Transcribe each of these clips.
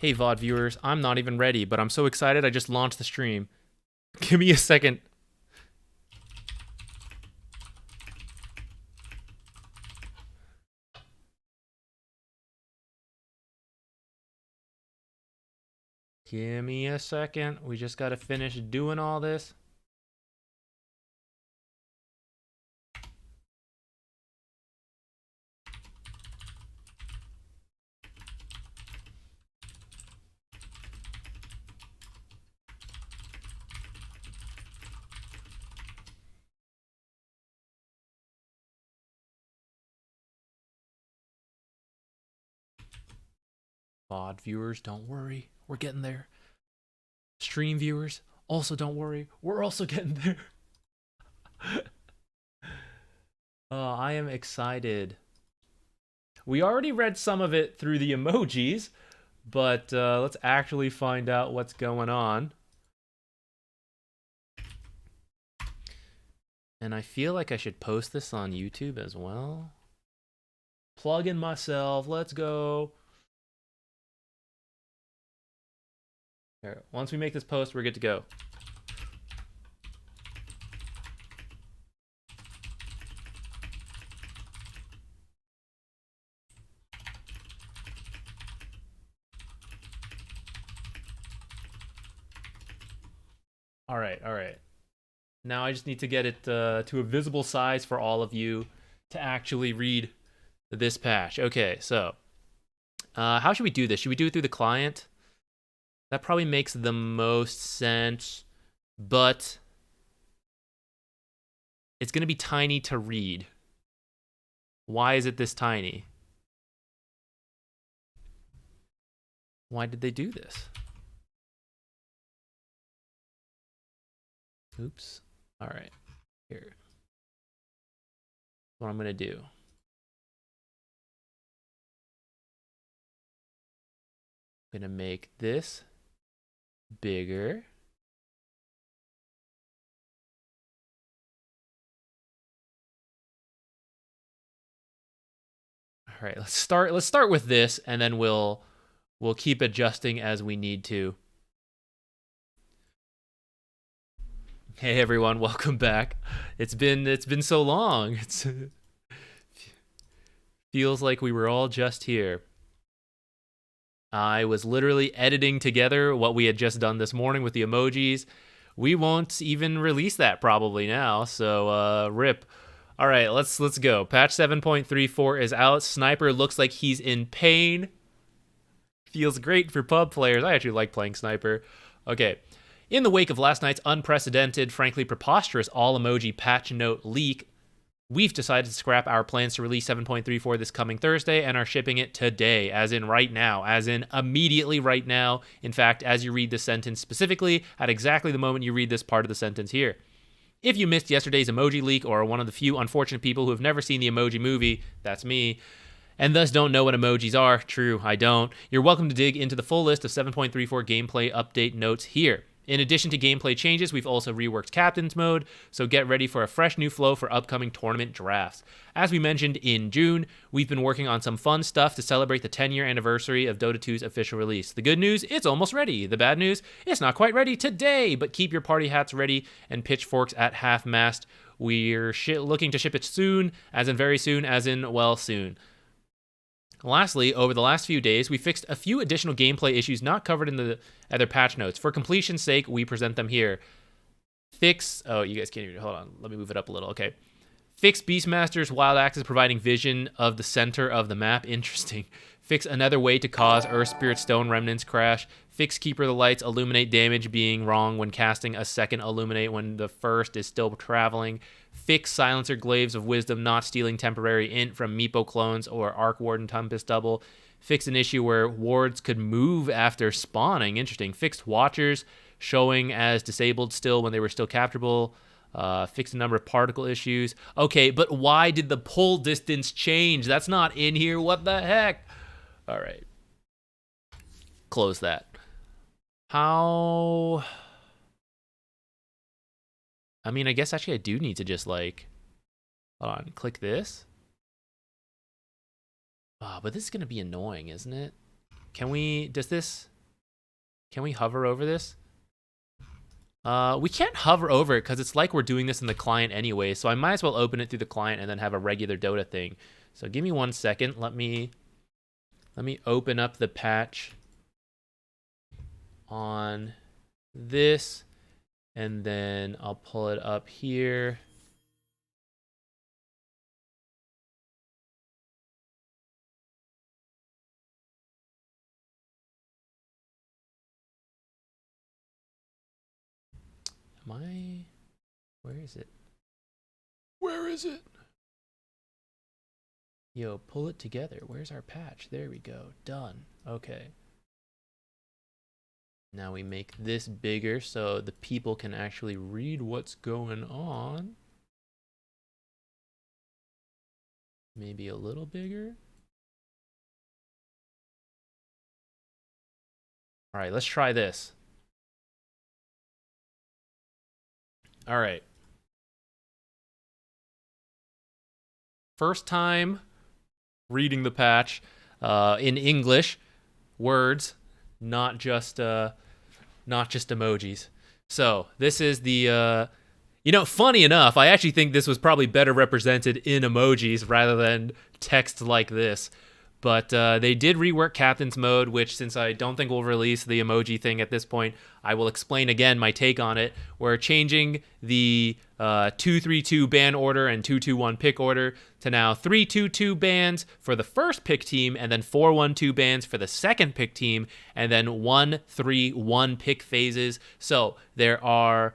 Hey, VOD viewers, I'm not even ready, but I'm so excited I just launched the stream. Give me a second. Give me a second. We just gotta finish doing all this. VOD viewers, don't worry. We're getting there. Stream viewers, also don't worry. We're also getting there. I am excited. We already read some of it through the emojis, but let's actually find out what's going on. And I feel like I should post this on YouTube as well. Plug in myself. Let's go. Here, once we make this post, we're good to go. All right, all right. Now I just need to get it to a visible size for all of you to actually read this patch. Okay, so how should we do this? Should we do it through the client? That probably makes the most sense, but it's going to be tiny to read. Why is it this tiny? Why did they do this? Oops. All right. Here. What I'm going to do. I'm going to make this bigger. All right, let's start with this, and then we'll keep adjusting as we need to. Hey everyone, welcome back. It's been so long. It's feels like we were all just here. I was literally editing together what we had just done this morning with the emojis. We won't even release that probably now, so rip. All right, let's go. Patch 7.34 is out. Sniper looks like he's in pain. Feels great for pub players. I actually like playing Sniper. Okay. In the wake of last night's unprecedented, frankly preposterous all-emoji patch note leak, we've decided to scrap our plans to release 7.34 this coming Thursday and are shipping it today, as in right now, as in immediately right now. In fact, as you read this sentence specifically, at exactly the moment you read this part of the sentence here. If you missed yesterday's emoji leak or are one of the few unfortunate people who have never seen the Emoji Movie, that's me, and thus don't know what emojis are, true, I don't, you're welcome to dig into the full list of 7.34 gameplay update notes here. In addition to gameplay changes, we've also reworked Captain's Mode, so get ready for a fresh new flow for upcoming tournament drafts. As we mentioned in June, we've been working on some fun stuff to celebrate the 10-year anniversary of Dota 2's official release. The good news, it's almost ready. The bad news, it's not quite ready today, but keep your party hats ready and pitchforks at half-mast. We're looking to ship it soon, as in very soon, as in, well, soon. Lastly, over the last few days, we fixed a few additional gameplay issues not covered in the other patch notes. For completion's sake, we present them here. Oh, you guys can't even, hold on, let me move it up a little, okay. Fix Beastmaster's wild axis providing vision of the center of the map, interesting. Fix another way to cause Earth Spirit Stone Remnants crash. Fix Keeper of the Lights illuminate damage being wrong when casting a second illuminate when the first is still traveling. Fix Silencer Glaives of Wisdom not stealing temporary int from Meepo clones or Arc Warden Tempest Double. Fix an issue where wards could move after spawning, interesting. Fixed Watchers showing as disabled still when they were still capturable. Fix a number of particle issues. Okay, but why did the pull distance change? That's not in here. What the heck? All right. Close that. How? I mean, I guess actually I do need to just like, hold on, click this. Oh, but this is going to be annoying, isn't it? Can we, does this, Can we hover over this? We can't hover over it because it's like we're doing this in the client anyway, so I might as well open it through the client and then have a regular Dota thing. So give me 1 second. Let me open up the patch on this, and then I'll pull it up here. Where is it? Where is it? Yo, pull it together. Where's our patch? There we go. Done. Okay. Now we make this bigger so the people can actually read what's going on. Maybe a little bigger. All right, let's try this. All right. First time reading the patch in English, words, not just emojis. So this is the funny enough, I actually think this was probably better represented in emojis rather than text like this. But they did rework Captain's Mode, which, since I don't think we'll release the emoji thing at this point, I will explain again my take on it. We're changing the 2-3-2 ban order and 2-2-1 pick order to now 3-2-2 bans for the first pick team, and then 4-1-2 bans for the second pick team, and then 1-3-1 pick phases. So there are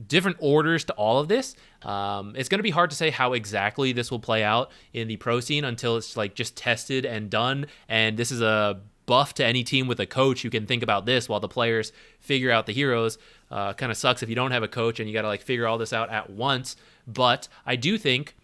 different orders to all of this. It's going to be hard to say how exactly this will play out in the pro scene until it's like just tested and done. And this is a buff to any team with a coach who can think about this while the players figure out the heroes. Kind of sucks if you don't have a coach and you got to like figure all this out at once. But I do think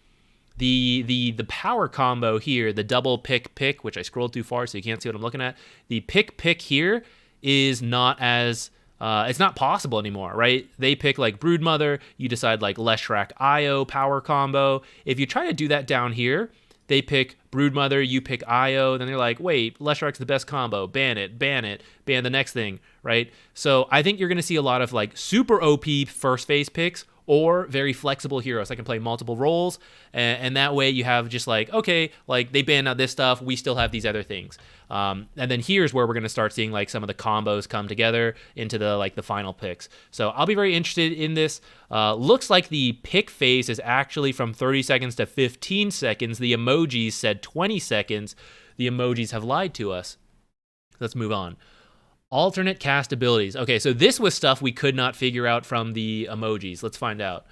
the power combo here, the double pick, which I scrolled too far so you can't see what I'm looking at. The pick here is not as it's not possible anymore, right? They pick like Broodmother, you decide like Leshrac Io power combo. If you try to do that down here, they pick Broodmother, you pick Io, then they're like, wait, Leshrac's the best combo, ban it, ban the next thing, right? So I think you're going to see a lot of like super OP first phase picks or very flexible heroes that can play multiple roles, and that way you have just like, okay, like they banned out this stuff, we still have these other things. And then here's where we're going to start seeing like some of the combos come together into the final picks. So I'll be very interested in this. Looks like the pick phase is actually from 30 seconds to 15 seconds. The emojis said 20 seconds. The emojis have lied to us. Let's move on. Alternate cast abilities. Okay, so this was stuff we could not figure out from the emojis. Let's find out.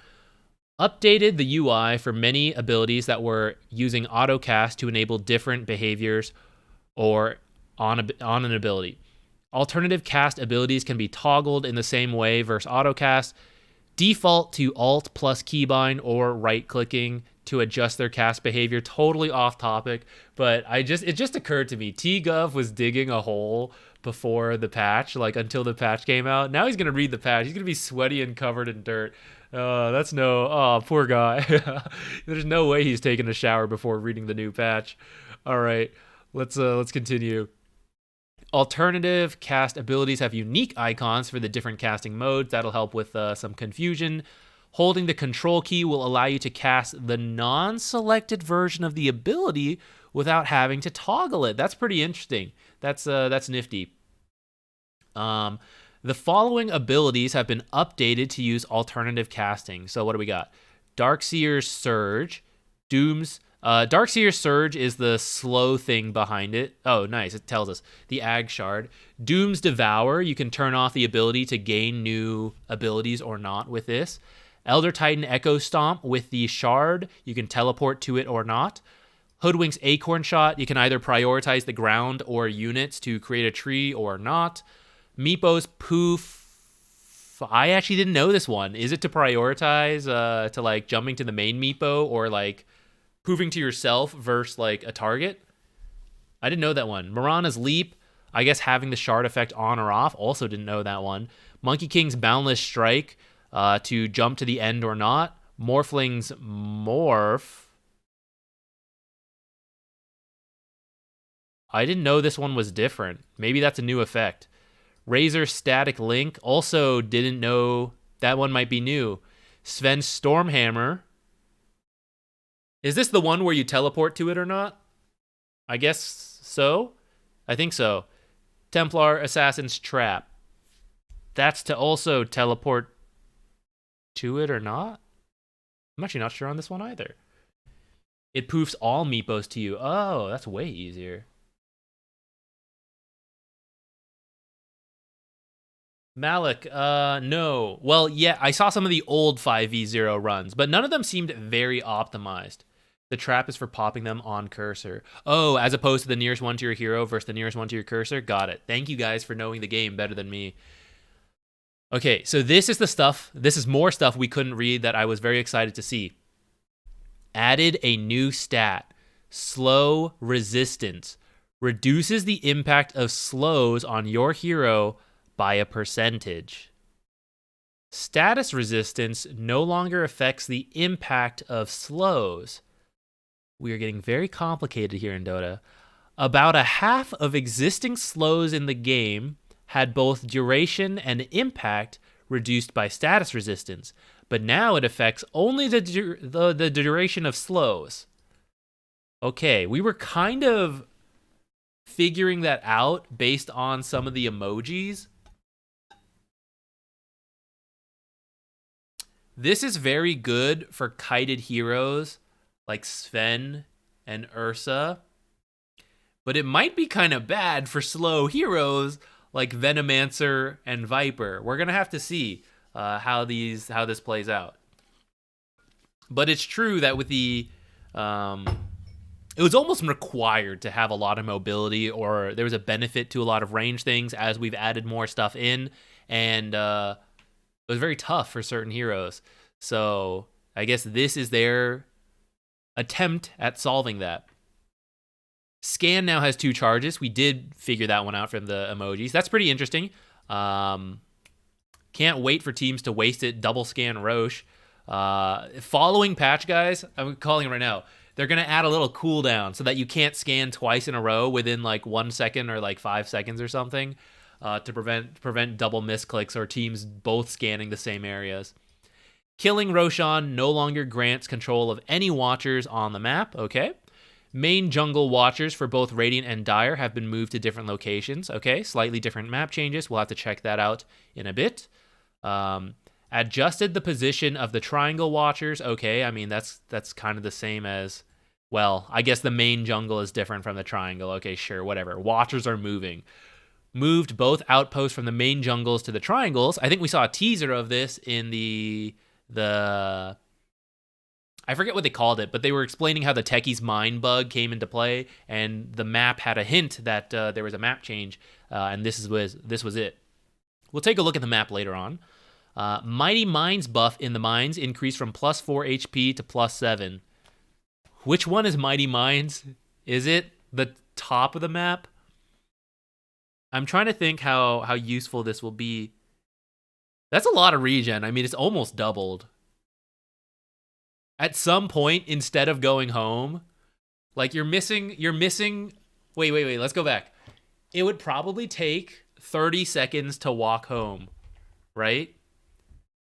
Updated the UI for many abilities that were using auto cast to enable different behaviors or on an ability. Alternative cast abilities can be toggled in the same way versus autocast. Default to Alt plus keybind or right-clicking to adjust their cast behavior. Totally off topic, but it just occurred to me. T-Gov was digging a hole before the patch, like until the patch came out. Now he's gonna read the patch. He's gonna be sweaty and covered in dirt. Poor guy. There's no way he's taking a shower before reading the new patch. All right, let's continue. Alternative cast abilities have unique icons for the different casting modes. That'll help with some confusion. Holding the control key will allow you to cast the non-selected version of the ability without having to toggle it. That's pretty interesting. That's nifty. The following abilities have been updated to use alternative casting. So what do we got? Darkseer's Surge, Darkseer's Surge is the slow thing behind it. Oh, nice. It tells us. The Ag Shard. Doom's Devour. You can turn off the ability to gain new abilities or not with this. Elder Titan Echo Stomp with the Shard. You can teleport to it or not. Hoodwink's Acorn Shot. You can either prioritize the ground or units to create a tree or not. Meepo's Poof. I actually didn't know this one. Is it to prioritize to like jumping to the main Meepo or like poofing to yourself versus like a target? I didn't know that one. Mirana's Leap, I guess having the shard effect on or off. Also didn't know that one. Monkey King's Boundless Strike to jump to the end or not. Morphling's Morph. I didn't know this one was different. Maybe that's a new effect. Razor Static Link. Also didn't know that one might be new. Sven Stormhammer. Is this the one where you teleport to it or not? I guess so. I think so. Templar Assassin's Trap. That's to also teleport to it or not? I'm actually not sure on this one either. It poofs all meepos to you. Oh, that's way easier. Malik, no. Well, yeah, I saw some of the old 5v0 runs, but none of them seemed very optimized. The trap is for popping them on cursor. Oh, as opposed to the nearest one to your hero versus the nearest one to your cursor? Got it. Thank you guys for knowing the game better than me. Okay, so this is the stuff. This is more stuff we couldn't read that I was very excited to see. Added a new stat, slow resistance. Reduces the impact of slows on your hero by a percentage. Status resistance no longer affects the impact of slows. We are getting very complicated here in Dota. About a half of existing slows in the game had both duration and impact reduced by status resistance, but now it affects only the duration of slows. Okay, we were kind of figuring that out based on some of the emojis. This is very good for kited heroes like Sven and Ursa, but it might be kind of bad for slow heroes like Venomancer and Viper. We're gonna have to see how this plays out. But it's true that with the it was almost required to have a lot of mobility, or there was a benefit to a lot of range things as we've added more stuff in, and it was very tough for certain heroes. So I guess this is their attempt at solving that. Scan now has 2 charges. We did figure that one out from the emojis. That's pretty interesting. Can't wait for teams to waste it. Double scan Roche. Following patch, guys, I'm calling it right now. They're going to add a little cooldown so that you can't scan twice in a row within like 1 second or like 5 seconds or something to prevent double misclicks or teams both scanning the same areas. Killing Roshan no longer grants control of any watchers on the map. Okay. Main jungle watchers for both Radiant and Dire have been moved to different locations. Okay, slightly different map changes. We'll have to check that out in a bit. Adjusted the position of the triangle watchers. Okay, I mean, that's kind of the same as, well, I guess the main jungle is different from the triangle. Okay, sure, whatever. Watchers are moving. Moved both outposts from the main jungles to the triangles. I think we saw a teaser of this in the I forget what they called it, but they were explaining how the Techie's Mind bug came into play, and the map had a hint that there was a map change, and this was it. We'll take a look at the map later on. Mighty Minds buff in the mines increased from +4 HP to +7. Which one is Mighty Minds? Is it the top of the map? I'm trying to think how useful this will be. That's a lot of regen. I mean, it's almost doubled. At some point, instead of going home, like you're missing. Wait, let's go back. It would probably take 30 seconds to walk home, right?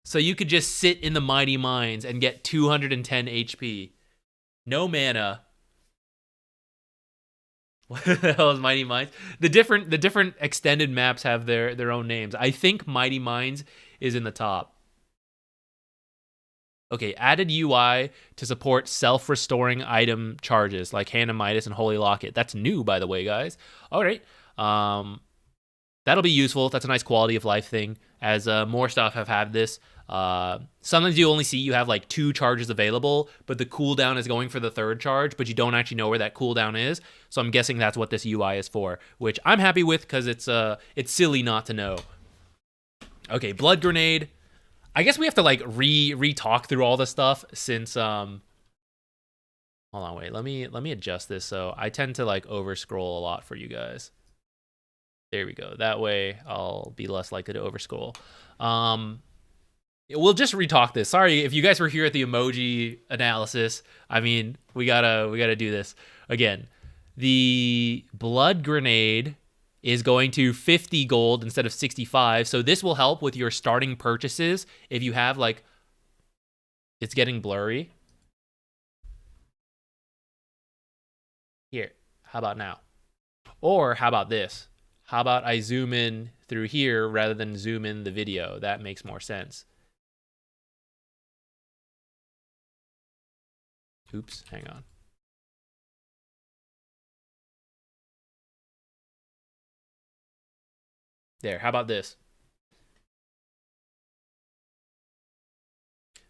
So you could just sit in the Mighty Mines and get 210 HP. No mana. What the hell is Mighty Mines? The different extended maps have their own names. I think Mighty Mines is in the top. Okay, added UI to support self-restoring item charges like Hand of Midas and Holy Locket. That's new, by the way, guys. All right. That'll be useful. That's a nice quality of life thing, as more stuff have had this. Sometimes you only see you have like 2 charges available, but the cooldown is going for the 3rd charge, but you don't actually know where that cooldown is. So I'm guessing that's what this UI is for, which I'm happy with because it's silly not to know. Okay, Blood Grenade. I guess we have to like re-talk through all this stuff since hold on, wait, let me adjust this. So I tend to like over scroll a lot for you guys. There we go. That way I'll be less likely to over scroll. We'll just re-talk this. Sorry if you guys were here at the emoji analysis. I mean, we gotta do this again. The Blood Grenade is going to 50 gold instead of 65. So this will help with your starting purchases if you have like, it's getting blurry. Here, how about now? Or how about this? How about I zoom in through here rather than zoom in the video? That makes more sense. Oops, hang on. There, how about this?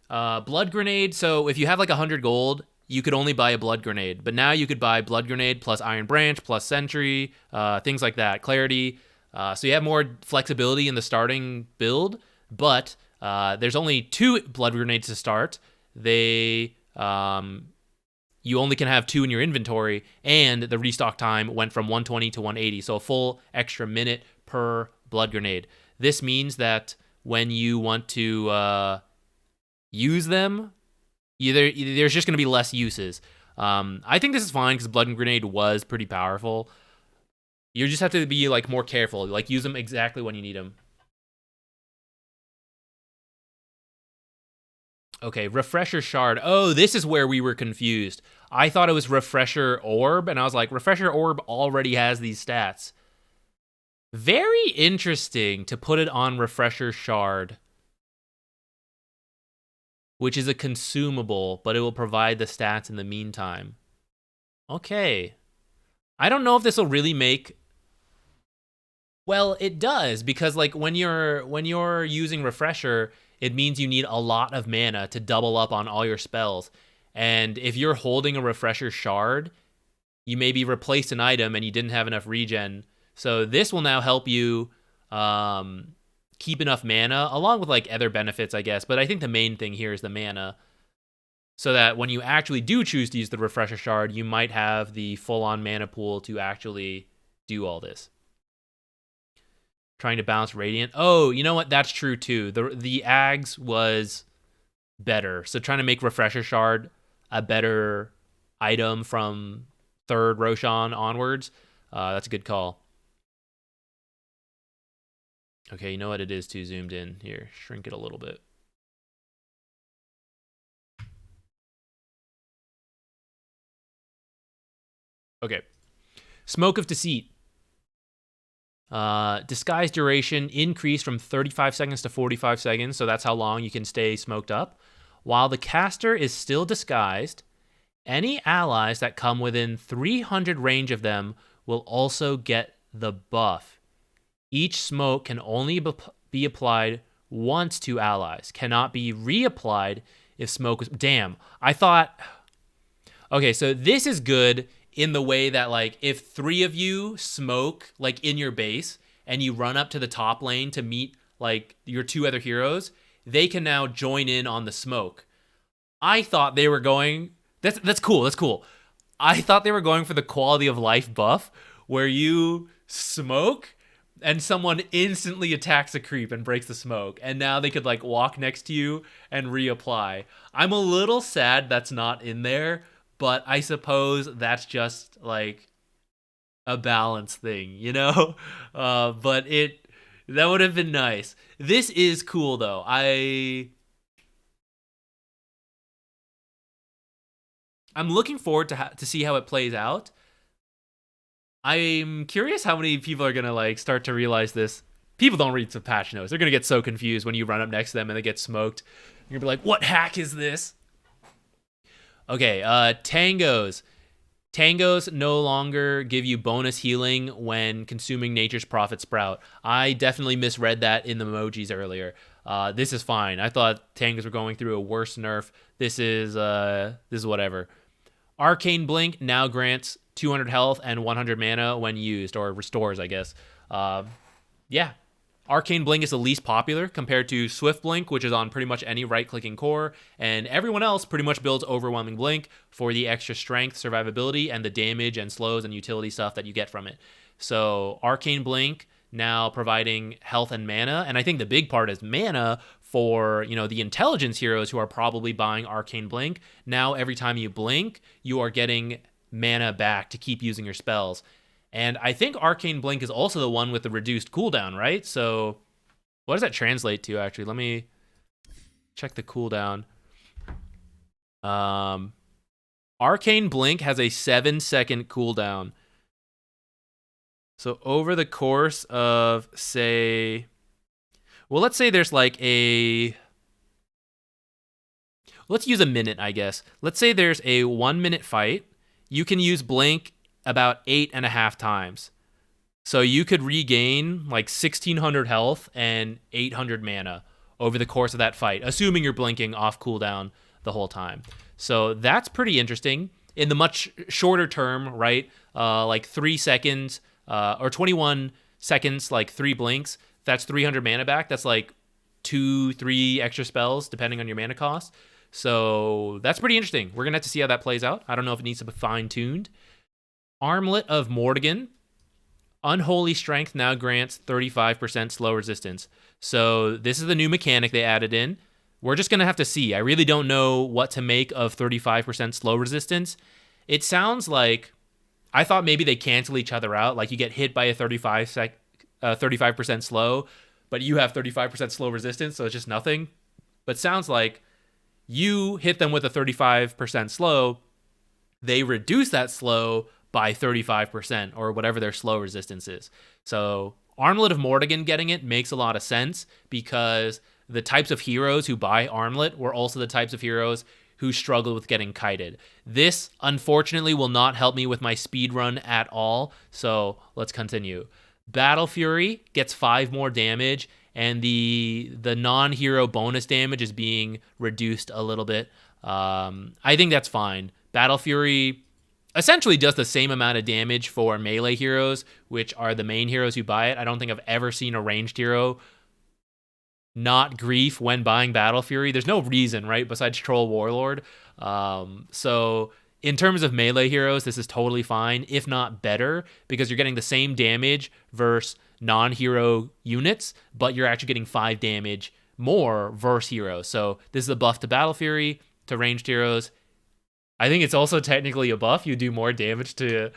Blood grenade. So if you have like 100 gold, you could only buy a blood grenade. But now you could buy blood grenade plus iron branch plus sentry, things like that, clarity. So you have more flexibility in the starting build. But there's only 2 blood grenades to start. They you only can have 2 in your inventory, and the restock time went from 120 to 180, so a full extra minute per blood grenade. This means that when you want to use them, there's just going to be less uses. I think this is fine because blood grenade was pretty powerful. You just have to be like more careful, like use them exactly when you need them. Okay, refresher shard. Oh, this is where we were confused. I thought it was refresher orb, and I was like, refresher orb already has these stats. Very interesting to put it on refresher shard, which is a consumable, but it will provide the stats in the meantime. Okay. I don't know if this will really make... Well, it does, because like when you're using refresher, it means you need a lot of mana to double up on all your spells. And if you're holding a refresher shard, you maybe replaced an item and you didn't have enough regen. So this will now help you keep enough mana, along with like other benefits, I guess. But I think the main thing here is the mana, so that when you actually do choose to use the refresher shard, you might have the full-on mana pool to actually do all this. Trying to balance Radiant. Oh, you know what? That's true too. The Ags was better. So trying to make Refresher Shard a better item from 3rd Roshan onwards, that's a good call. Okay, you know what? It is too zoomed in. Here, shrink it a little bit. Okay. Smoke of Deceit. Disguise duration increased from 35 seconds to 45 seconds, so that's how long you can stay smoked up. While the caster is still disguised, any allies that come within 300 range of them will also get the buff. Each smoke can only be applied once to allies, cannot be reapplied if smoke was... Damn, I thought... Okay, so this is good in the way that, like, if 3 of you smoke, like, in your base, and you run up to the top lane to meet, like, your 2 other heroes, they can now join in on the smoke. I thought they were going... That's cool, that's cool. I thought they were going for the quality of life buff, where you smoke, and someone instantly attacks a creep and breaks the smoke, and now they could, like, walk next to you and reapply. I'm a little sad that's not in there, but I suppose that's just like a balance thing, you know? But that would have been nice. This is cool though. I'm looking forward to see how it plays out. I'm curious how many people are gonna like start to realize this. People don't read the patch notes. They're gonna get so confused when you run up next to them and they get smoked. You're gonna be like, "What hack is this?" Okay, Tangos. Tangos no longer give you bonus healing when consuming Nature's Prophet Sprout. I definitely misread that in the emojis earlier. This is fine. I thought Tangos were going through a worse nerf. This is whatever. Arcane Blink now grants 200 health and 100 mana when used, or restores, I guess. Yeah. Arcane Blink is the least popular compared to Swift Blink, which is on pretty much any right-clicking core, and everyone else pretty much builds Overwhelming Blink for the extra strength, survivability, and the damage and slows and utility stuff that you get from it. So Arcane Blink now providing health and mana, and I think the big part is mana for, you know, the intelligence heroes who are probably buying Arcane Blink. Now every time you blink, you are getting mana back to keep using your spells. And I think Arcane Blink is also the one with the reduced cooldown, right? So what does that translate to, actually? Let me check the cooldown. Arcane Blink has a 7-second cooldown. So over the course of, say... Well, let's say there's like a... Let's use a minute, I guess. Let's say there's a 1-minute fight. You can use Blink about 8.5 times. So you could regain like 1,600 health and 800 mana over the course of that fight, assuming you're blinking off cooldown the whole time. So that's pretty interesting. In the much shorter term, right? Like 3 seconds or 21 seconds, like 3 blinks. That's 300 mana back. That's like 2-3 extra spells, depending on your mana cost. So that's pretty interesting. We're going to have to see how that plays out. I don't know if it needs to be fine-tuned. Armlet of Mordegon. Unholy Strength now grants 35% slow resistance. So this is the new mechanic they added in. We're just going to have to see. I really don't know what to make of 35% slow resistance. It sounds like... I thought maybe they cancel each other out. Like you get hit by a 35% slow, but you have 35% slow resistance, so it's just nothing. But sounds like you hit them with a 35% slow, they reduce that slow by 35% or whatever their slow resistance is. So Armlet of Mordegon getting it makes a lot of sense because the types of heroes who buy Armlet were also the types of heroes who struggle with getting kited. This, unfortunately, will not help me with my speed run at all, so let's continue. Battle Fury gets 5 more damage, and the non-hero bonus damage is being reduced a little bit. I think that's fine. Battle Fury essentially does the same amount of damage for melee heroes, which are the main heroes who buy it. I don't think I've ever seen a ranged hero not grief when buying Battle Fury. There's no reason, right, besides Troll Warlord. So in terms of melee heroes, this is totally fine, if not better, because you're getting the same damage versus non-hero units, but you're actually getting 5 damage more versus heroes. So this is a buff to Battle Fury, to ranged heroes. I think it's also technically a buff. You do more damage to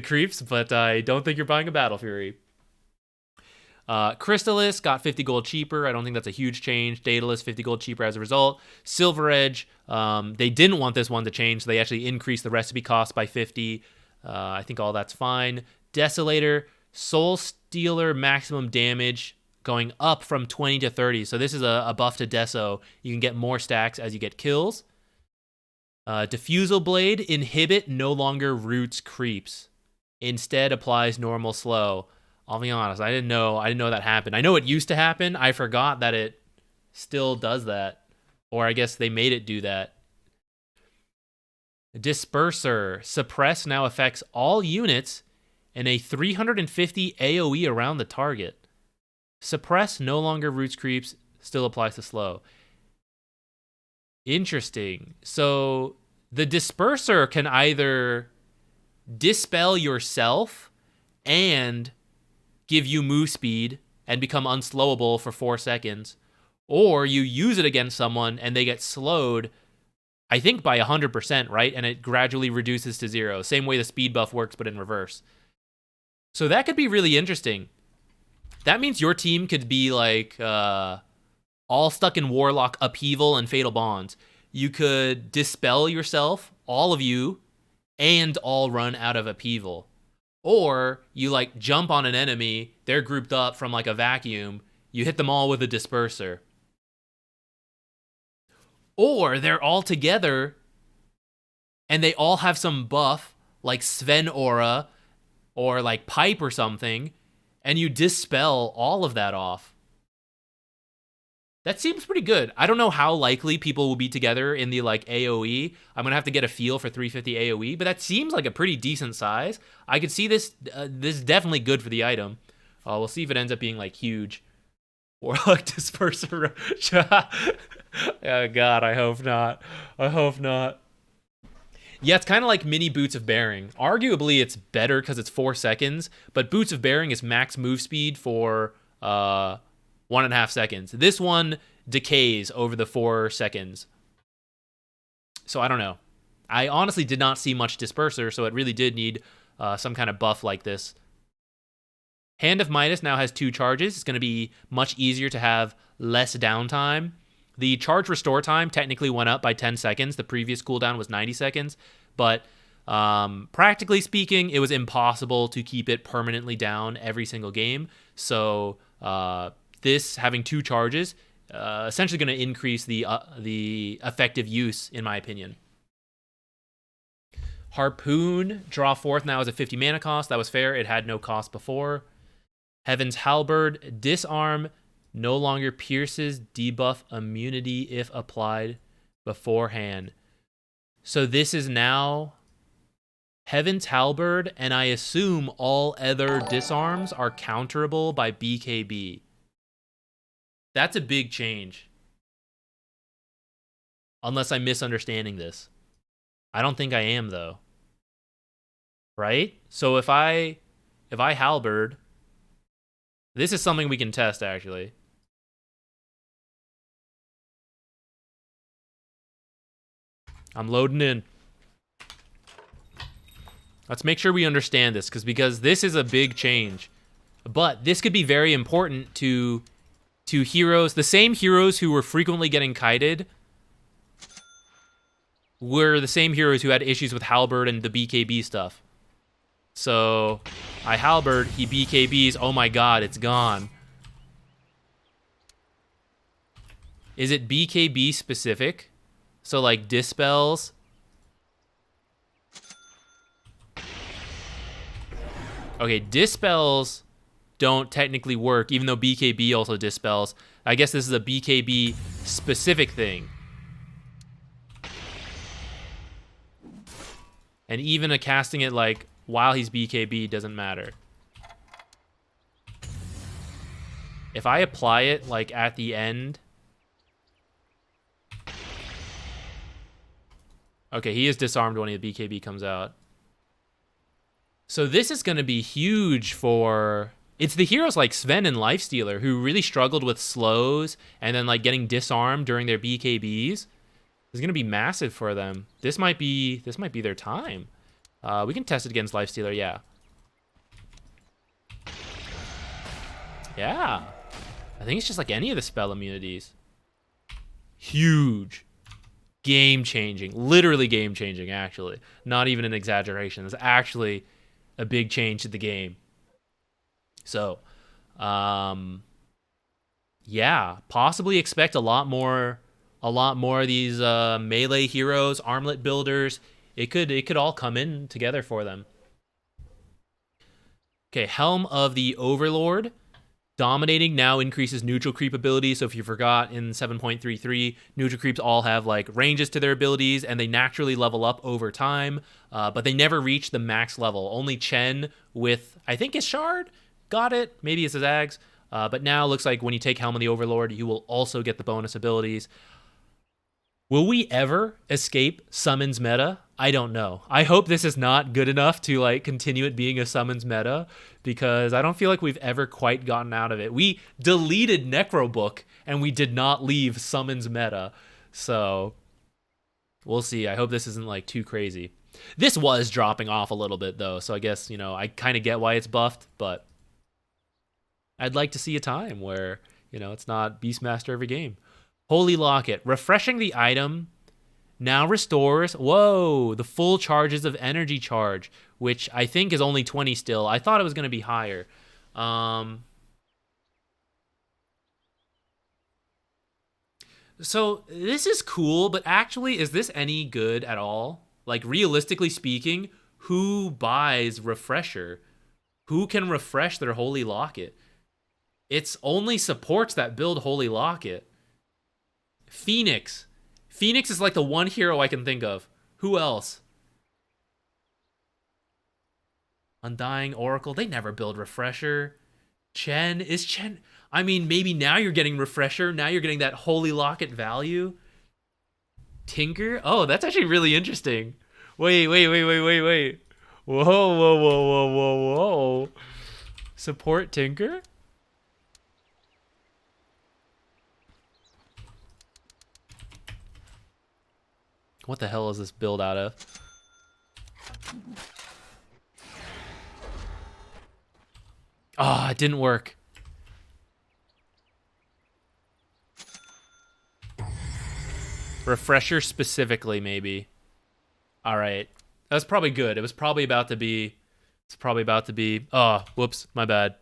creeps, but I don't think you're buying a Battle Fury. Crystallis got 50 gold cheaper. I don't think that's a huge change. Daedalus 50 gold cheaper as a result. Silver Edge, they didn't want this one to change, so they actually increased the recipe cost by 50. I think all that's fine. Desolator, Soul Stealer maximum damage going up from 20 to 30. So this is a buff to Deso. You can get more stacks as you get kills. Diffusal Blade, inhibit no longer roots creeps. Instead applies normal slow. I'll be honest, I didn't know that happened. I know it used to happen. I forgot that it still does that. Or I guess they made it do that. Disperser. Suppress now affects all units and a 350 AoE around the target. Suppress no longer roots creeps, still applies to slow. Interesting. So the Disperser can either dispel yourself and give you move speed and become unslowable for 4 seconds, or you use it against someone and they get slowed, I think by 100%, right? And it gradually reduces to 0. Same way the speed buff works, but in reverse. So that could be really interesting. That means your team could be like all stuck in Warlock, Upheaval, and Fatal Bonds. You could dispel yourself, all of you, and all run out of Upheaval. Or you like jump on an enemy, they're grouped up from like a vacuum, you hit them all with a Disperser. Or they're all together and they all have some buff like Sven Aura or like Pipe or something, and you dispel all of that off. That seems pretty good. I don't know how likely people will be together in the like AoE. I'm gonna have to get a feel for 350 AoE, but that seems like a pretty decent size. I could see this. This is definitely good for the item. We'll see if it ends up being like huge. Warlock Disperser. Oh God, I hope not. I hope not. Yeah, it's kind of like mini Boots of Bearing. Arguably, it's better because it's 4 seconds, but Boots of Bearing is max move speed for 1.5 seconds. This one decays over the 4 seconds. So I don't know. I honestly did not see much Disperser, so it really did need some kind of buff like this. Hand of Midas now has 2 charges. It's going to be much easier to have less downtime. The charge restore time technically went up by 10 seconds. The previous cooldown was 90 seconds. But practically speaking, it was impossible to keep it permanently down every single game. So this having 2 charges essentially going to increase the effective use, in my opinion. Harpoon, draw 4th now is a 50 mana cost. That was fair. It had no cost before. Heaven's Halberd, disarm, no longer pierces, debuff immunity if applied beforehand. So this is now Heaven's Halberd, and I assume all other disarms are counterable by BKB. That's a big change. Unless I'm misunderstanding this. I don't think I am, though. Right? So if I Halberd, this is something we can test, actually. I'm loading in. Let's make sure we understand this, because this is a big change. But this could be very important to heroes. The same heroes who were frequently getting kited were the same heroes who had issues with Halberd and the BKB stuff. So I Halberd, he BKBs, oh my god, it's gone. Is it BKB specific? So like dispels? Okay, dispels don't technically work, even though BKB also dispels. I guess this is a BKB specific thing. And even a casting it like while he's BKB doesn't matter. If I apply it like at the end. Okay, he is disarmed when the BKB comes out. So this is going to be huge for... It's the heroes like Sven and Lifestealer who really struggled with slows and then like getting disarmed during their BKBs. It's going to be massive for them. This might be their time. We can test it against Lifestealer, yeah. Yeah. I think it's just like any of the spell immunities. Huge. Game-changing. Literally game-changing, actually. Not even an exaggeration. It's actually a big change to the game. So, yeah. Possibly expect a lot more of these melee heroes, armlet builders. It could all come in together for them. Okay, Helm of the Overlord. Dominating now increases neutral creep ability. So if you forgot, in 7.33, neutral creeps all have like ranges to their abilities, and they naturally level up over time, but they never reach the max level. Only Chen with, I think, his Shard got it. Maybe it's his Ags. But now it looks like when you take Helm of the Overlord, you will also get the bonus abilities. Will we ever escape summons meta? I don't know. I hope this is not good enough to like continue it being a summons meta, because I don't feel like we've ever quite gotten out of it. We deleted Necrobook and we did not leave summons meta. So we'll see. I hope this isn't like too crazy. This was dropping off a little bit though, so I guess, you know, I kind of get why it's buffed, but I'd like to see a time where, you know, it's not Beastmaster every game. Holy Locket. Refreshing the item now restores, whoa, the full charges of energy charge, which I think is only 20 still. I thought it was going to be higher. So this is cool, but actually, is this any good at all? Like, realistically speaking, who buys Refresher? Who can refresh their Holy Locket? It's only supports that build Holy Locket. Phoenix. Phoenix is like the one hero I can think of. Who else? Undying Oracle. They never build Refresher. Chen. Is Chen... I mean, maybe now you're getting Refresher. Now you're getting that Holy Locket value. Tinker? Oh, that's actually really interesting. Wait. Whoa. Support Tinker? What the hell is this build out of? Ah, it didn't work. Refresher specifically, maybe. All right. That's probably good. It was probably about to be. It's probably about to be. Oh, whoops. My bad.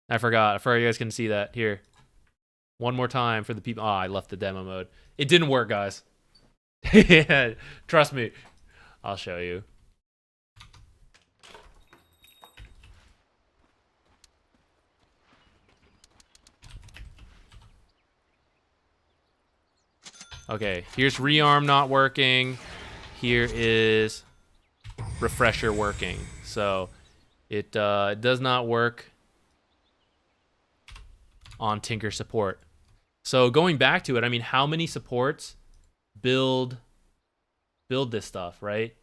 I forgot. I forgot you guys can see that. Here. One more time for the people. Oh, I left the demo mode. It didn't work, guys. Yeah, trust me. I'll show you. Okay, here's rearm not working. Here is refresher working. So it does not work on Tinker support. So going back to it, I mean, how many supports build this stuff, right?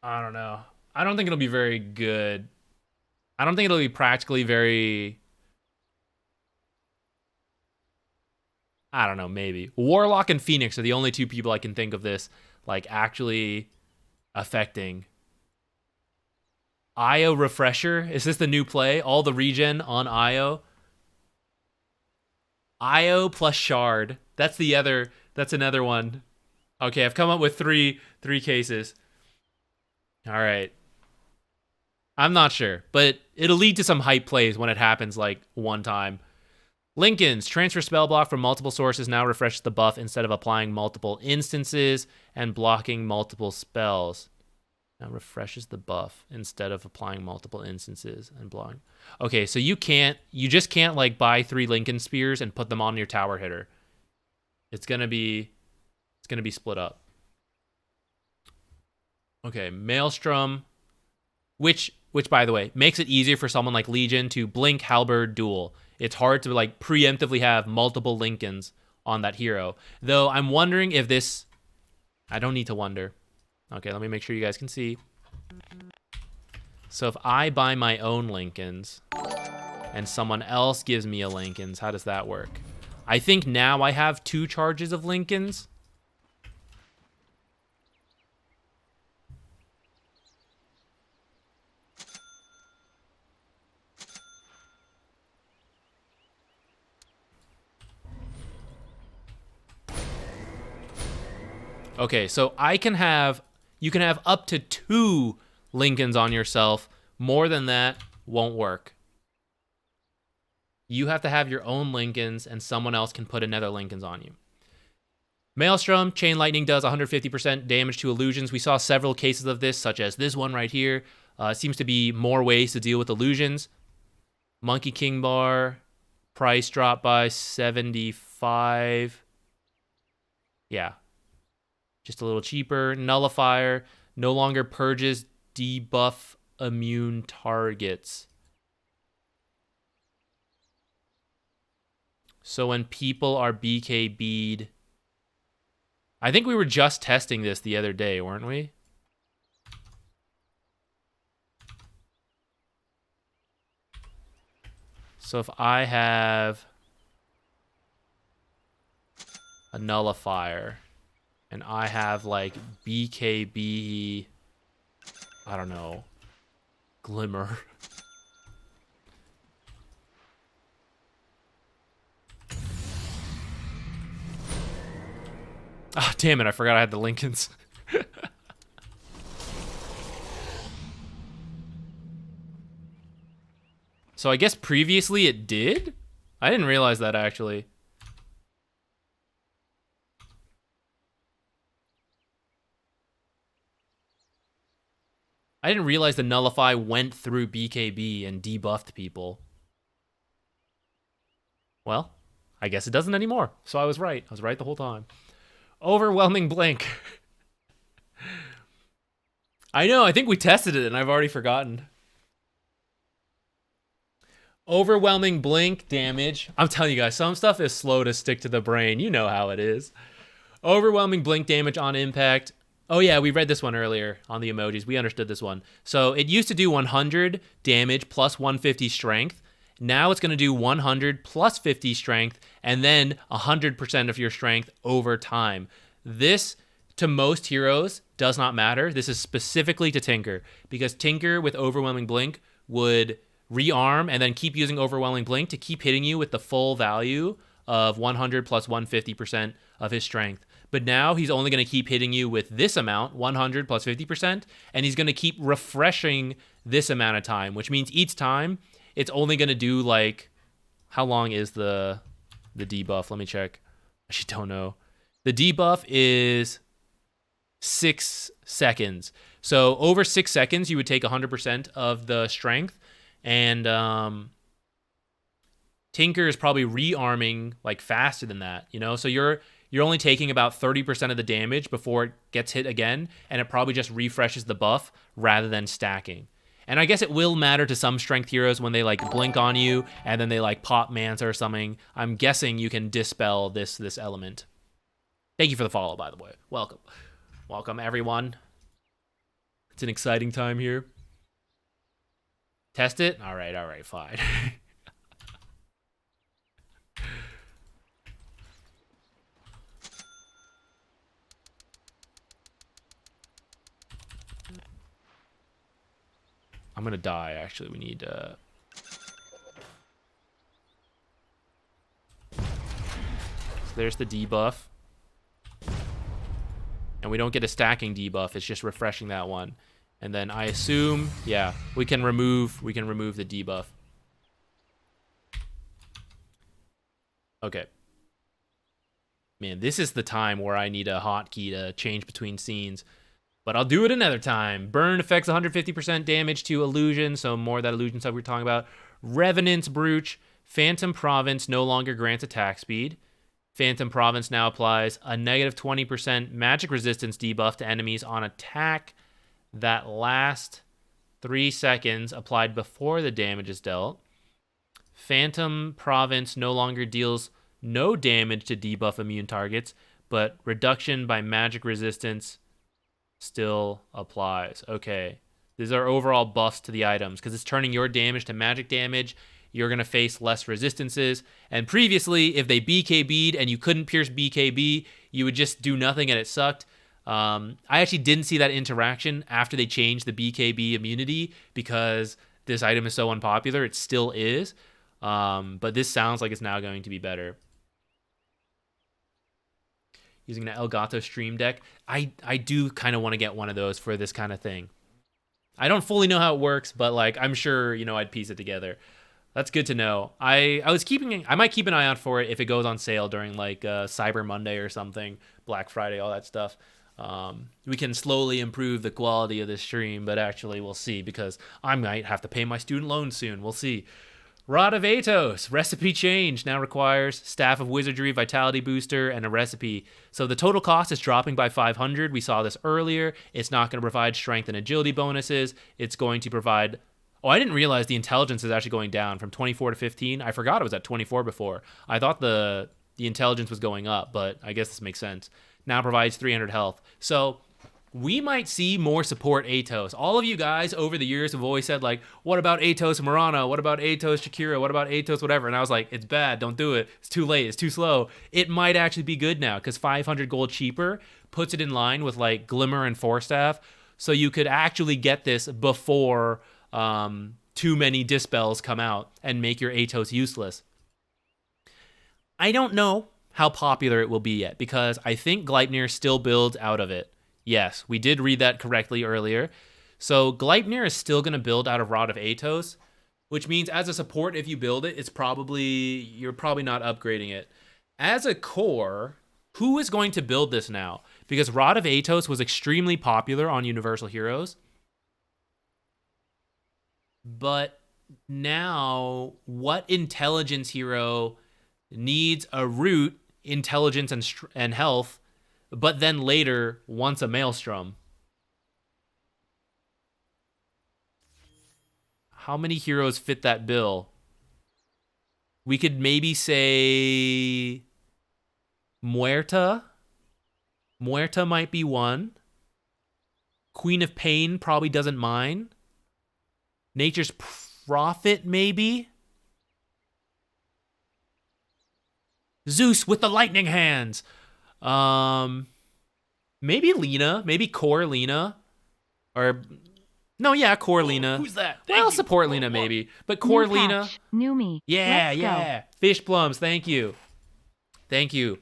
I don't know. I don't think it'll be very good. I don't think it'll be practically very. I don't know, maybe. Warlock and Phoenix are the only two people I can think of this like actually affecting. Io Refresher? Is this the new play? All the regen on Io? Io plus Shard. That's another one. Okay, I've come up with three cases. All right. I'm not sure, but it'll lead to some hype plays when it happens like one time. Linken's transfer spell block from multiple sources now refreshes the buff instead of applying multiple instances and blocking multiple spells. Now refreshes the buff instead of applying multiple instances and blocking. Okay, so you just can't like buy 3 Linken spears and put them on your tower hitter. It's gonna be split up. Okay, Maelstrom, which by the way makes it easier for someone like Legion to blink halberd duel. It's hard to like preemptively have multiple Linkens on that hero. Though I'm wondering if this. I don't need to wonder. Okay, let me make sure you guys can see. So if I buy my own Linkens and someone else gives me a Linkens, how does that work? I think now I have 2 charges of Linkens. Okay, so you can have up to 2 Linkens on yourself. More than that won't work. You have to have your own Linkens, and someone else can put another Linkens on you. Maelstrom, Chain Lightning does 150% damage to illusions. We saw several cases of this, such as this one right here. Seems to be more ways to deal with illusions. Monkey King Bar, price drop by 75. Yeah, just a little cheaper. Nullifier no longer purges debuff immune targets. So when people are BKB'd, I think we were just testing this the other day, weren't we? So if I have a nullifier and I have like BKB, I don't know, Glimmer. Ah, damn it, I forgot I had the Linkens. So I guess previously it did? I didn't realize that actually. I didn't realize the Nullify went through BKB and debuffed people. Well, I guess it doesn't anymore. So I was right. I was right the whole time. Overwhelming Blink. I know, I think we tested it and I've already forgotten. Overwhelming Blink damage. I'm telling you guys, some stuff is slow to stick to the brain. You know how it is. Overwhelming Blink damage on impact. Oh yeah, we read this one earlier on the emojis. We understood this one. So it used to do 100 damage plus 150 strength. Now it's going to do 100 plus 50 strength and then 100% of your strength over time. This, to most heroes, does not matter. This is specifically to Tinker, because Tinker with Overwhelming Blink would rearm and then keep using Overwhelming Blink to keep hitting you with the full value of 100 plus 150% of his strength. But now he's only going to keep hitting you with this amount, 100 plus 50%, and he's going to keep refreshing this amount of time, which means each time it's only going to do like, how long is the debuff? Let me check. I actually don't know. The debuff is 6 seconds. So over 6 seconds, you would take 100% of the strength, and Tinker is probably rearming like faster than that, you know? So you're only taking about 30% of the damage before it gets hit again, and it probably just refreshes the buff rather than stacking. And I guess it will matter to some strength heroes when they like blink on you and then they like pop Manta or something. I'm guessing you can dispel this element. Thank you for the follow, by the way. Welcome. Welcome, everyone. It's an exciting time here. Test it? All right, fine. I'm gonna die, actually. We need, So there's the debuff. And we don't get a stacking debuff, it's just refreshing that one. And then I assume, yeah, we can remove the debuff. Okay. Man, this is the time where I need a hotkey to change between scenes. But I'll do it another time. Burn affects 150% damage to illusion, so more of that illusion stuff we were talking about. Revenant's Brooch. Phantom Province no longer grants attack speed. Phantom Province now applies a negative 20% magic resistance debuff to enemies on attack that last 3 seconds, applied before the damage is dealt. Phantom Province no longer deals no damage to debuff immune targets, but reduction by magic resistance still applies. Okay. These are overall buffs to the items because it's turning your damage to magic damage. You're going to face less resistances. And previously, if they BKB'd and you couldn't pierce BKB, you would just do nothing and it sucked. I actually didn't see that interaction after they changed the BKB immunity because this item is so unpopular. It still is. But this sounds like it's now going to be better. Using an Elgato Stream Deck. I do kind of want to get one of those for this kind of thing. I don't fully know how it works, but like I'm sure, you know, I'd piece it together. That's good to know. I might keep an eye out for it if it goes on sale during like Cyber Monday or something, Black Friday, all that stuff. We can slowly improve the quality of this stream, but actually we'll see because I might have to pay my student loan soon. We'll see. Rod of Atos, recipe change, now requires Staff of Wizardry, Vitality Booster, and a recipe. So the total cost is dropping by 500. We saw this earlier. It's not going to provide strength and agility bonuses. It's going to provide... Oh, I didn't realize the intelligence is actually going down from 24 to 15. I forgot it was at 24 before. I thought the intelligence was going up, but I guess this makes sense. Now provides 300 health. So... we might see more support Atos. All of you guys over the years have always said, like, what about Atos Mirana? What about Atos Shakira? What about Atos whatever? And I was like, it's bad. Don't do it. It's too late. It's too slow. It might actually be good now because 500 gold cheaper puts it in line with, like, Glimmer and Forstaff. So you could actually get this before too many Dispels come out and make your Atos useless. I don't know how popular it will be yet because I think Gleipnir still builds out of it. Yes, we did read that correctly earlier. So Gleipnir is still going to build out of Rod of Atos, which means as a support, if you build it, you're probably not upgrading it. As a core, who is going to build this now? Because Rod of Atos was extremely popular on Universal Heroes. But now, what intelligence hero needs a root, intelligence, and health, but then later wants a Maelstrom? How many heroes fit that bill? We could maybe say Muerta. Muerta might be one. Queen of Pain probably doesn't mind. Nature's Prophet, maybe. Zeus with the lightning hands. Maybe Lena. Maybe Core Lena. Or no, yeah, Core Lena. Who's that? Well, support Lena maybe, but Core New Lena. patch, new me. Yeah, Let's yeah. Fish plums. Thank you. Thank you.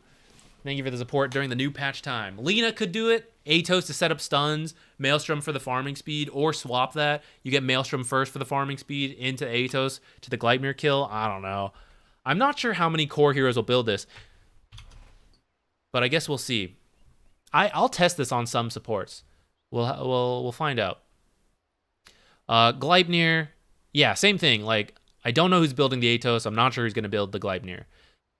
Thank you for the support during the new patch time. Lena could do it. Atos to set up stuns, Maelstrom for the farming speed, or swap that. You get Maelstrom first for the farming speed into Atos to the Gleipnir kill. I don't know. I'm not sure how many core heroes will build this, but I guess we'll see. I'll test this on some supports. We'll find out. Gleipnir, yeah, same thing. Like, I don't know who's building the Atos. I'm not sure who's going to build the Gleipnir.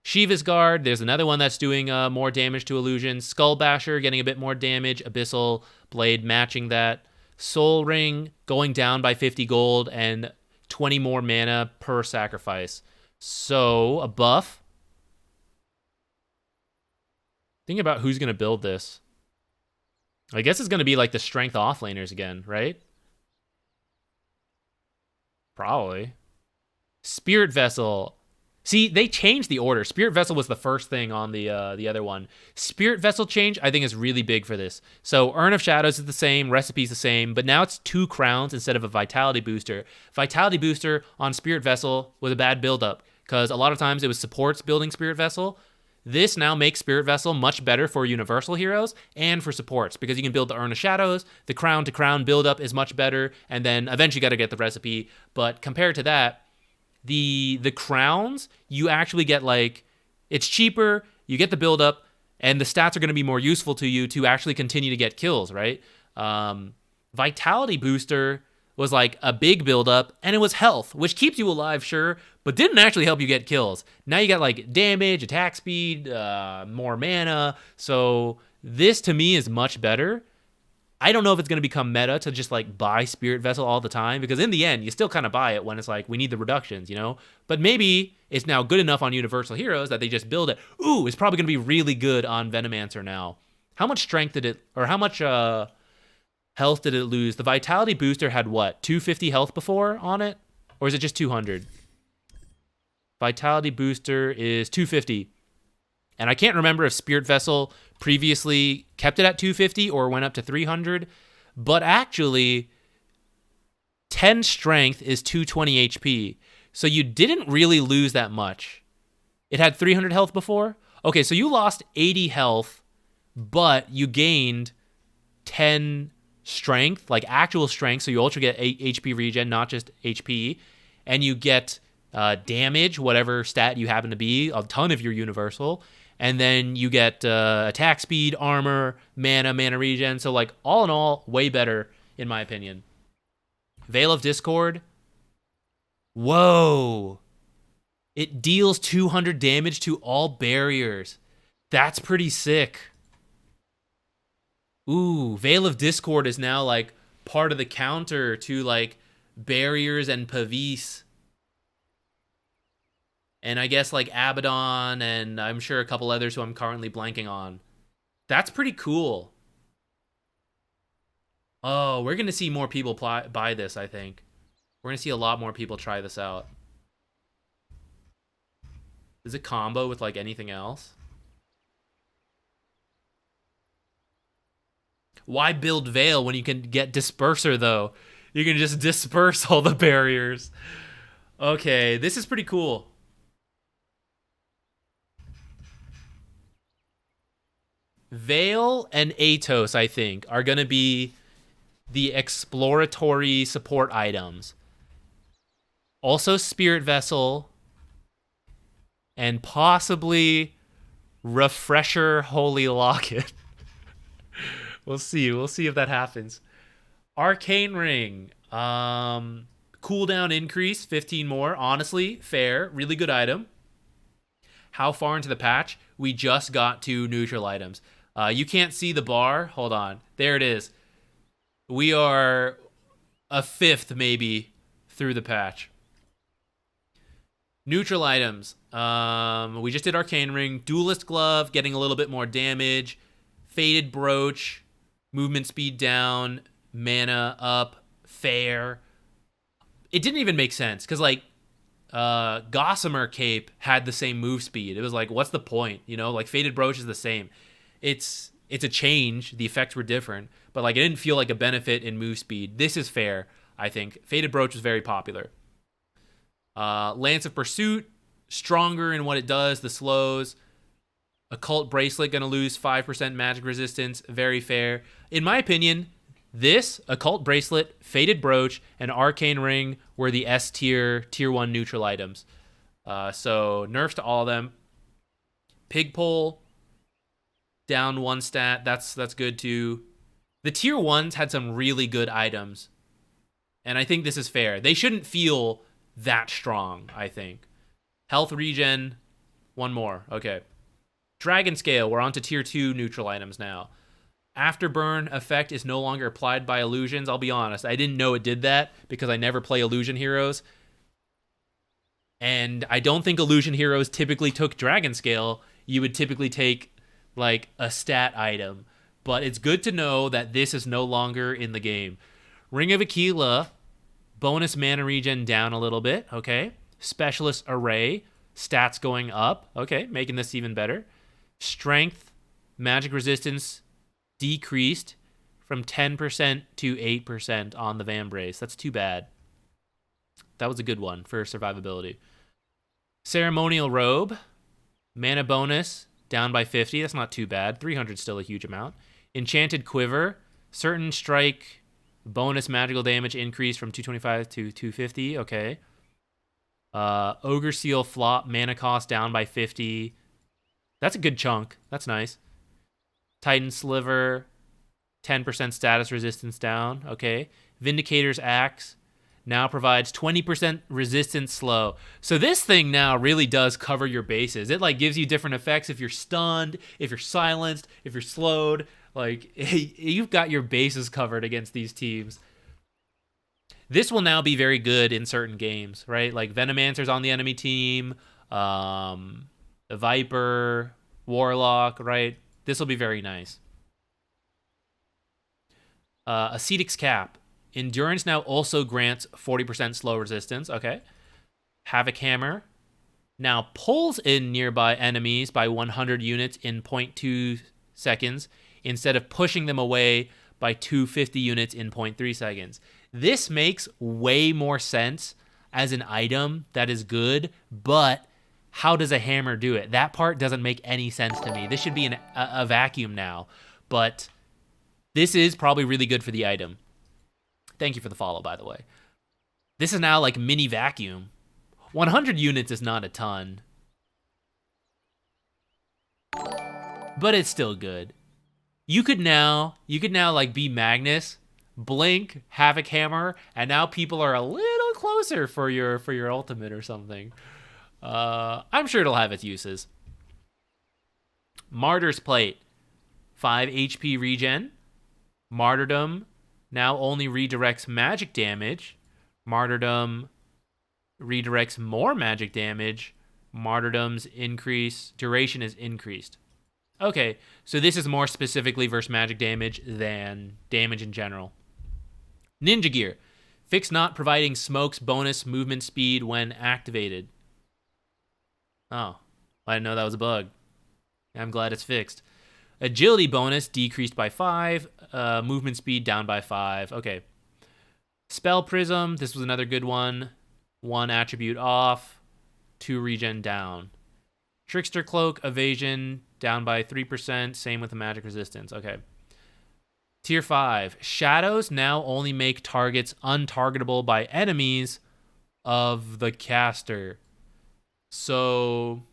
Shiva's Guard, there's another one that's doing more damage to illusions. Skull Basher getting a bit more damage. Abyssal Blade matching that. Soul Ring going down by 50 gold and 20 more mana per sacrifice. So, a buff. Think about who's going to build this. I guess it's going to be like the strength offlaners again, right? Probably. Spirit Vessel. See, they changed the order. Spirit Vessel was the first thing on the other one. Spirit Vessel change, I think, is really big for this. So Urn of Shadows is the same, recipe's the same, but now it's 2 crowns instead of a Vitality Booster. Vitality Booster on Spirit Vessel was a bad buildup, because a lot of times it was supports building Spirit Vessel. This now makes Spirit Vessel much better for Universal heroes and for supports, because you can build the Urn of Shadows, the Crown to Crown buildup is much better, and then eventually you got to get the recipe. But compared to that, the crowns, you actually get, like, it's cheaper, you get the buildup, and the stats are going to be more useful to you to actually continue to get kills, right? Vitality Booster was like a big buildup, and it was health, which keeps you alive, sure, but didn't actually help you get kills. Now you got like damage, attack speed, more mana, so this to me is much better. I don't know if it's going to become meta to just like buy Spirit Vessel all the time, because in the end, you still kind of buy it when it's like, we need the reductions, you know? But maybe it's now good enough on Universal Heroes that they just build it. Ooh, it's probably going to be really good on Venomancer now. How much strength did it, or how much health did it lose? The Vitality Booster had what, 250 health before on it? Or is it just 200? Vitality Booster is 250. And I can't remember if Spirit Vessel previously kept it at 250 or went up to 300. But actually, 10 strength is 220 HP. So you didn't really lose that much. It had 300 health before? Okay, so you lost 80 health, but you gained 10 strength, like actual strength. So you also get HP regen, not just HP. And you get damage, whatever stat you happen to be, a ton of your universal. And then you get attack speed, armor, mana regen. So, like, all in all, way better, in my opinion. Veil of Discord. Whoa. It deals 200 damage to all barriers. That's pretty sick. Ooh, Veil of Discord is now, like, part of the counter to, like, barriers and Pavis. And I guess like Abaddon, and I'm sure a couple others who I'm currently blanking on. That's pretty cool. Oh, we're going to see more people buy this, I think. We're going to see a lot more people try this out. Is it combo with like anything else? Why build Veil when you can get Disperser, though? You can just disperse all the barriers. Okay, this is pretty cool. Veil and Atos, I think, are going to be the exploratory support items. Also Spirit Vessel, and possibly Refresher Holy Locket. We'll see. We'll see if that happens. Arcane Ring. Cooldown increase, 15 more. Honestly, fair. Really good item. How far into the patch? We just got to neutral items. You can't see the bar. Hold on. There it is. We are a fifth, maybe, through the patch. Neutral items. We just did Arcane Ring. Duelist Glove, getting a little bit more damage. Faded Brooch. Movement speed down. mana up, fair. It didn't even make sense because like Gossamer Cape had the same move speed. It was like, what's the point? You know, like Faded Brooch is the same. It's a change. The effects were different, but like it didn't feel like a benefit in move speed. This is fair, I think. Faded Brooch was very popular. Lance of Pursuit, stronger in what it does, the slows. Occult Bracelet going to lose 5% magic resistance, very fair. In my opinion, this, Occult Bracelet, Faded Brooch, and Arcane Ring were the S tier, tier 1 neutral items. So nerfs to all of them. Pigpole, down 1 stat. That's good too. The tier 1s had some really good items. And I think this is fair. They shouldn't feel that strong, I think. Health regen, 1 more. Okay. Dragon Scale, we're on to tier 2 neutral items now. Afterburn effect is no longer applied by illusions. I'll be honest, I didn't know it did that because I never play illusion heroes. And I don't think illusion heroes typically took Dragon Scale. You would typically take like a stat item. But it's good to know that this is no longer in the game. Ring of Aquila, bonus mana regen down a little bit. Okay. Specialist Array, stats going up. Okay, making this even better. Strength, magic resistance decreased from 10% to 8% on the Vambrace. That's too bad. That was a good one for survivability. Ceremonial Robe, mana bonus down by 50. That's not too bad. 300 is still a huge amount. Enchanted Quiver, certain strike bonus magical damage increase from 225 to 250. Okay. Ogre Seal Flop, mana cost down by 50. That's a good chunk. That's nice. Titan Sliver, 10% status resistance down. Okay. Vindicator's Axe now provides 20% resistance slow. So this thing now really does cover your bases. It like gives you different effects if you're stunned, if you're silenced, if you're slowed. Like you've got your bases covered against these teams. This will now be very good in certain games, right? Like Venomancer's on the enemy team, Viper, Warlock, right? This will be very nice. Ascetic's Cap. Endurance now also grants 40% slow resistance. Okay. Havoc Hammer now pulls in nearby enemies by 100 units in 0.2 seconds instead of pushing them away by 250 units in 0.3 seconds. This makes way more sense as an item that is good, but how does a hammer do it? That part doesn't make any sense to me. This should be a vacuum now, but this is probably really good for the item. Thank you for the follow, by the way. This is now like mini vacuum. 100 units is not a ton, but it's still good. You could now like be Magnus, blink, Havoc Hammer, and now people are a little closer for your ultimate or something. I'm sure it'll have its uses. Martyr's Plate, 5 HP regen. Martyrdom now only redirects magic damage. Martyrdom redirects more magic damage. Martyrdom's duration is increased. Okay, so this is more specifically versus magic damage than damage in general. Ninja Gear, fix not providing smokes bonus movement speed when activated. Oh, I didn't know that was a bug. I'm glad it's fixed. Agility bonus decreased by 5. Movement speed down by 5. Okay. Spell Prism, this was another good one. 1 attribute off. 2 regen down. Trickster Cloak, evasion down by 3%. Same with the magic resistance. Okay. Tier 5. Shadows now only make targets untargetable by enemies of the caster. So,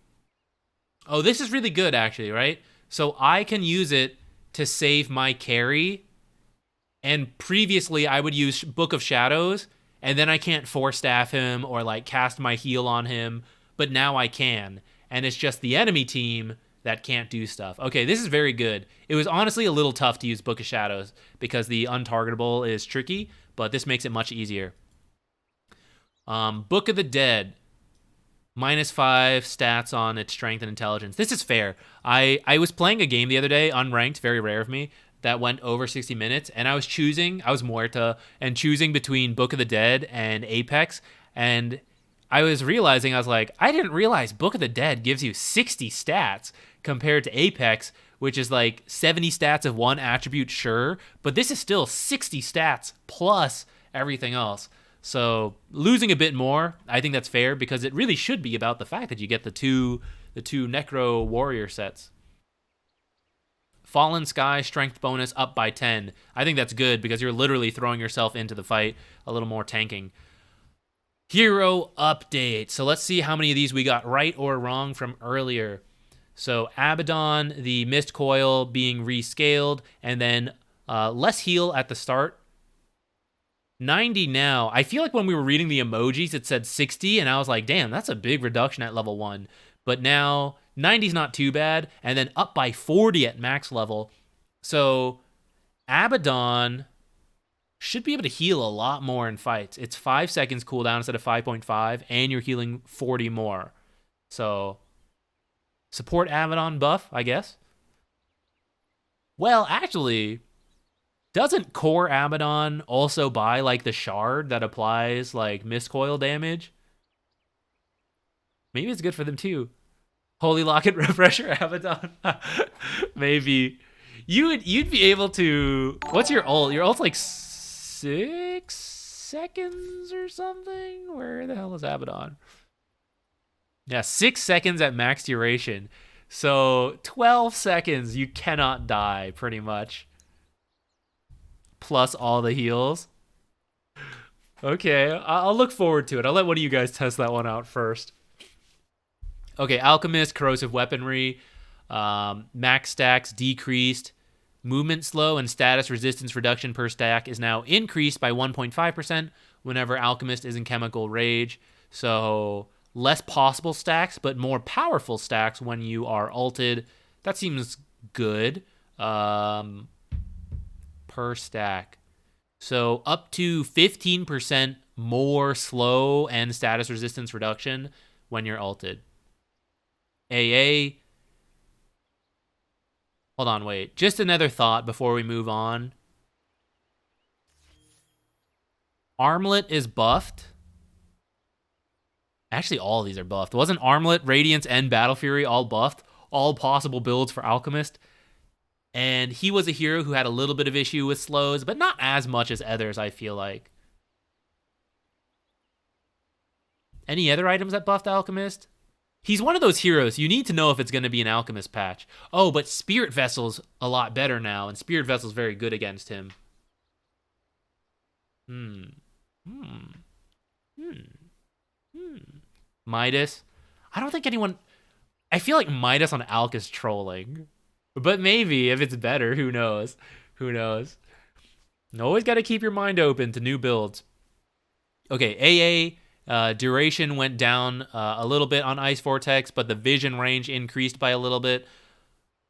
this is really good actually, right? So I can use it to save my carry. And previously I would use Book of Shadows and then I can't force staff him or like cast my heal on him, but now I can. And it's just the enemy team that can't do stuff. Okay, this is very good. It was honestly a little tough to use Book of Shadows because the untargetable is tricky, but this makes it much easier. Book of the Dead. -5 stats on its strength and intelligence. This is fair. I was playing a game the other day, unranked, very rare of me, that went over 60 minutes, and I was Muerta, and choosing between Book of the Dead and Apex, and I was realizing, I was like, I didn't realize Book of the Dead gives you 60 stats compared to Apex, which is like 70 stats of one attribute, sure, but this is still 60 stats plus everything else. So losing a bit more, I think that's fair, because it really should be about the fact that you get the two Necro Warrior sets. Fallen Sky strength bonus up by 10. I think that's good because you're literally throwing yourself into the fight, a little more tanking. Hero update. So let's see how many of these we got right or wrong from earlier. So Abaddon, the Mist Coil being rescaled, and then less heal at the start. 90 now. I feel like when we were reading the emojis, it said 60, and I was like, damn, that's a big reduction at level 1. But now 90 is not too bad, and then up by 40 at max level. So Abaddon should be able to heal a lot more in fights. It's 5 seconds cooldown instead of 5.5, and you're healing 40 more. So support Abaddon buff, I guess. Well, actually, doesn't core Abaddon also buy like the shard that applies like Mist Coil damage? Maybe it's good for them too. Holy Locket Refresher Abaddon. Maybe. You'd be able to. What's your ult? Your ult's like 6 seconds or something? Where the hell is Abaddon? Yeah, 6 seconds at max duration. So 12 seconds, you cannot die, pretty much. Plus all the heals. Okay, I'll look forward to it. I'll let one of you guys test that one out first. Okay, Alchemist, Corrosive Weaponry, max stacks decreased. Movement slow and status resistance reduction per stack is now increased by 1.5% whenever Alchemist is in Chemical Rage. So less possible stacks, but more powerful stacks when you are ulted. That seems good. Per stack. So up to 15% more slow and status resistance reduction when you're ulted. AA. Hold on, wait. Just another thought before we move on. Armlet is buffed. Actually, all of these are buffed. Wasn't Armlet, Radiance, and Battle Fury all buffed? All possible builds for Alchemist. And he was a hero who had a little bit of issue with slows, but not as much as others, I feel like. Any other items that buffed Alchemist? He's one of those heroes. You need to know if it's going to be an Alchemist patch. Oh, but Spirit Vessel's a lot better now, and Spirit Vessel's very good against him. Midas. I don't think anyone... I feel like Midas on Alk is trolling. But maybe, if it's better, who knows? Who knows? Always got to keep your mind open to new builds. Okay, AA duration went down a little bit on Ice Vortex, but the vision range increased by a little bit.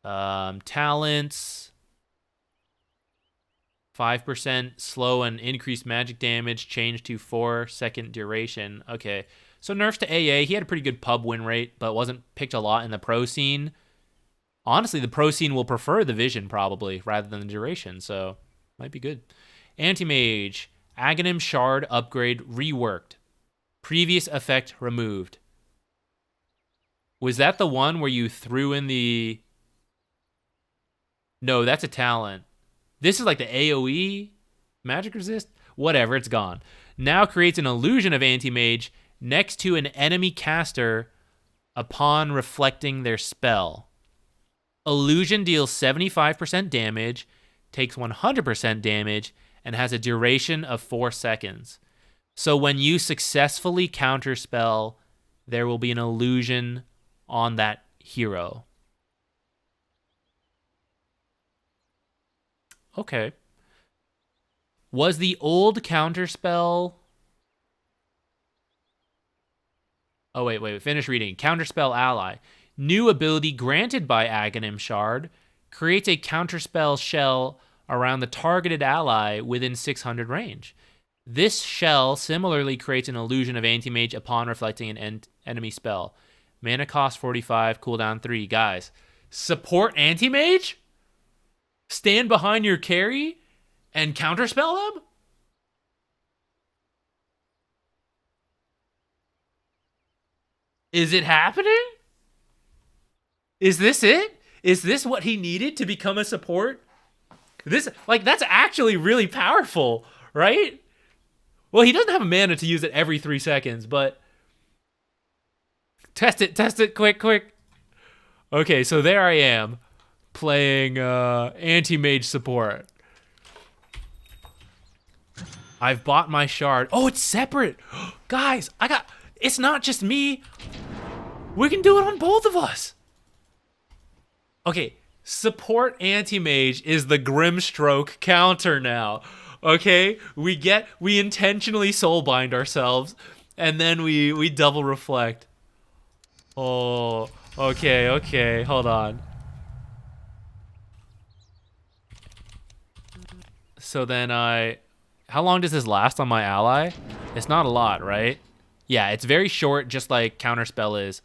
Talents, 5% slow and increased magic damage changed to 4-second duration. Okay, so nerfs to AA. He had a pretty good pub win rate, but wasn't picked a lot in the pro scene. Honestly, the pro scene will prefer the vision probably rather than the duration, so might be good. Anti-Mage, Aghanim Shard upgrade reworked. Previous effect removed. Was that the one where you threw in the... No, that's a talent. This is like the AoE magic resist? Whatever, it's gone. Now creates an illusion of Anti-Mage next to an enemy caster upon reflecting their spell. Illusion deals 75% damage, takes 100% damage, and has a duration of 4 seconds. So when you successfully counterspell, there will be an illusion on that hero. Okay. Was the old counterspell... Oh, wait. Finish reading. Counterspell ally. New ability granted by Aghanim Shard creates a counterspell shell around the targeted ally within 600 range. This shell similarly creates an illusion of Anti-Mage upon reflecting an enemy spell. Mana cost 45, cooldown 3. Guys, support Anti-Mage? stand behind your carry and counterspell them? Is it happening? Is this it? Is this what he needed to become a support? This, like, that's actually really powerful, right? Well, he doesn't have a mana to use it every 3 seconds, but test it, quick. Okay, so there I am playing anti-mage support. I've bought my shard. Oh, it's separate. Guys, it's not just me. We can do it on both of us. Okay, support anti-mage is the Grimstroke counter now. Okay, we intentionally soulbind ourselves, and then we double reflect. Oh, okay, hold on. So then how long does this last on my ally? It's not a lot, right? Yeah, it's very short, just like counterspell is.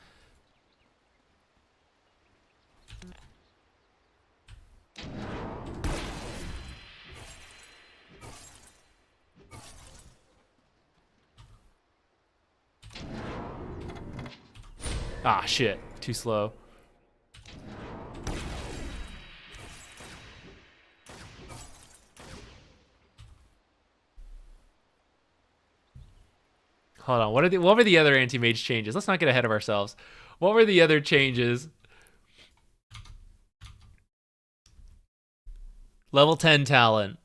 Ah, shit. Too slow. Hold on. What were the other anti-mage changes? Let's not get ahead of ourselves. What were the other changes? Level 10 talent.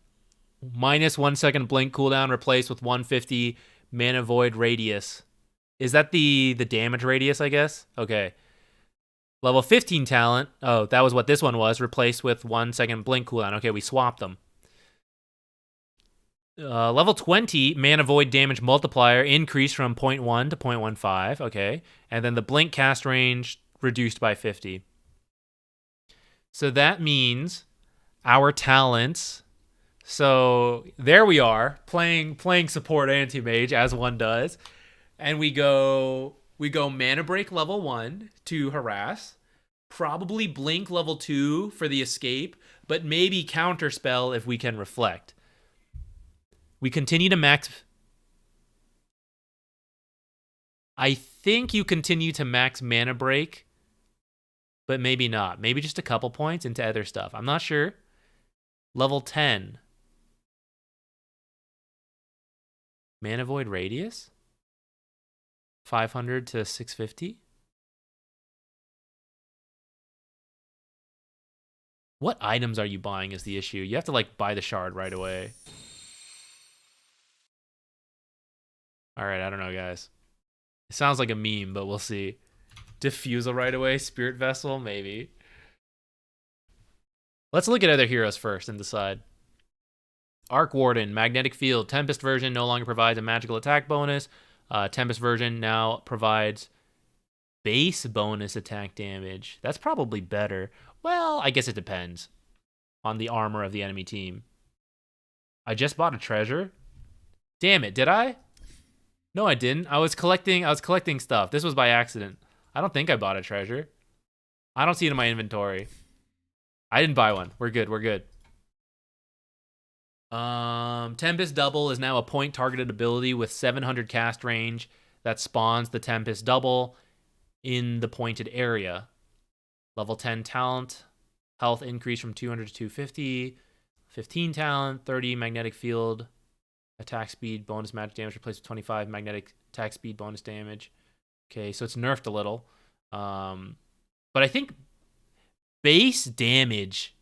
Minus 1 second blink cooldown replaced with 150 mana void radius. Is that the damage radius, I guess? Okay. Level 15 talent. Oh, that was what this one was. Replaced with 1 second blink cooldown. Okay, we swapped them. Level 20, mana void damage multiplier increased from 0.1 to 0.15. Okay. And then the blink cast range reduced by 50. So that means our talents. So there we are, playing support anti-mage as one does. And we go mana break level 1 to harass. Probably blink level 2 for the escape, but maybe counterspell if we can reflect. We continue to max. I think you continue to max mana break, but maybe not. Maybe just a couple points into other stuff. I'm not sure. Level 10. Mana void radius? 500 to 650? What items are you buying is the issue. You have to like buy the shard right away. All right, I don't know, guys. It sounds like a meme, but we'll see. Diffusal right away, Spirit Vessel, maybe. Let's look at other heroes first and decide. Arc Warden, Magnetic Field, Tempest version no longer provides a magical attack bonus. Tempest version now provides base bonus attack damage. That's probably better. Well, I guess it depends on the armor of the enemy team. I just bought a treasure. Damn it, did I? No, I didn't. I was collecting stuff. This was by accident. I don't think I bought a treasure. I don't see it in my inventory. I didn't buy one. We're good. Tempest Double is now a point targeted ability with 700 cast range that spawns the Tempest Double in the pointed area. Level 10 talent, health increase from 200 to 250, 15 talent, 30 magnetic field, attack speed, bonus magic damage replaced with 25 magnetic attack speed, bonus damage. Okay, so it's nerfed a little. But I think base damage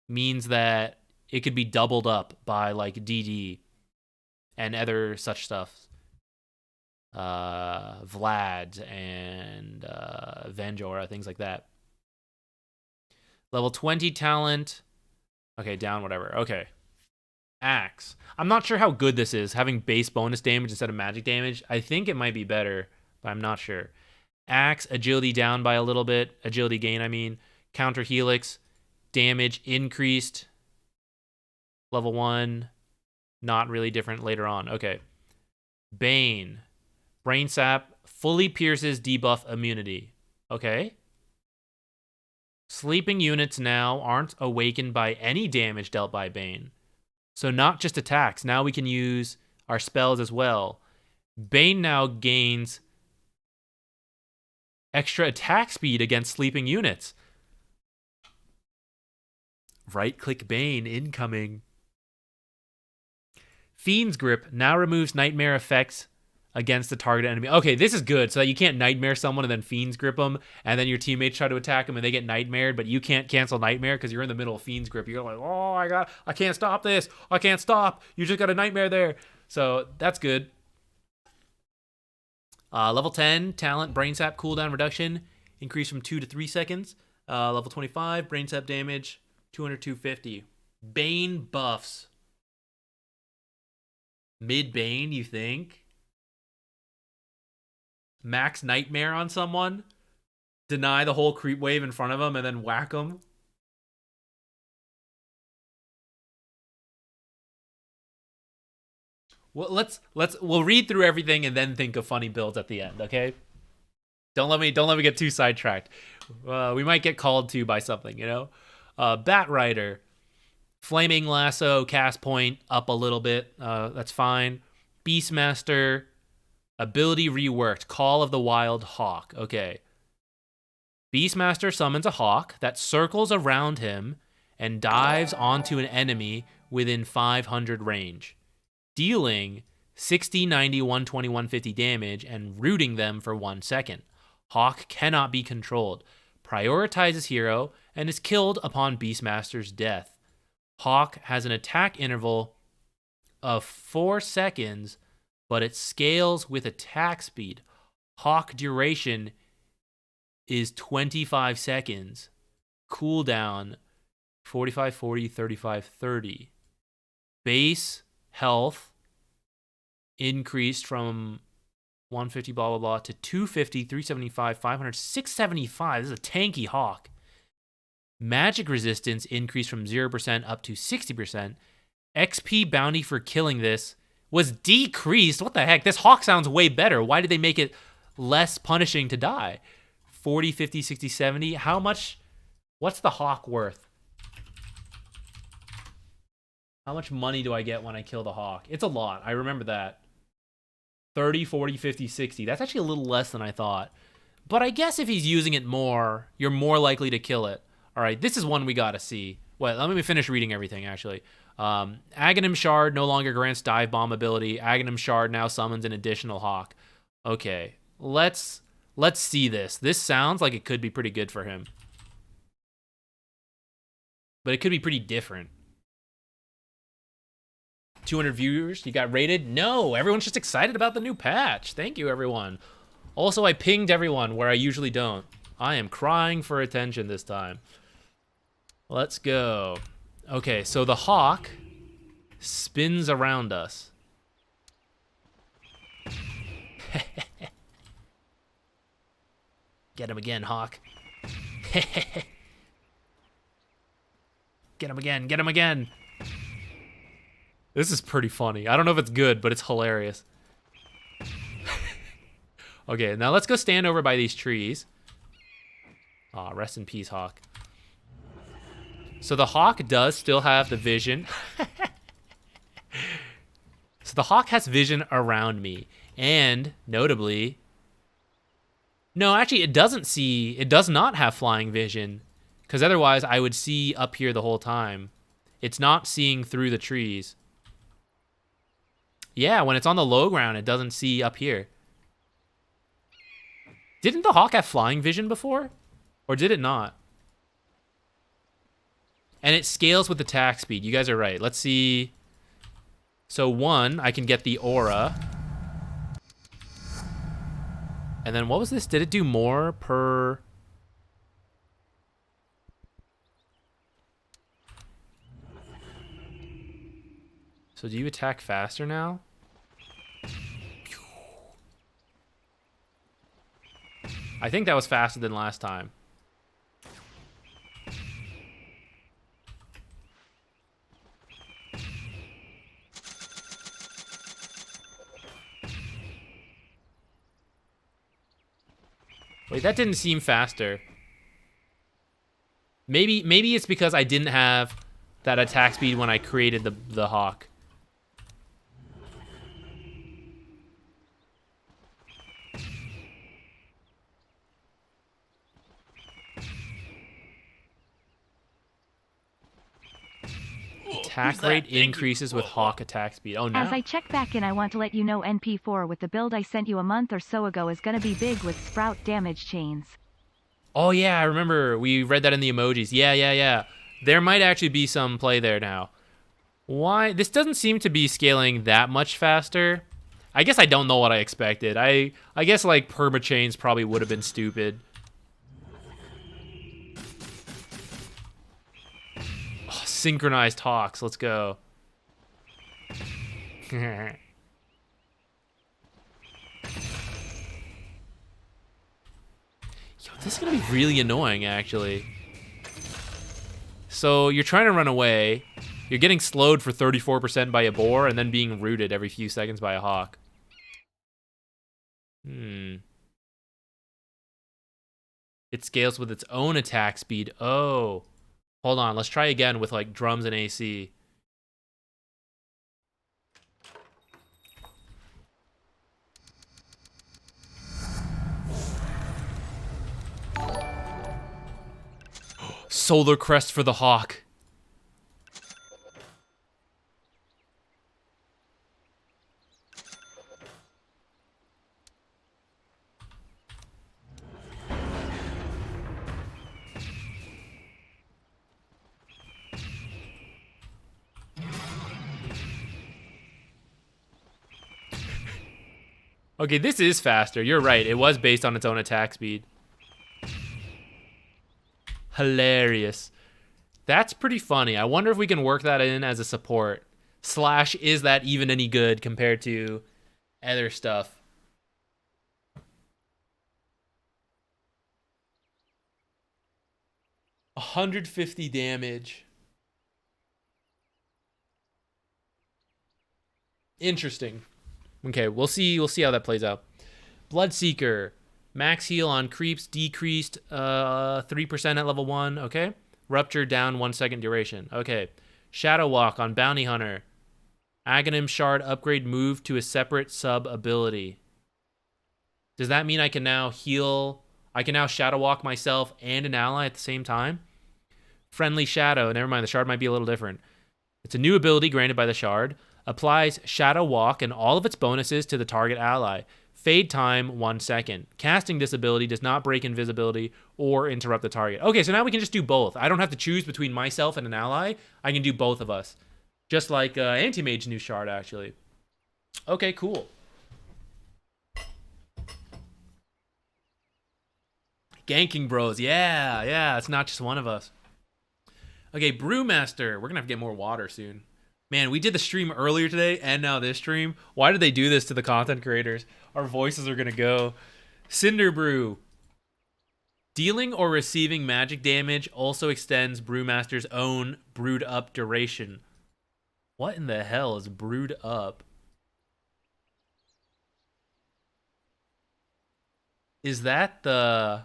means that it could be doubled up by like DD and other such stuff. Vlad and Venjora, things like that. Level 20 talent. Okay, down whatever. Okay. Axe. I'm not sure how good this is, having base bonus damage instead of magic damage. I think it might be better, but I'm not sure. Axe, agility down by a little bit. Agility gain, I mean. Counter Helix. Damage increased. Level 1. Not really different later on. Okay. Bane. Brain Sap fully pierces debuff immunity. Okay. Sleeping units now aren't awakened by any damage dealt by Bane. So not just attacks. Now we can use our spells as well. Bane now gains extra attack speed against sleeping units. Right-click Bane incoming. Fiend's Grip now removes nightmare effects against the target enemy. Okay, this is good, so that you can't nightmare someone and then Fiend's Grip them, and then your teammates try to attack them and they get nightmared, but you can't cancel nightmare because you're in the middle of Fiend's Grip. You're like, oh, I can't stop this. I can't stop. You just got a nightmare there. So that's good. Level 10, talent, Brain Sap cooldown reduction, increase from 2 to 3 seconds. Level 25, Brain Sap damage, 200, 250. Bane buffs. Mid-Bane, you think? Max Nightmare on someone? Deny the whole creep wave in front of them and then whack them? Well, we'll read through everything and then think of funny builds at the end, okay? Don't let me get too sidetracked. We might get called to by something, you know? Batrider. Flaming Lasso, cast point up a little bit. That's fine. Beastmaster, ability reworked. Call of the Wild Hawk. Okay. Beastmaster summons a hawk that circles around him and dives onto an enemy within 500 range, dealing 60, 90, 120, 150 damage and rooting them for 1 second. Hawk cannot be controlled, prioritizes hero, and is killed upon Beastmaster's death. Hawk has an attack interval of 4 seconds, but it scales with attack speed. Hawk duration is 25 seconds. Cooldown 45, 40, 35, 30. Base health increased from 150 blah blah blah to 250, 375, 500, 675. This is a tanky hawk. Magic resistance increased from 0% up to 60%. XP bounty for killing this was decreased. What the heck? This hawk sounds way better. Why did they make it less punishing to die? 40, 50, 60, 70. How much? What's the hawk worth? How much money do I get when I kill the hawk? It's a lot. I remember that. 30, 40, 50, 60. That's actually a little less than I thought. But I guess if he's using it more, you're more likely to kill it. All right, this is one we got to see. Wait, let me finish reading everything, actually. Aghanim Shard no longer grants dive bomb ability. Aghanim Shard now summons an additional hawk. Okay, let's see this. This sounds like it could be pretty good for him. But it could be pretty different. 200 viewers, you got rated? No, everyone's just excited about the new patch. Thank you, everyone. Also, I pinged everyone where I usually don't. I am crying for attention this time. Let's go. Okay, so the hawk spins around us. Get him again, hawk. Get him again, get him again. This is pretty funny. I don't know if it's good, but it's hilarious. Okay, now let's go stand over by these trees. Aw, rest in peace, hawk. So the hawk does still have the vision. So the hawk has vision around me. And, notably... No, actually, it does not have flying vision. Because otherwise, I would see up here the whole time. It's not seeing through the trees. Yeah, when it's on the low ground, it doesn't see up here. Didn't the hawk have flying vision before? Or did it not? And it scales with attack speed. You guys are right. Let's see. So 1, I can get the aura. And then what was this? Did it do more per... So do you attack faster now? I think that was faster than last time. Wait, that didn't seem faster. Maybe it's because I didn't have that attack speed when I created the hawk. Attack rate increases with hawk attack speed. Oh, no. As I check back in, I want to let you know NP4 with the build I sent you a month or so ago is gonna be big with sprout damage chains. Oh, yeah, I remember. We read that in the emojis. Yeah. There might actually be some play there now. Why? This doesn't seem to be scaling that much faster. I guess I don't know what I expected. I guess, like, permachains probably would have been stupid. Oh, synchronized hawks. Let's go. Yo, this is going to be really annoying, actually. So you're trying to run away. You're getting slowed for 34% by a boar and then being rooted every few seconds by a hawk. It scales with its own attack speed. Oh. Hold on. Let's try again with, like, drums and AC. Solar crest for the hawk. Okay, this is faster. You're right. It was based on its own attack speed. Hilarious. That's pretty funny. I wonder if we can work that in as a support. Slash, is that even any good compared to other stuff? $150 damage. Interesting. Okay, we'll see how that plays out. Bloodseeker. Max heal on creeps decreased 3% at level 1. Okay. Rupture down 1 second duration. Okay. Shadow Walk on Bounty Hunter. Aghanim Shard upgrade moved to a separate sub ability. Does that mean I can now heal? I can now Shadow Walk myself and an ally at the same time? Friendly Shadow. Never mind, the shard might be a little different. It's a new ability granted by the shard. Applies Shadow Walk and all of its bonuses to the target ally. Fade time 1 second. Casting this ability does not break invisibility or interrupt the target. Okay, so now we can just do both. I don't have to choose between myself and an ally. I can do both of us. Just like Anti-Mage's new shard, actually. Okay, cool. Ganking Bros. Yeah. It's not just one of us. Okay, Brewmaster. We're going to have to get more water soon. Man, we did the stream earlier today and now this stream. Why did they do this to the content creators? Our voices are going to go. Cinder Brew. Dealing or receiving magic damage also extends Brewmaster's own brewed up duration. What in the hell is brewed up? Is that the...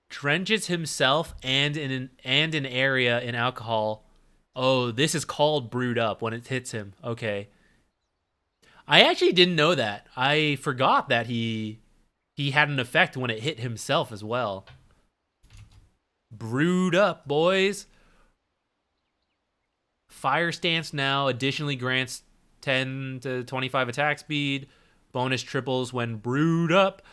Drenches himself and an area in alcohol. Oh, this is called brewed up when it hits him. Okay. I actually didn't know that. I forgot that he had an effect when it hit himself as well. Brewed up, boys. Fire Stance now additionally grants 10 to 25 attack speed. Bonus triples when brewed up.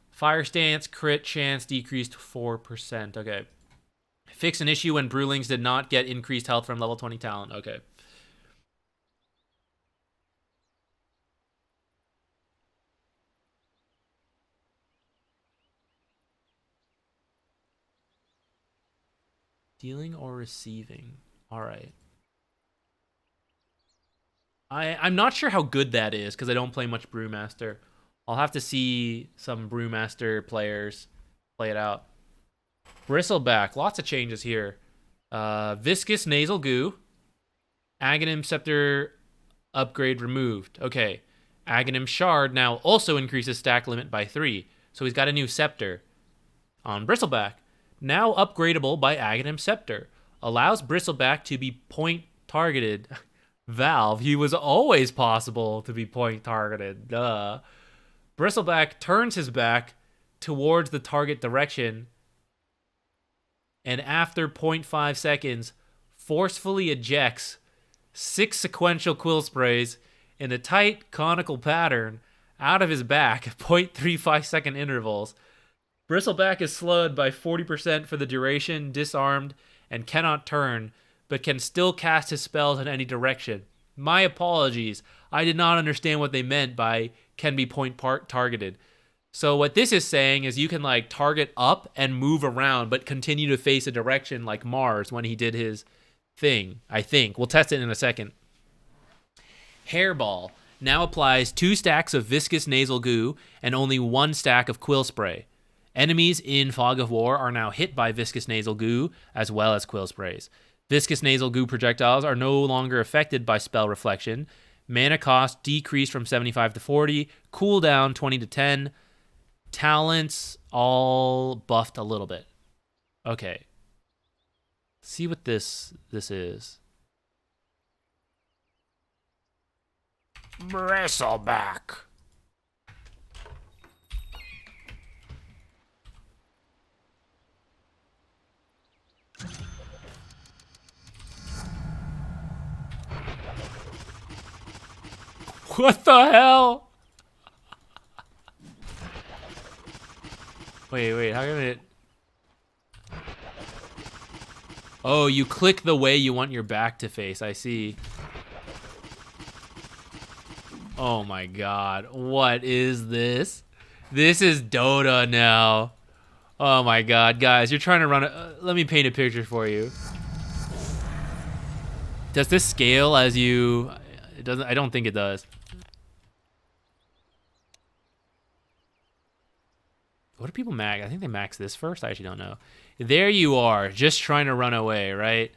Fire Stance, crit chance decreased 4%. Okay. Fix an issue when Brewlings did not get increased health from level 20 talent. Okay. Dealing or receiving. All right. I'm not sure how good that is because I don't play much Brewmaster. I'll have to see some Brewmaster players play it out. Bristleback. Lots of changes here. Viscous Nasal Goo. Aghanim Scepter upgrade removed. Okay. Aghanim Shard now also increases stack limit by 3. So he's got a new scepter on Bristleback. Now upgradable by Aghanim Scepter. Allows Bristleback to be point targeted. Valve, he was always possible to be point targeted. Duh. Bristleback turns his back towards the target direction, and after 0.5 seconds, forcefully ejects 6 sequential quill sprays in a tight conical pattern out of his back at 0.35 second intervals. Bristleback is slowed by 40% for the duration, disarmed, and cannot turn, but can still cast his spells in any direction. My apologies. I did not understand what they meant by can be point targeted. So what this is saying is you can like target up and move around, but continue to face a direction like Mars when he did his thing, I think. We'll test it in a second. Hairball now applies 2 stacks of viscous nasal goo and only 1 stack of quill spray. Enemies in Fog of War are now hit by viscous nasal goo as well as quill sprays. Viscous nasal goo projectiles are no longer affected by spell reflection. Mana cost decreased from 75 to 40. Cooldown 20 to 10. Talents all buffed a little bit. Okay. See what this is. Bristleback. What the hell? Wait, how can it... Oh, you click the way you want your back to face, I see. Oh my god, what is this? This is Dota now. Oh my god, guys, you're trying to run a... let me paint a picture for you. Does this scale as you... It doesn't... I don't think it does. What do people max? I think they max this first. I actually don't know. There you are, just trying to run away, right?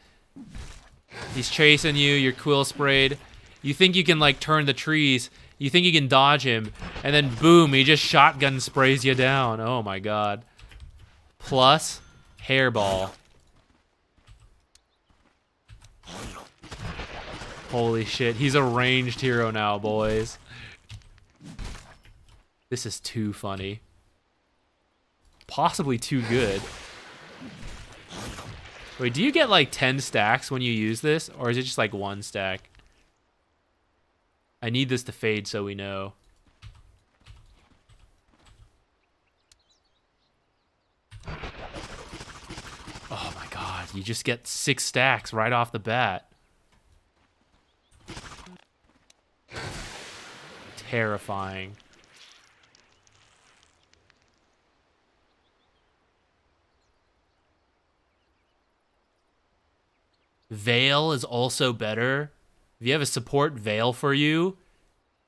He's chasing you. You're quill sprayed. You think you can like turn the trees. You think you can dodge him, and then boom, he just shotgun sprays you down. Oh my god. Plus hairball. Holy shit, he's a ranged hero now, boys. This is too funny. Possibly too good. Wait, do you get like 10 stacks when you use this? Or is it just like 1 stack? I need this to fade so we know. Oh my god, you just get 6 stacks right off the bat. Terrifying. Veil is also better. If you have a support Veil for you,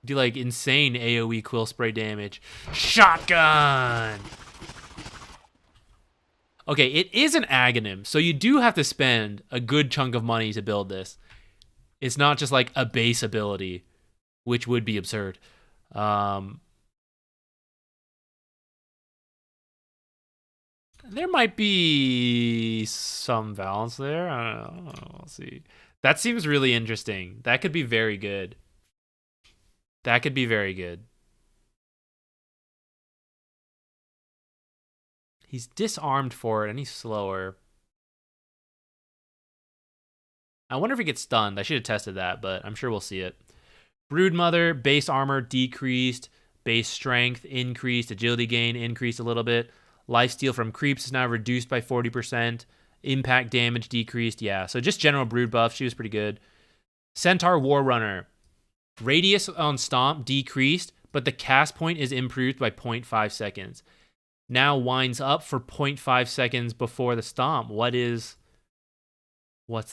do like insane AoE quill spray damage. Shotgun! Okay, it is an Aghanim, so you do have to spend a good chunk of money to build this. It's not just like a base ability, which would be absurd. There might be some balance there. I don't know. We'll see. That seems really interesting. That could be very good. That could be very good. He's disarmed for it, and he's slower. I wonder if he gets stunned. I should have tested that, but I'm sure we'll see it. Broodmother, base armor decreased. Base strength increased. Agility gain increased a little bit. Lifesteal from creeps is now reduced by 40%. Impact damage decreased. Yeah, so just general brood buff. She was pretty good. Centaur Warrunner. Radius on stomp decreased, but the cast point is improved by 0.5 seconds. Now winds up for 0.5 seconds before the stomp. What's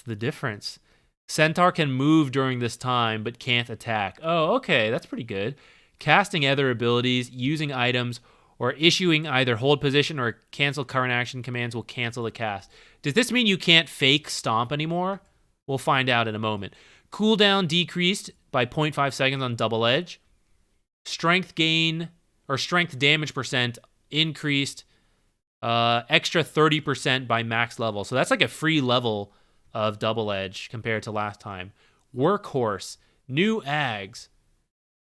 the difference? Centaur can move during this time, but can't attack. Oh, okay, that's pretty good. Casting other abilities, using items, or issuing either hold position or cancel current action commands will cancel the cast. Does this mean you can't fake stomp anymore? We'll find out in a moment. Cooldown decreased by 0.5 seconds on double edge. Strength gain or strength damage percent increased extra 30% by max level. So that's like a free level of Double Edge compared to last time. Workhorse, new ags.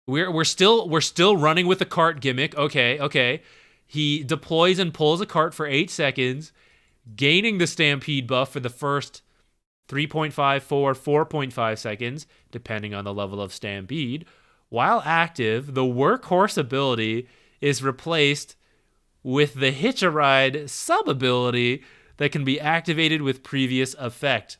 We're still running with the cart gimmick. Okay. He deploys and pulls a cart for 8 seconds, gaining the stampede buff for the first 3.5, 4.5 seconds, depending on the level of stampede. While active, the workhorse ability is replaced with the Hitch-A-Ride sub-ability that can be activated with previous effect.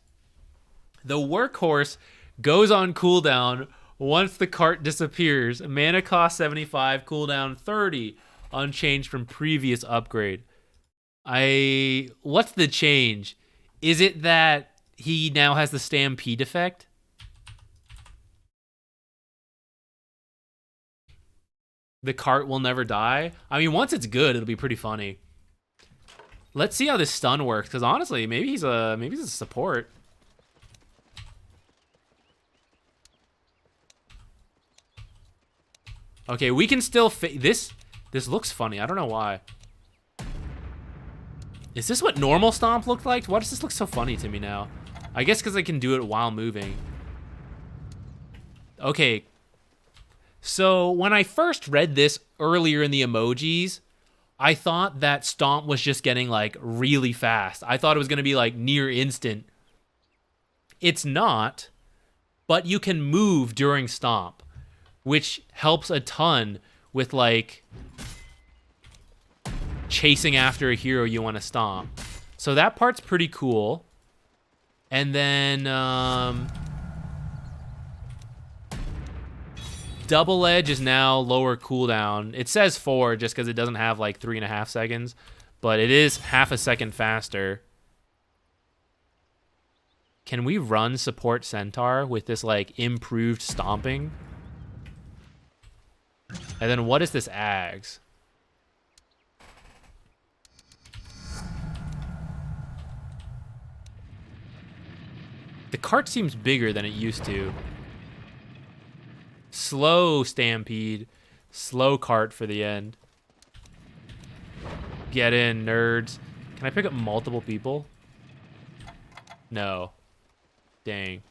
The workhorse goes on cooldown once the cart disappears. Mana cost 75, cooldown 30, unchanged from previous upgrade. What's the change? Is it that he now has the stampede effect? The cart will never die? I mean, once it's good, it'll be pretty funny. Let's see how this stun works, because honestly, maybe he's a support. Okay, we can still this looks funny. I don't know why. Is this what normal stomp looked like? Why does this look so funny to me now? I guess because I can do it while moving. Okay. So when I first read this earlier in the emojis, I thought that stomp was just getting like really fast. I thought it was going to be like near instant. It's not, but you can move during stomp, which helps a ton with like chasing after a hero you want to stomp. So that part's pretty cool. And then Double Edge is now lower cooldown. It says 4 just because it doesn't have like 3.5 seconds, but it is half a second faster. Can we run support Centaur with this like improved stomping? And then what is this Ags? The cart seems bigger than it used to. Slow stampede. Slow cart for the end. Get in, nerds. Can I pick up multiple people? No. Dang.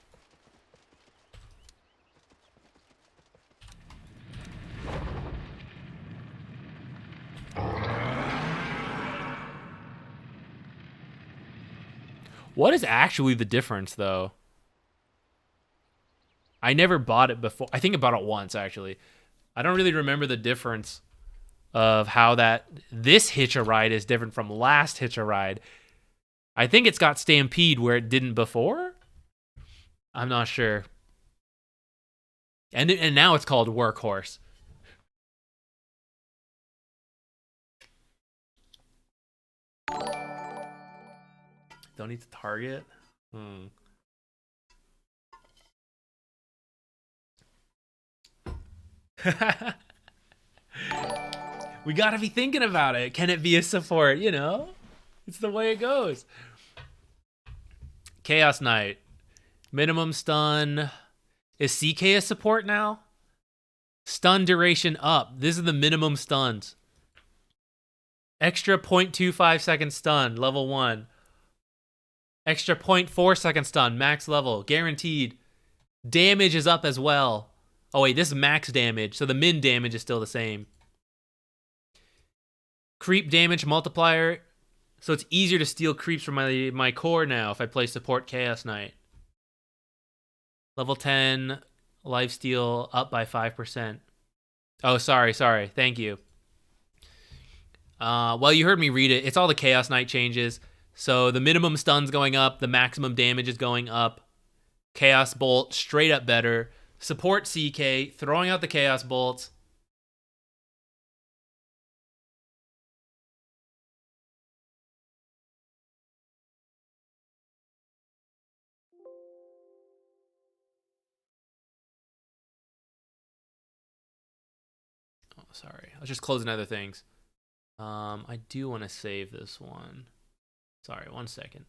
What is actually the difference, though? I never bought it before. I think I bought it once, actually. I don't really remember the difference of how this Hitch-A-Ride is different from last Hitch-A-Ride. I think it's got Stampede where it didn't before. I'm not sure. And now it's called Workhorse. Don't need to target? We gotta be thinking about it. Can it be a support? You know? It's the way it goes. Chaos Knight. Minimum stun. Is CK a support now? Stun duration up. This is the minimum stuns. Extra 0.25 second stun, level 1. Extra 0.4 second stun, max level, guaranteed. Damage is up as well. Oh wait, this is max damage, so the min damage is still the same. Creep damage multiplier, so it's easier to steal creeps from my core now if I play support Chaos Knight. Level 10, lifesteal up by 5%. Oh, sorry, thank you. Well, you heard me read it. It's all the Chaos Knight changes. So the minimum stun's going up, the maximum damage is going up. Chaos Bolt, straight up better. Support CK, throwing out the Chaos Bolts. Oh, sorry. I was just closing other things. I do want to save this one. Sorry, 1 second.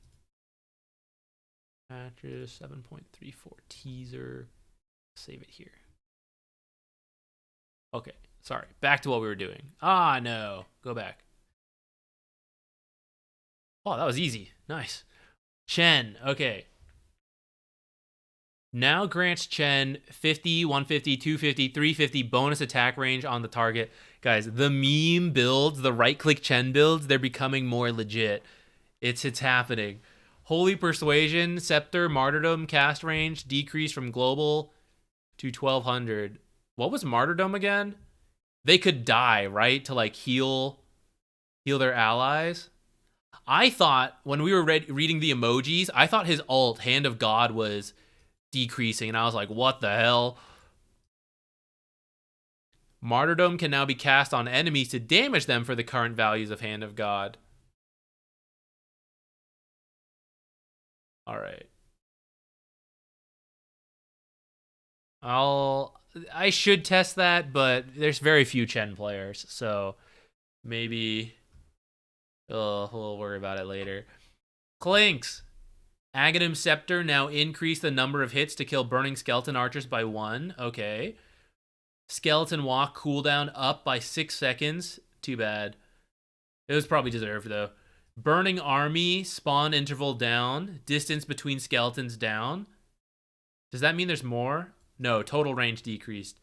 Patches 7.34 teaser. Save it here. Okay, sorry. Back to what we were doing. Ah, no. Go back. Oh, that was easy. Nice. Chen. Okay. Now grants Chen 50, 150, 250, 350 bonus attack range on the target. Guys, the meme builds, the right-click Chen builds, they're becoming more legit. It's happening. Holy Persuasion, Scepter, Martyrdom, cast range, decreased from global to 1200. What was Martyrdom again? They could die, right? To like heal their allies. I thought when we were reading the emojis, I thought his ult, Hand of God, was decreasing, and I was like, what the hell? Martyrdom can now be cast on enemies to damage them for the current values of Hand of God. All right. I should test that, but there's very few Chen players, so maybe we'll worry about it later. Clinks. Aghanim Scepter now increase the number of hits to kill burning skeleton archers by 1. Okay. Skeleton Walk cooldown up by 6 seconds. Too bad. It was probably deserved, though. Burning Army spawn interval down. Distance between skeletons down. Does that mean there's more? No, total range decreased.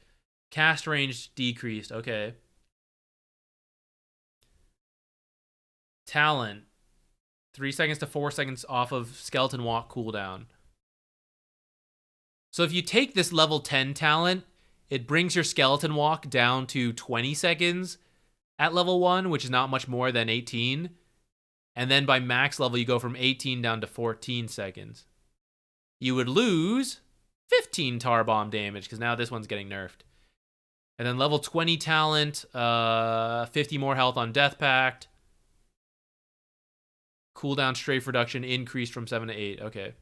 Cast range decreased. Okay. Talent. 3 seconds to 4 seconds off of Skeleton Walk cooldown. So if you take this level 10 talent, it brings your Skeleton Walk down to 20 seconds at level 1, which is not much more than 18. And then by max level, you go from 18 down to 14 seconds. You would lose 15 tar bomb damage, because now this one's getting nerfed. And then level 20 talent, 50 more health on Death Pact. Cooldown strafe reduction increased from 7 to 8. Okay.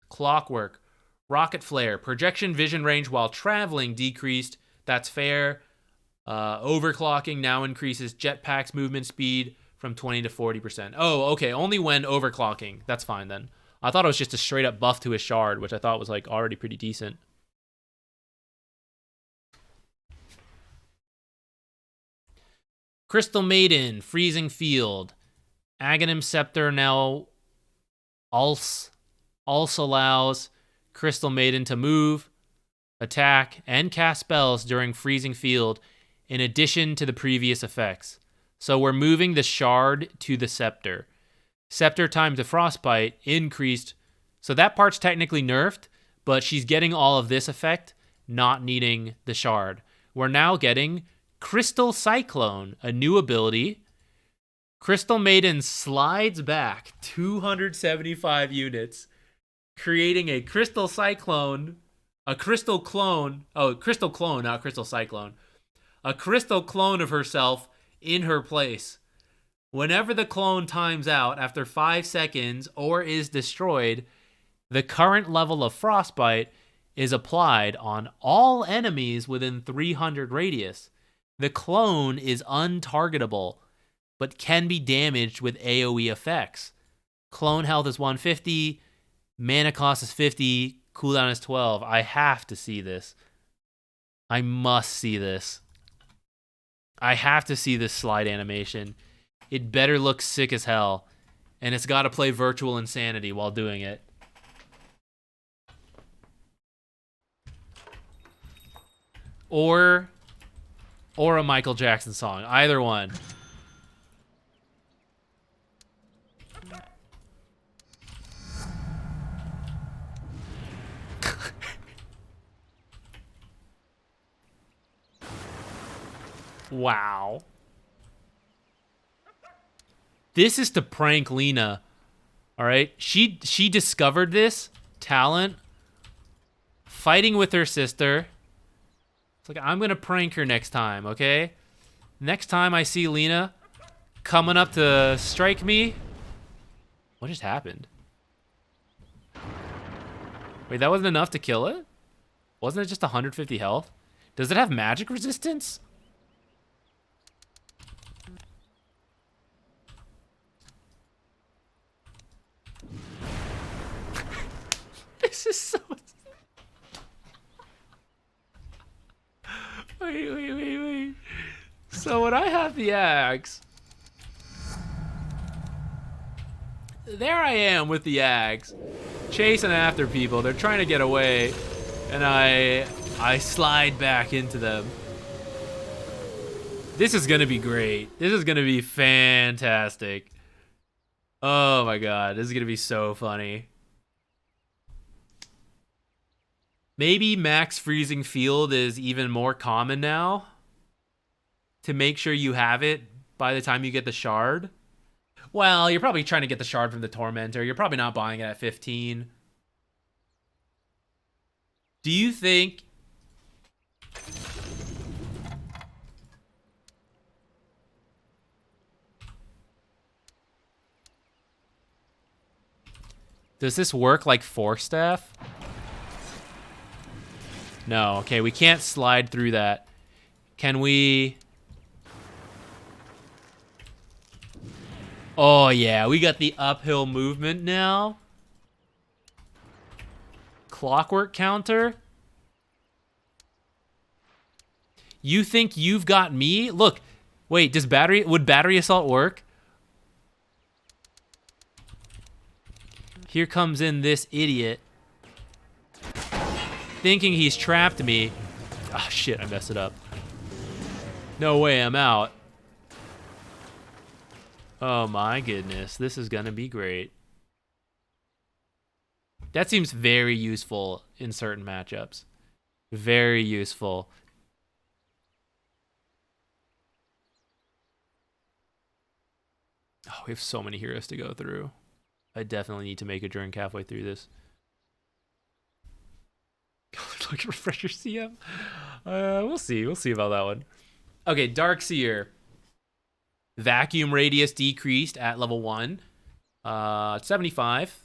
Clockwork. Rocket Flare. Projection vision range while traveling decreased. That's fair. Overclocking now increases Jetpack's movement speed from 20 to 40%. Oh, okay. Only when overclocking. That's fine then. I thought it was just a straight up buff to his shard, which I thought was like already pretty decent. Crystal Maiden. Freezing Field. Aghanim Scepter now also allows Crystal Maiden to move, attack, and cast spells during Freezing Field in addition to the previous effects. So we're moving the shard to the Scepter. Scepter time to Frostbite increased, so that part's technically nerfed, but she's getting all of this effect, not needing the shard. We're now getting Crystal Cyclone, a new ability. Crystal Maiden slides back 275 units, creating a Crystal Cyclone, a Crystal Clone, Crystal Clone, not Crystal Cyclone, a Crystal Clone of herself in her place. Whenever the clone times out after 5 seconds or is destroyed, the current level of Frostbite is applied on all enemies within 300 radius. The clone is untargetable, but can be damaged with AoE effects. Clone health is 150, mana cost is 50, cooldown is 12. I have to see this. I must see this. I have to see this slide animation. It better look sick as hell, and it's got to play Virtual Insanity while doing it. Or a Michael Jackson song. Either one. Wow. This is to prank Lena. All right? She discovered this talent fighting with her sister. It's like, I'm going to prank her next time, okay? Next time I see Lena coming up to strike me. What just happened? Wait, that wasn't enough to kill it? Wasn't it just 150 health? Does it have magic resistance? This is so... Wait. So when I have the axe... there I am with the axe, chasing after people. They're trying to get away, and I slide back into them. This is gonna be great. This is gonna be fantastic. Oh my god, this is gonna be so funny. Maybe max freezing field is even more common now, to make sure you have it by the time you get the shard. Well, you're probably trying to get the shard from the Tormentor. You're probably not buying it at 15. Do you think... Does this work like Force Staff? No, okay, we can't slide through that. Can we... Oh yeah, we got the uphill movement now. Clockwork counter. You think you've got me? Look, wait, would battery assault work? Here comes in this idiot, thinking he's trapped me. Ah, shit, I messed it up. No way, I'm out. Oh my goodness, this is gonna be great. That seems very useful in certain matchups. Very useful. Oh, we have so many heroes to go through. I definitely need to make a drink halfway through this. Look at Refresher CM. We'll see. We'll see about that one. Okay, Darkseer. Vacuum radius decreased at level 1. 75.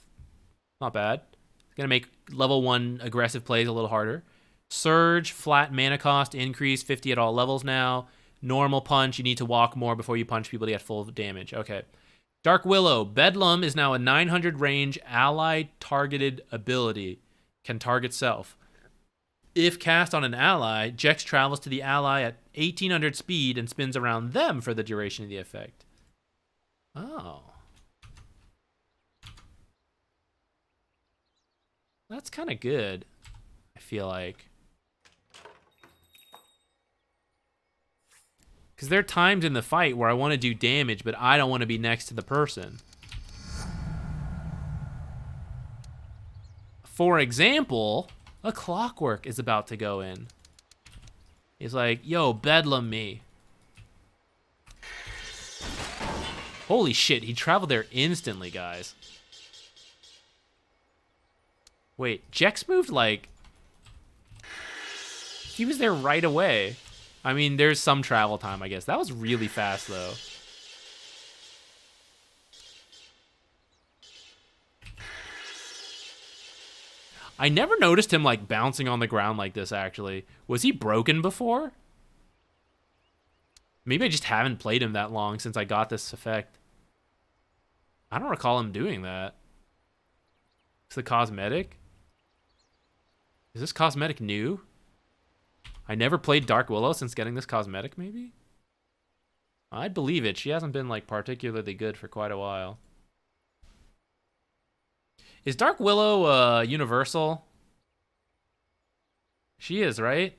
Not bad. It's going to make level 1 aggressive plays a little harder. Surge, flat mana cost increase, 50 at all levels now. Normal punch, you need to walk more before you punch people to get full damage. Okay. Dark Willow. Bedlam is now a 900 range ally targeted ability. Can target self. If cast on an ally, Jex travels to the ally at 1800 speed and spins around them for the duration of the effect. Oh. That's kind of good, I feel like. Because there are times in the fight where I want to do damage, but I don't want to be next to the person. For example, a Clockwork is about to go in. He's like, yo, Bedlam me. Holy shit, he traveled there instantly, guys. Wait, Jex moved like... He was there right away. I mean, there's some travel time, I guess. That was really fast, though. I never noticed him, like, bouncing on the ground like this, actually. Was he broken before? Maybe I just haven't played him that long since I got this effect. I don't recall him doing that. It's the cosmetic? Is this cosmetic new? I never played Dark Willow since getting this cosmetic, maybe? I'd believe it. She hasn't been, like, particularly good for quite a while. Is Dark Willow universal? She is, right?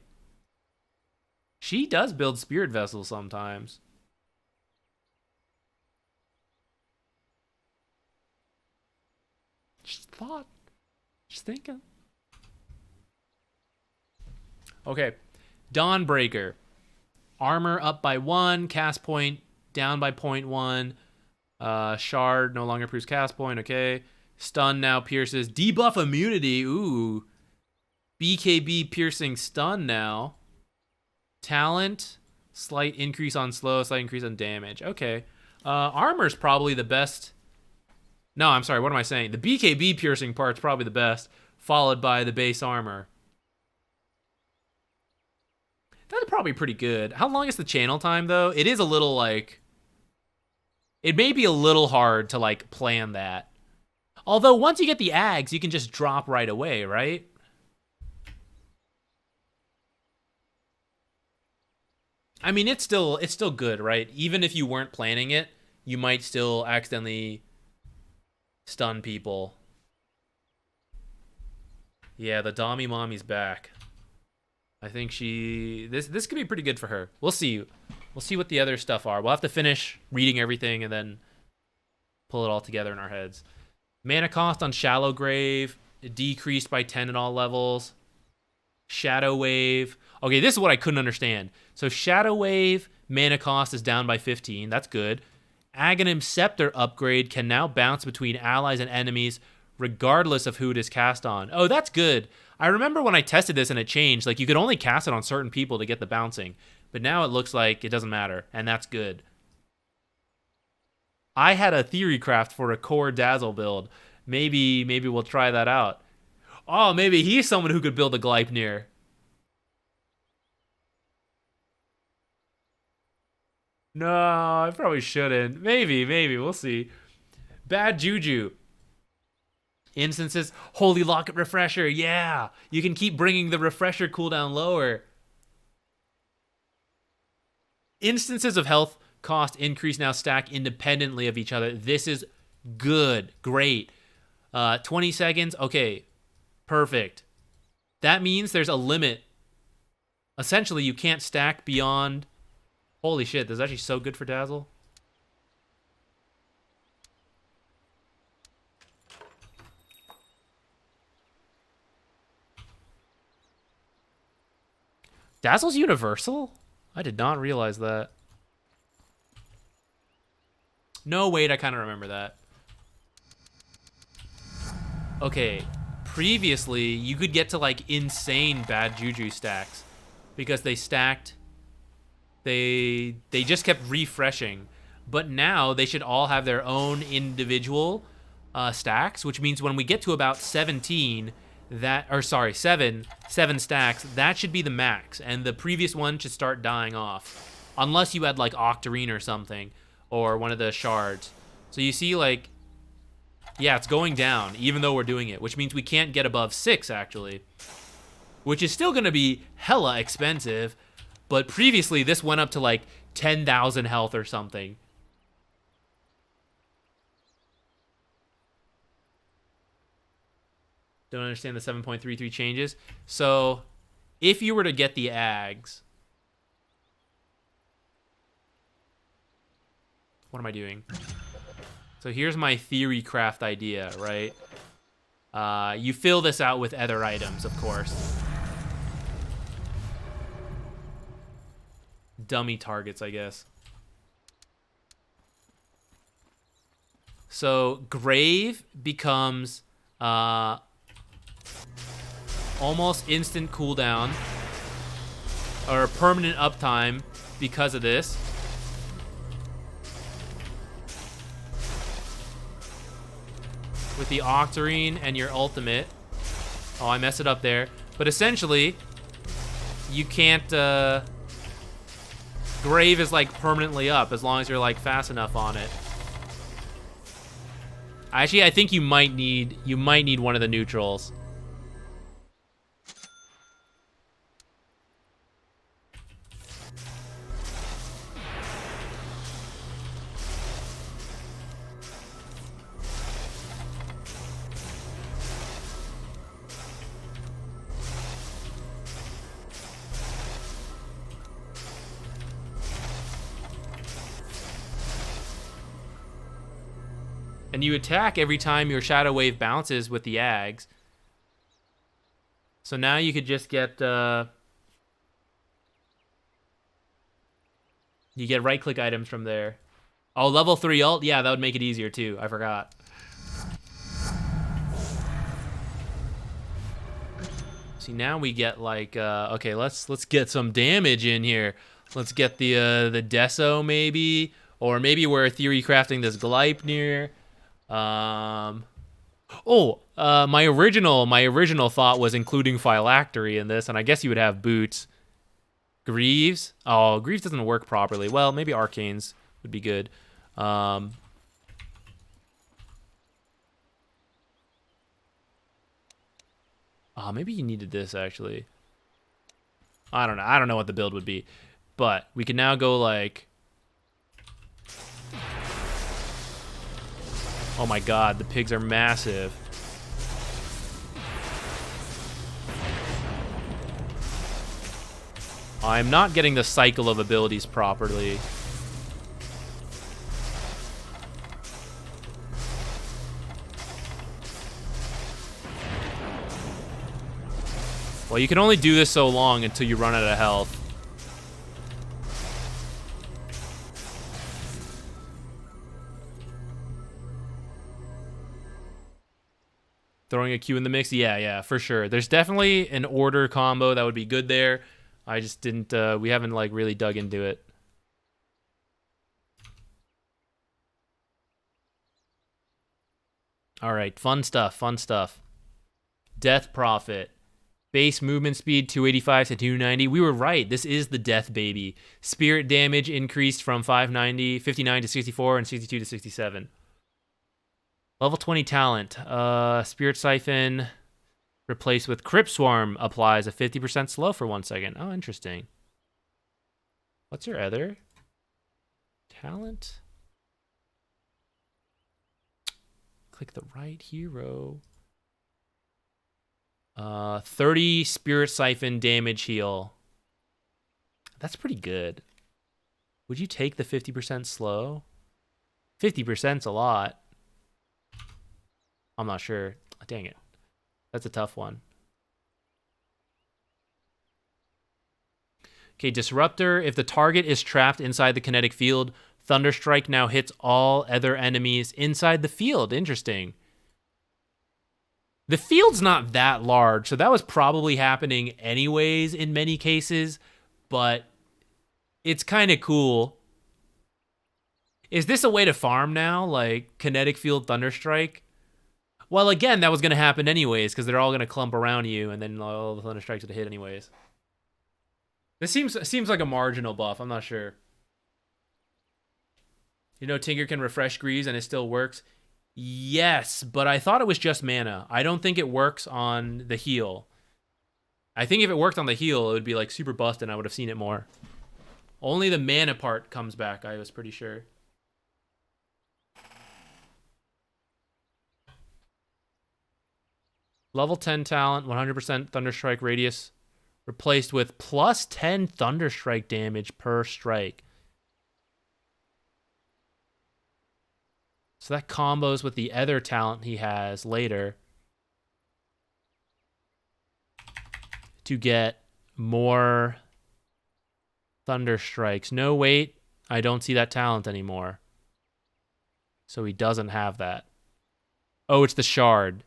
She does build spirit vessels sometimes. Just thought. Just thinking. Okay. Dawnbreaker. Armor up by 1. Cast point down by 0.1. Shard no longer proves cast point. Okay. Stun now pierces. Debuff immunity. Ooh. BKB piercing stun now. Talent. Slight increase on slow. Slight increase on damage. Okay. Armor's probably the best. No, I'm sorry. What am I saying? The BKB piercing part's probably the best. Followed by the base armor. That's probably pretty good. How long is the channel time, though? It is a little, like... It may be a little hard to, like, plan that. Although, once you get the Ags, you can just drop right away, right? I mean, it's still good, right? Even if you weren't planning it, you might still accidentally stun people. Yeah, the Dami Mommy's back. I think this could be pretty good for her. We'll see. We'll see what the other stuff are. We'll have to finish reading everything and then pull it all together in our heads. Mana cost on Shallow Grave decreased by 10 at all levels. Shadow Wave. Okay, this is what I couldn't understand. So Shadow Wave mana cost is down by 15. That's good. Aghanim Scepter upgrade can now bounce between allies and enemies regardless of who it is cast on. Oh, that's good. I remember when I tested this and it changed. Like, you could only cast it on certain people to get the bouncing. But now it looks like it doesn't matter, and that's good. I had a theory craft for a core Dazzle build. Maybe we'll try that out. Oh, maybe he's someone who could build a Gleipnir. No, I probably shouldn't. Maybe. We'll see. Bad Juju. Instances. Holy Locket Refresher. Yeah. You can keep bringing the refresher cooldown lower. Instances of health cost increase now stack independently of each other. This is good. Great. 20 seconds. Okay. Perfect. That means there's a limit. Essentially, you can't stack beyond... Holy shit, this is actually so good for Dazzle. Dazzle's universal? I did not realize that. No, wait, I kind of remember that. Okay, previously, you could get to, like, insane bad Juju stacks. Because they stacked... They just kept refreshing. But now, they should all have their own individual stacks, which means when we get to about 17... seven stacks, that should be the max, and the previous one should start dying off. Unless you had, like, Octarine or something, or one of the shards. So you see, like, yeah, it's going down, even though we're doing it, which means we can't get above 6, actually. Which is still gonna be hella expensive, but previously this went up to, like, 10,000 health or something. Don't understand the 7.33 changes. So, if you were to get the Ags... What am I doing? So here's my theory craft idea, right? You fill this out with other items, of course. Dummy targets, I guess. So, Grave becomes... almost instant cooldown or permanent uptime because of this. With the Octarine and your ultimate. Oh, I messed it up there. But essentially, you can't... Grave is, like, permanently up as long as you're, like, fast enough on it. Actually, I think you might need one of the neutrals. And you attack every time your Shadow Wave bounces with the Ags. So now you could just get... you get right-click items from there. Oh, level 3 ult? Yeah, that would make it easier too. I forgot. See, now we get like... okay, let's get some damage in here. Let's get the Deso maybe. Or maybe we're theory crafting this Gleipnir. My original thought was including Phylactery in this, and I guess you would have Boots. Greaves? Oh, Greaves doesn't work properly. Well, maybe Arcanes would be good. Maybe you needed this, actually. I don't know. I don't know what the build would be. But we can now go, like... Oh my god, the pigs are massive. I'm not getting the cycle of abilities properly. Well, you can only do this so long until you run out of health. Throwing a Q in the mix? Yeah, for sure. There's definitely an order combo that would be good there. I just didn't, we haven't like really dug into it. All right, fun stuff. Death Prophet. Base movement speed 285 to 290. We were right. This is the death baby. Spirit damage increased from 59 to 64 and 62 to 67. Level 20 talent. Spirit Siphon replaced with Crypt Swarm applies a 50% slow for 1 second. Oh, interesting. What's your other talent? Click the right hero. 30 Spirit Siphon damage heal. That's pretty good. Would you take the 50% slow? 50%'s a lot. I'm not sure. Dang it. That's a tough one. Okay, Disruptor. If the target is trapped inside the kinetic field, Thunderstrike now hits all other enemies inside the field. Interesting. The field's not that large, so that was probably happening anyways in many cases, but it's kind of cool. Is this a way to farm now? Like, kinetic field Thunderstrike? Well, again, that was going to happen anyways, because they're all going to clump around you, and then all the Thunderstrikes would hit anyways. This seems like a marginal buff. I'm not sure. You know, Tinker can refresh Greaves, and it still works. Yes, but I thought it was just mana. I don't think it works on the heal. I think if it worked on the heal, it would be like super bust and I would have seen it more. Only the mana part comes back, I was pretty sure. Level 10 talent, 100% Thunderstrike radius, replaced with plus 10 Thunderstrike damage per strike. So that combos with the other talent he has later to get more Thunderstrikes. No, wait, I don't see that talent anymore. So he doesn't have that. Oh, it's the Shard.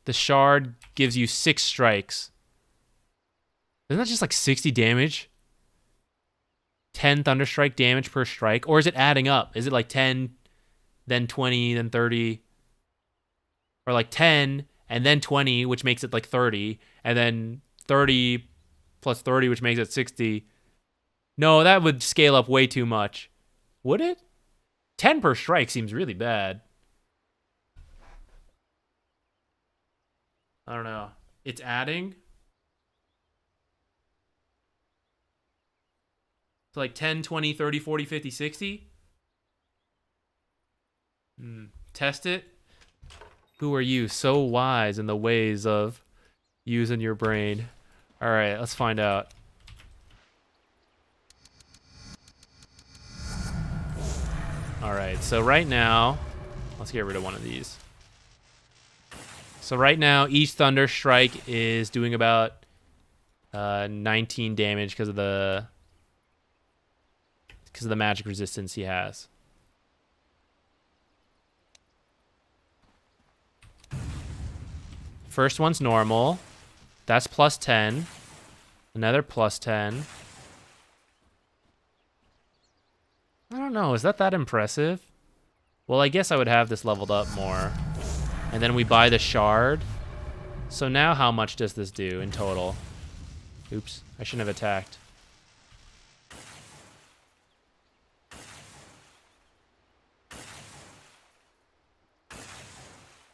The Shard gives you 6 strikes. Isn't that just like 60 damage? 10 Thunderstrike damage per strike? Or is it adding up? Is it like 10, then 20, then 30? Or like 10, and then 20, which makes it like 30, and then 30 plus 30, which makes it 60. No, that would scale up way too much. Would it? 10 per strike seems really bad. I don't know. It's adding? So like 10, 20, 30, 40, 50, 60? Test it. Who are you, so wise in the ways of using your brain? All right, let's find out. All right, so right now, let's get rid of one of these. So right now, each Thunderstrike is doing about 19 damage because of the magic resistance he has. First one's normal. That's plus 10. Another plus 10. I don't know. Is that impressive? Well, I guess I would have this leveled up more. And then we buy the Shard. So now how much does this do in total? Oops. I shouldn't have attacked.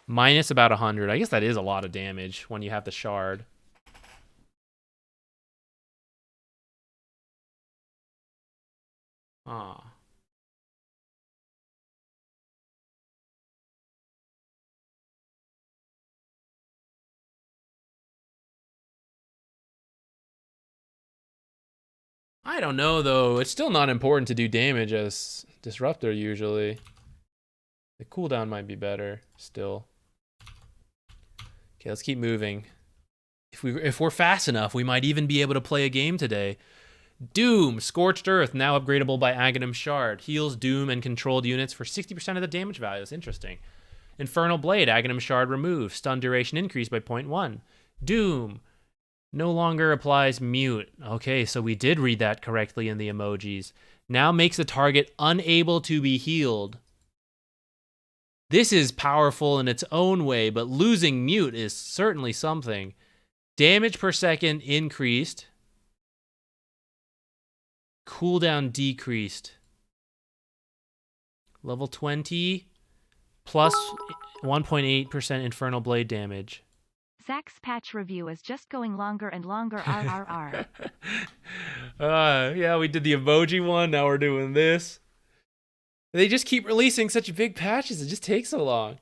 Minus about 100. I guess that is a lot of damage when you have the Shard. Ah. I don't know, though. It's still not important to do damage as Disruptor, usually. The cooldown might be better, still. Okay, let's keep moving. If we're fast enough, we might even be able to play a game today. Doom, Scorched Earth, now upgradable by Aghanim Shard. Heals Doom and controlled units for 60% of the damage value. That's interesting. Infernal Blade, Aghanim Shard removed. Stun duration increased by 0.1. Doom, no longer applies mute. Okay, so we did read that correctly in the emojis. Now makes the target unable to be healed. This is powerful in its own way, but losing mute is certainly something. Damage per second increased. Cooldown decreased. Level 20 plus 1.8% Infernal Blade damage. Zach's patch review is just going longer and longer. RRR. Yeah, we did the emoji one. Now we're doing this. They just keep releasing such big patches. It just takes so long.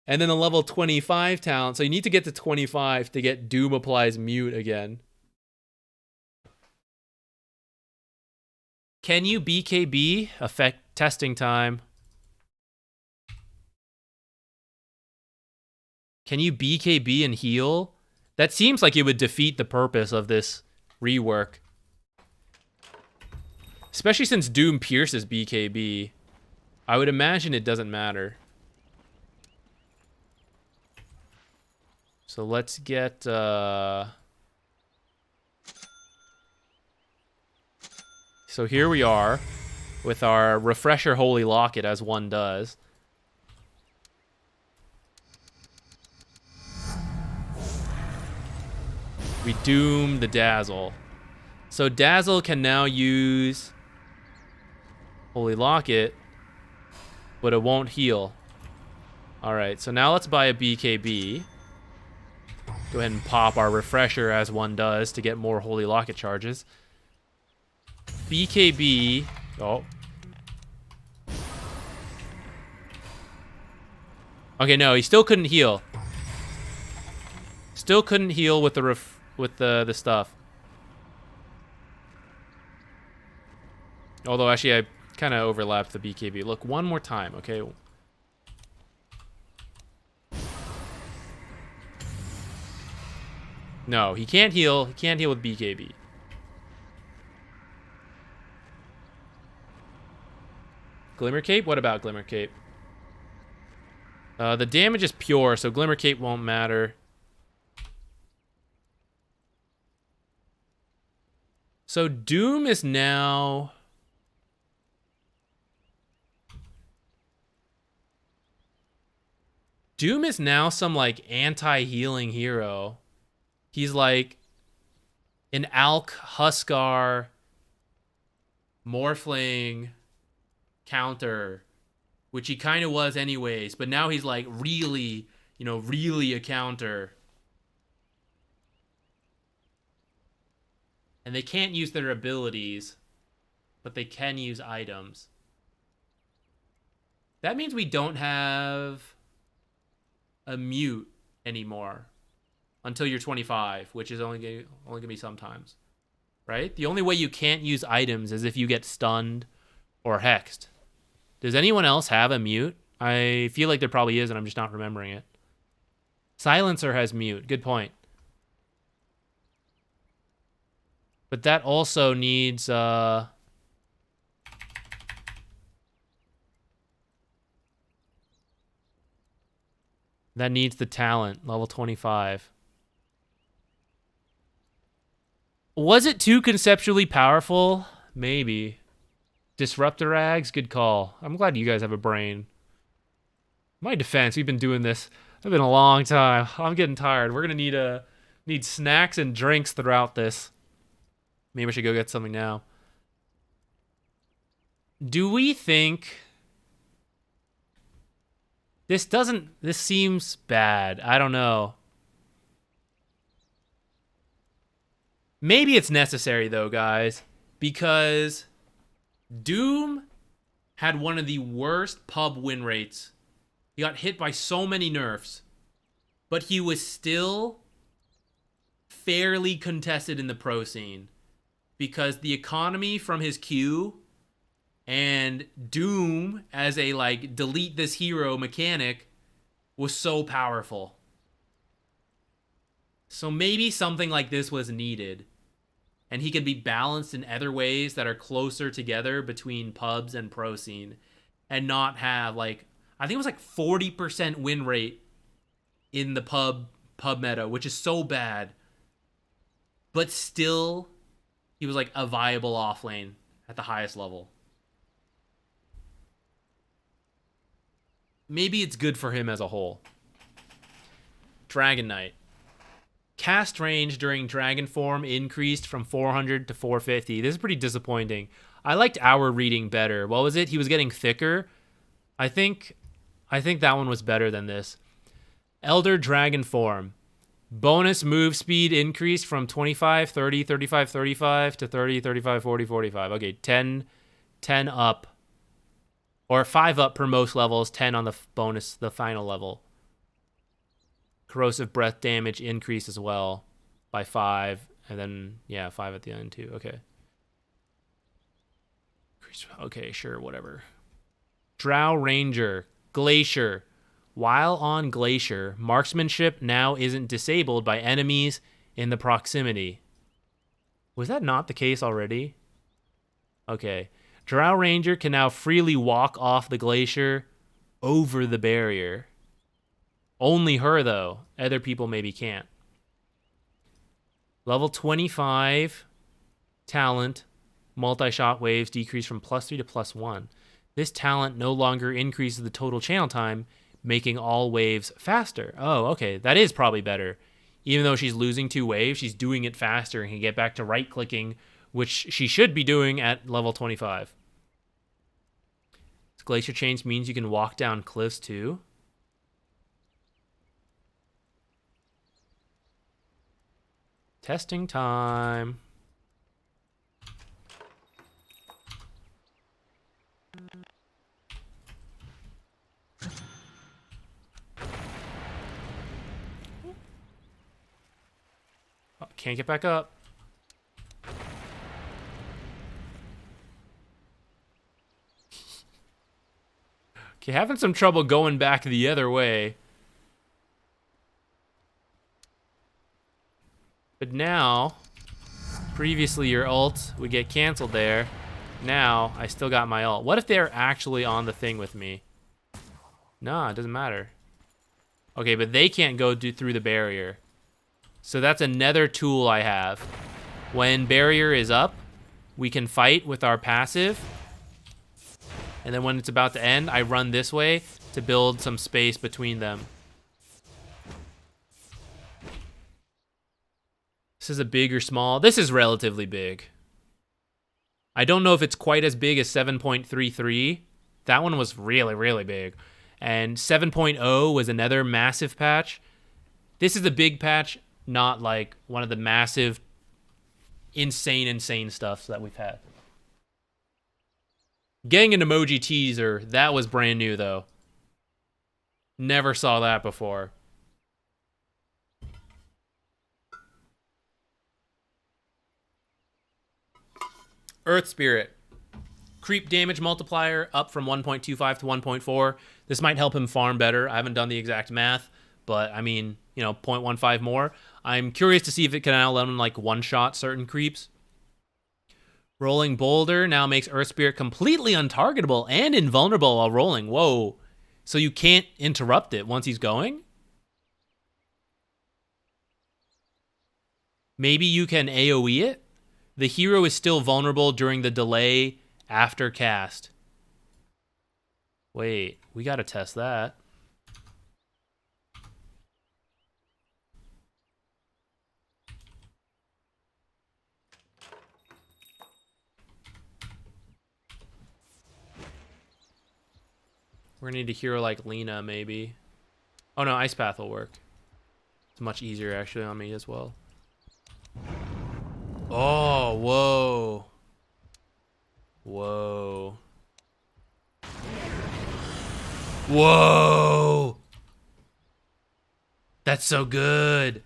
And then the level 25 talent. So you need to get to 25 to get Doom applies mute again. Can you BKB? Effect testing time. Can you BKB and heal? That seems like it would defeat the purpose of this rework. Especially since Doom pierces BKB. I would imagine it doesn't matter. So let's get... So here we are with our Refresher Holy Locket, as one does. We doom the Dazzle. So Dazzle can now use Holy Locket, but it won't heal. Alright, so now let's buy a BKB. Go ahead and pop our Refresher, as one does, to get more Holy Locket charges. BKB. Oh. Okay, no, he still couldn't heal. Still couldn't heal with the stuff. Although actually I kind of overlapped the BKB. Look, one more time, okay? No, he can't heal. He can't heal with BKB. Glimmer Cape? What about Glimmer Cape? The damage is pure, so Glimmer Cape won't matter. So Doom is now... Doom is now some, like, anti-healing hero. He's like an Alk, Huskar, Morphling counter, which he kind of was anyways, but now he's like really, really a counter. And they can't use their abilities, but they can use items. That means we don't have a mute anymore until you're 25, which is only gonna be sometimes, right? The only way you can't use items is if you get stunned or hexed. Does anyone else have a mute? I feel like there probably is, and I'm just not remembering it. Silencer has mute. Good point. But that also needs... That needs the talent, level 25. Was it too conceptually powerful? Maybe. Disruptor Rags? Good call. I'm glad you guys have a brain. My defense, we've been doing this. It's been a long time. I'm getting tired. We're going to need snacks and drinks throughout this. Maybe I should go get something now. Do we think... This seems bad. I don't know. Maybe it's necessary, though, guys. Because Doom had one of the worst pub win rates. He got hit by so many nerfs. But he was still fairly contested in the pro scene. because the economy from his Q and Doom as a like delete this hero mechanic was so powerful. So maybe something like this was needed. And he could be balanced in other ways that are closer together between pubs and pro scene. And not have like, I think it was like 40% win rate in the pub meta, which is so bad. But still, he was like a viable off lane at the highest level. Maybe it's good for him as a whole. Dragon Knight. Cast range during dragon form increased from 400 to 450. This is pretty disappointing. I liked our reading better. What was it? He was getting thicker. I think that one was better than this. Elder Dragon form. Bonus move speed increased from 25, 30, 35, 35 to 30, 35, 40, 45. Okay, 10 up. Or 5 up per most levels, 10 on the bonus, the final level. Corrosive breath damage increase as well by 5. And then, yeah, 5 at the end too. Okay. Okay, sure, whatever. Drow Ranger. Glacier. While on Glacier, marksmanship now isn't disabled by enemies in the proximity. Was that not the case already? Okay. Drow Ranger can now freely walk off the glacier over the barrier. Only her, though. Other people maybe can't. Level 25 talent. Multi-shot waves decrease from +3 to +1. This talent no longer increases the total channel time, making all waves faster. Oh, okay. That is probably better. Even though she's losing 2 waves, she's doing it faster and can get back to right-clicking, which she should be doing at level 25. This glacier change means you can walk down cliffs too. Testing time. Oh, can't get back up. Okay, having some trouble going back the other way. But now, previously your ult would get canceled there. Now, I still got my ult. What if they're actually on the thing with me? Nah, it doesn't matter. Okay, but they can't go through the barrier. So that's another tool I have. When barrier is up, we can fight with our passive. And then when it's about to end, I run this way to build some space between them. This is a big or small. This is relatively big. I don't know if it's quite as big as 7.33. That one was really, really big. And 7.0 was another massive patch. This is a big patch, not like one of the massive, insane stuff that we've had. Getting an emoji teaser, that was brand new though. Never saw that before. Earth Spirit. Creep damage multiplier up from 1.25 to 1.4. This might help him farm better. I haven't done the exact math, but I mean, 0.15 more. I'm curious to see if it can now let him like one-shot certain creeps. Rolling Boulder now makes Earth Spirit completely untargetable and invulnerable while rolling. Whoa. So you can't interrupt it once he's going? Maybe you can AoE it? The hero is still vulnerable during the delay after cast. Wait, we gotta test that. We're gonna need a hero like Lina, maybe. Oh no, Ice Path will work. It's much easier actually on me as well. Oh, whoa. Whoa. Whoa. That's so good.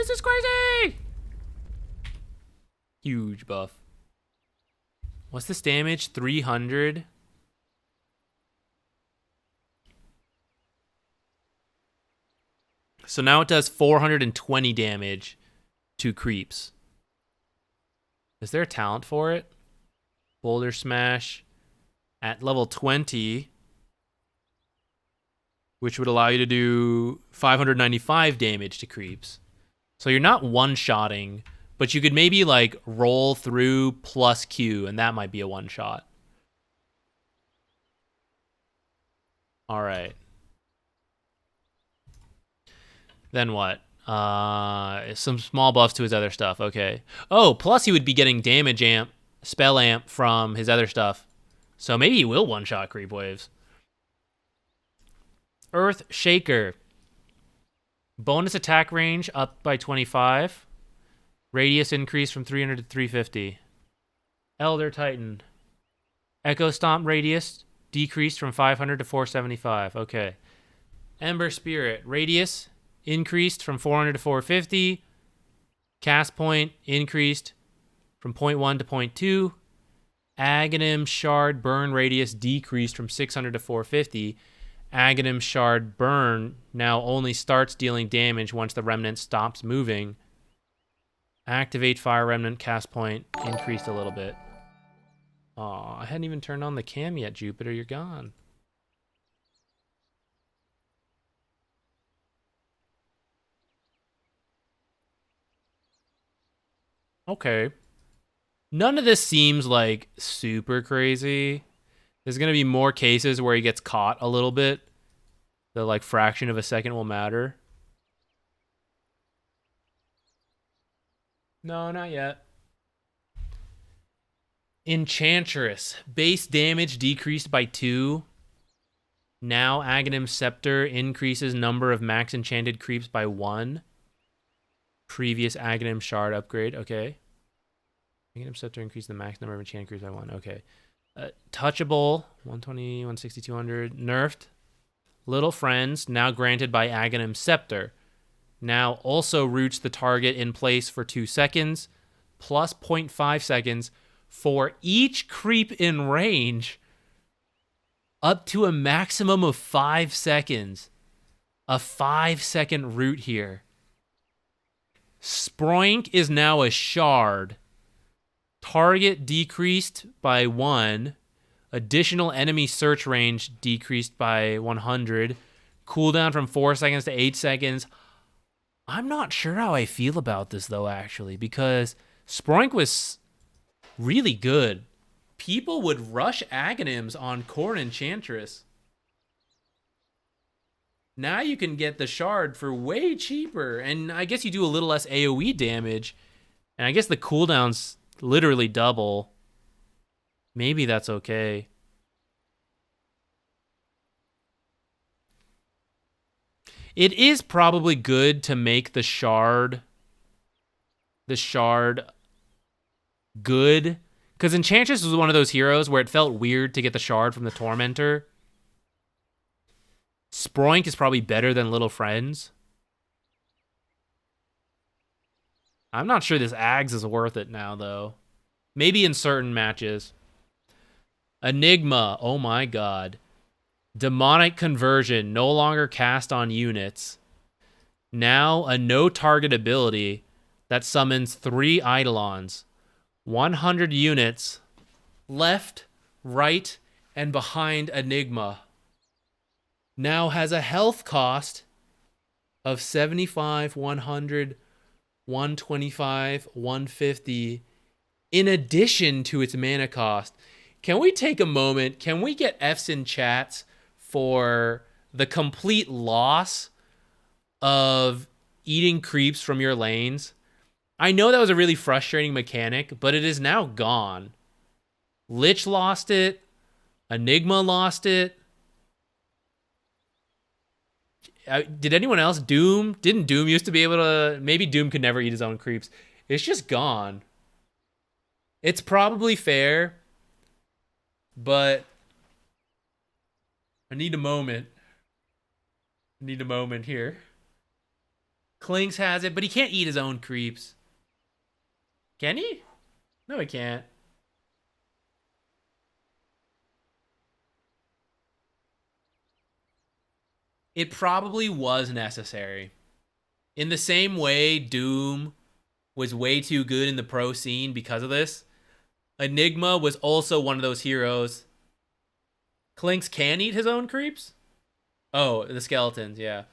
This is crazy! Huge buff. What's this damage? 300? So now it does 420 damage to creeps. Is there a talent for it? Boulder Smash at level 20, which would allow you to do 595 damage to creeps. So you're not one-shotting, but you could maybe like roll through plus Q, and that might be a one-shot. All right. Then what? Some small buffs to his other stuff. Okay. Oh, plus he would be getting damage amp, spell amp from his other stuff. So maybe he will one-shot creep waves. Earth Shaker. Bonus attack range up by 25. Radius increase from 300 to 350. Elder Titan. Echo Stomp radius decreased from 500 to 475. Okay. Ember Spirit. Radius increased from 400 to 450. Cast point increased from 0.1 to 0.2. Aghanim Shard burn radius decreased from 600 to 450. Aghanim Shard burn now only starts dealing damage once the remnant stops moving. Activate Fire Remnant cast point increased a little bit. Aw, I hadn't even turned on the cam yet, Jupiter. You're gone. Okay. None of this seems like super crazy. There's going to be more cases where he gets caught a little bit. The like fraction of a second will matter. No, not yet. Enchantress. Base damage decreased by 2. Now Aghanim Scepter increases number of max enchanted creeps by 1. Previous Aghanim Shard upgrade. Okay. Aghanim Scepter increased the max number of enchanted creeps by 1. Okay. Touchable. 120, 160, 200. Nerfed. Little Friends. Now granted by Aghanim Scepter. Now also roots the target in place for 2 seconds. Plus 0.5 seconds for each creep in range. Up to a maximum of 5 seconds. A 5-second root here. Sproink is now a shard. Target decreased by 1. Additional enemy search range decreased by 100. Cooldown from 4 seconds to 8 seconds. I'm not sure how I feel about this, though, actually, because Sproink was really good. People would rush Aghanims on Khorne Enchantress. Now you can get the shard for way cheaper, and I guess you do a little less AoE damage, and I guess the cooldown's literally double. Maybe that's okay. It is probably good to make the shard good, because Enchantress was one of those heroes where it felt weird to get the shard from the Tormentor. Sproink is probably better than Little Friends. I'm not sure this Ags is worth it now, though. Maybe in certain matches. Enigma. Oh my god. Demonic Conversion. No longer cast on units. Now a no target ability that summons 3 Eidolons. 100 units. Left, right, and behind Enigma. Now has a health cost of 75, 100, 125, 150, in addition to its mana cost. Can we take a moment? Can we get Fs in chats for the complete loss of eating creeps from your lanes? I know that was a really frustrating mechanic, but it is now gone. Lich lost it. Enigma lost it. Did anyone else? Doom? Didn't Doom used to be able to... Maybe Doom could never eat his own creeps. It's just gone. It's probably fair, but I need a moment. I need a moment here. Klinks has it, but he can't eat his own creeps. Can he? No, he can't. It probably was necessary. In the same way, Doom was way too good in the pro scene because of this. Enigma was also one of those heroes. Klinks can eat his own creeps? Oh, the skeletons, yeah.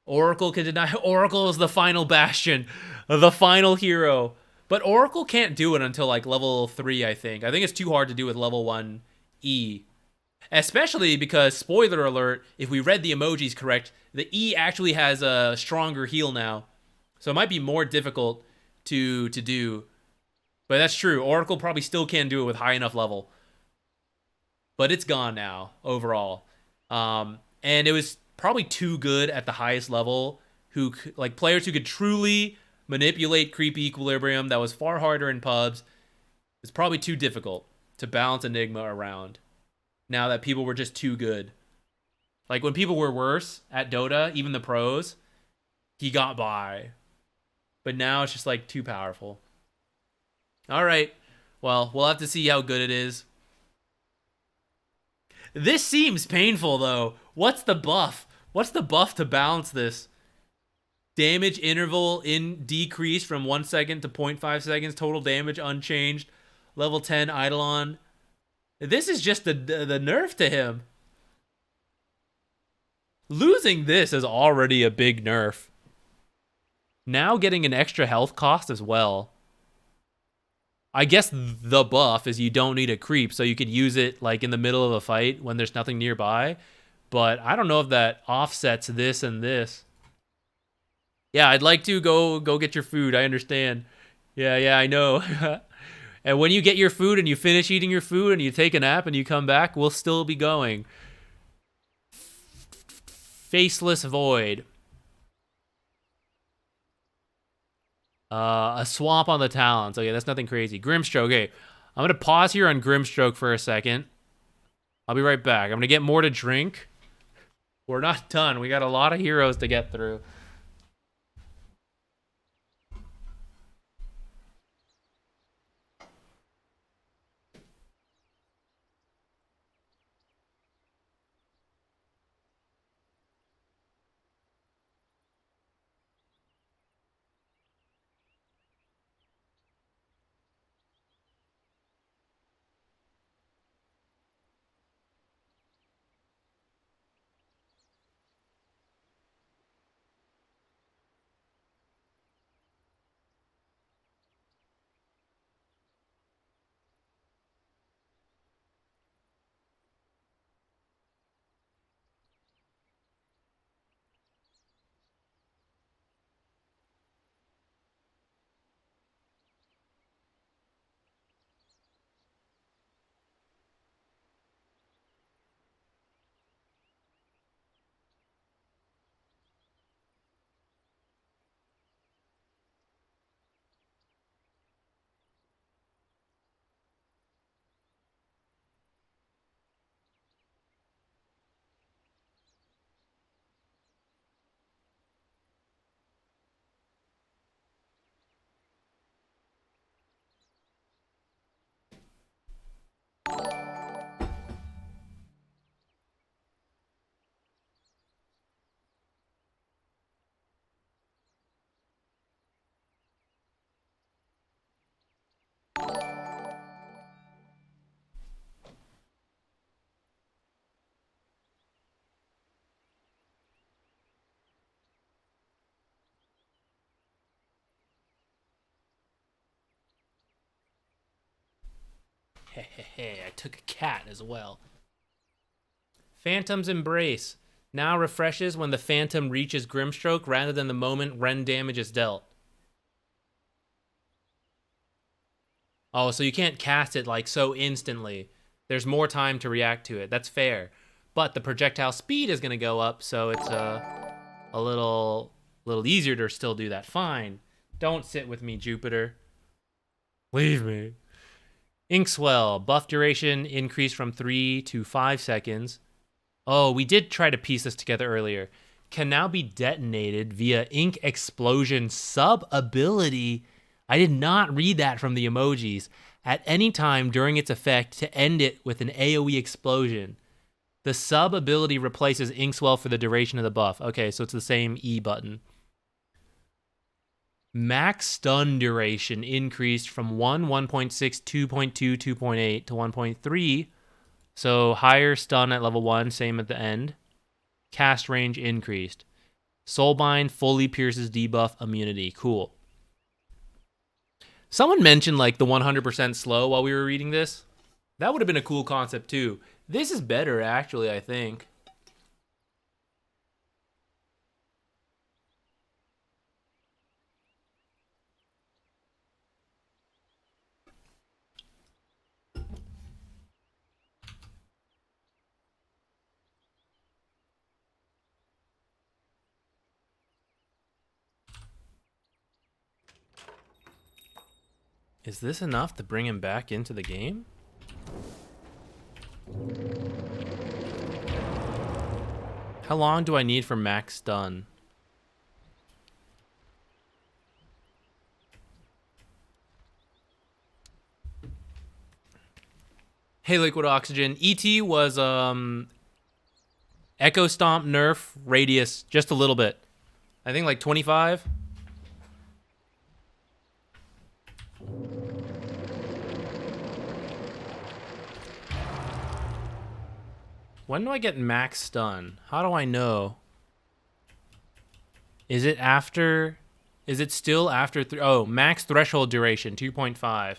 Oracle can deny. Oracle is the final bastion, the final hero. But Oracle can't do it until like level 3, I think. I think it's too hard to do with level 1 E. Especially because, spoiler alert, if we read the emojis correct, the E actually has a stronger heal now. So it might be more difficult to do. But that's true. Oracle probably still can do it with high enough level. But it's gone now, overall. And it was probably too good at the highest level. Like players who could truly manipulate creep equilibrium that was far harder in pubs. It's probably too difficult to balance Enigma around. Now that people were just too good. Like when people were worse at Dota, even the pros, he got by. But now it's just like too powerful. All right. Well, we'll have to see how good it is. This seems painful though. What's the buff? What's the buff to balance this? Damage interval in decrease from 1 second to 0.5 seconds. Total damage unchanged. Level 10 Eidolon. This is just the nerf to him. Losing this is already a big nerf. Now getting an extra health cost as well. I guess the buff is you don't need a creep, so you could use it like in the middle of a fight when there's nothing nearby. But I don't know if that offsets this and this. Yeah, I'd like to go get your food. I understand. Yeah, I know. And when you get your food and you finish eating your food and you take a nap and you come back, we'll still be going. Faceless Void. A swamp on the talons. Okay, that's nothing crazy. Grimstroke. Okay, I'm going to pause here on Grimstroke for a second. I'll be right back. I'm going to get more to drink. We're not done. We got a lot of heroes to get through. Hey, I took a cat as well. Phantom's Embrace. Now refreshes when the Phantom reaches Grimstroke rather than the moment Rend damage is dealt. Oh, so you can't cast it like so instantly. There's more time to react to it. That's fair. But the projectile speed is going to go up, so it's a little easier to still do that. Fine. Don't sit with me, Jupiter. Leave me. Inkswell. Buff duration increased from 3 to 5 seconds. Oh, we did try to piece this together earlier. can now be detonated via ink explosion sub-ability. I did not read that from the emojis. At any time during its effect to end it with an AoE explosion. The sub-ability replaces Inkswell for the duration of the buff. Okay, so it's the same E button. Max stun duration increased from 1.6, 2.2, 2.8 to 1.3. So higher stun at level 1, same at the end. Cast range increased. Soulbind fully pierces debuff immunity. Cool. Someone mentioned like the 100% slow while we were reading this. That would have been a cool concept too. This is better actually, I think. Is this enough to bring him back into the game? How long do I need for max stun? Hey, Liquid Oxygen. ET was Echo Stomp nerf radius just a little bit. I think like 25. When do I get max stun? How do I know? Is it after? Is it still after? Oh, max threshold duration 2.5.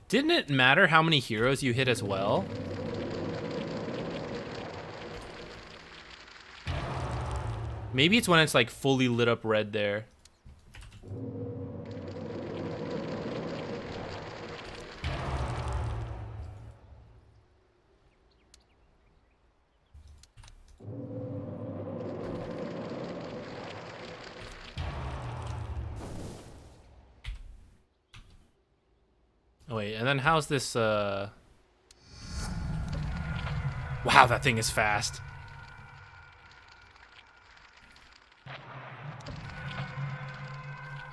Didn't it matter how many heroes you hit as well? Maybe it's when it's like fully lit up red there. Oh, wait, and then how's this, Wow, that thing is fast.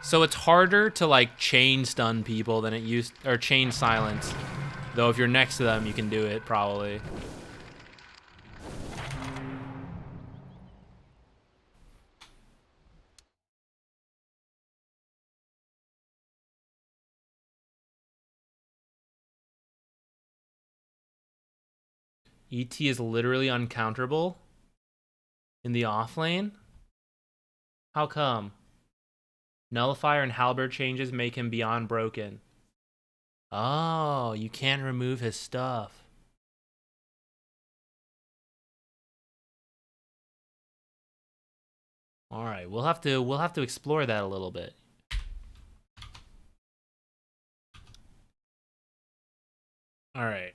So it's harder to, like, chain stun people than it used, or chain silence. Though if you're next to them, you can do it, probably. ET is literally uncounterable in the off lane? How come? Nullifier and Halberd changes make him beyond broken. Oh, you can't remove his stuff. All right, we'll have to explore that a little bit. All right.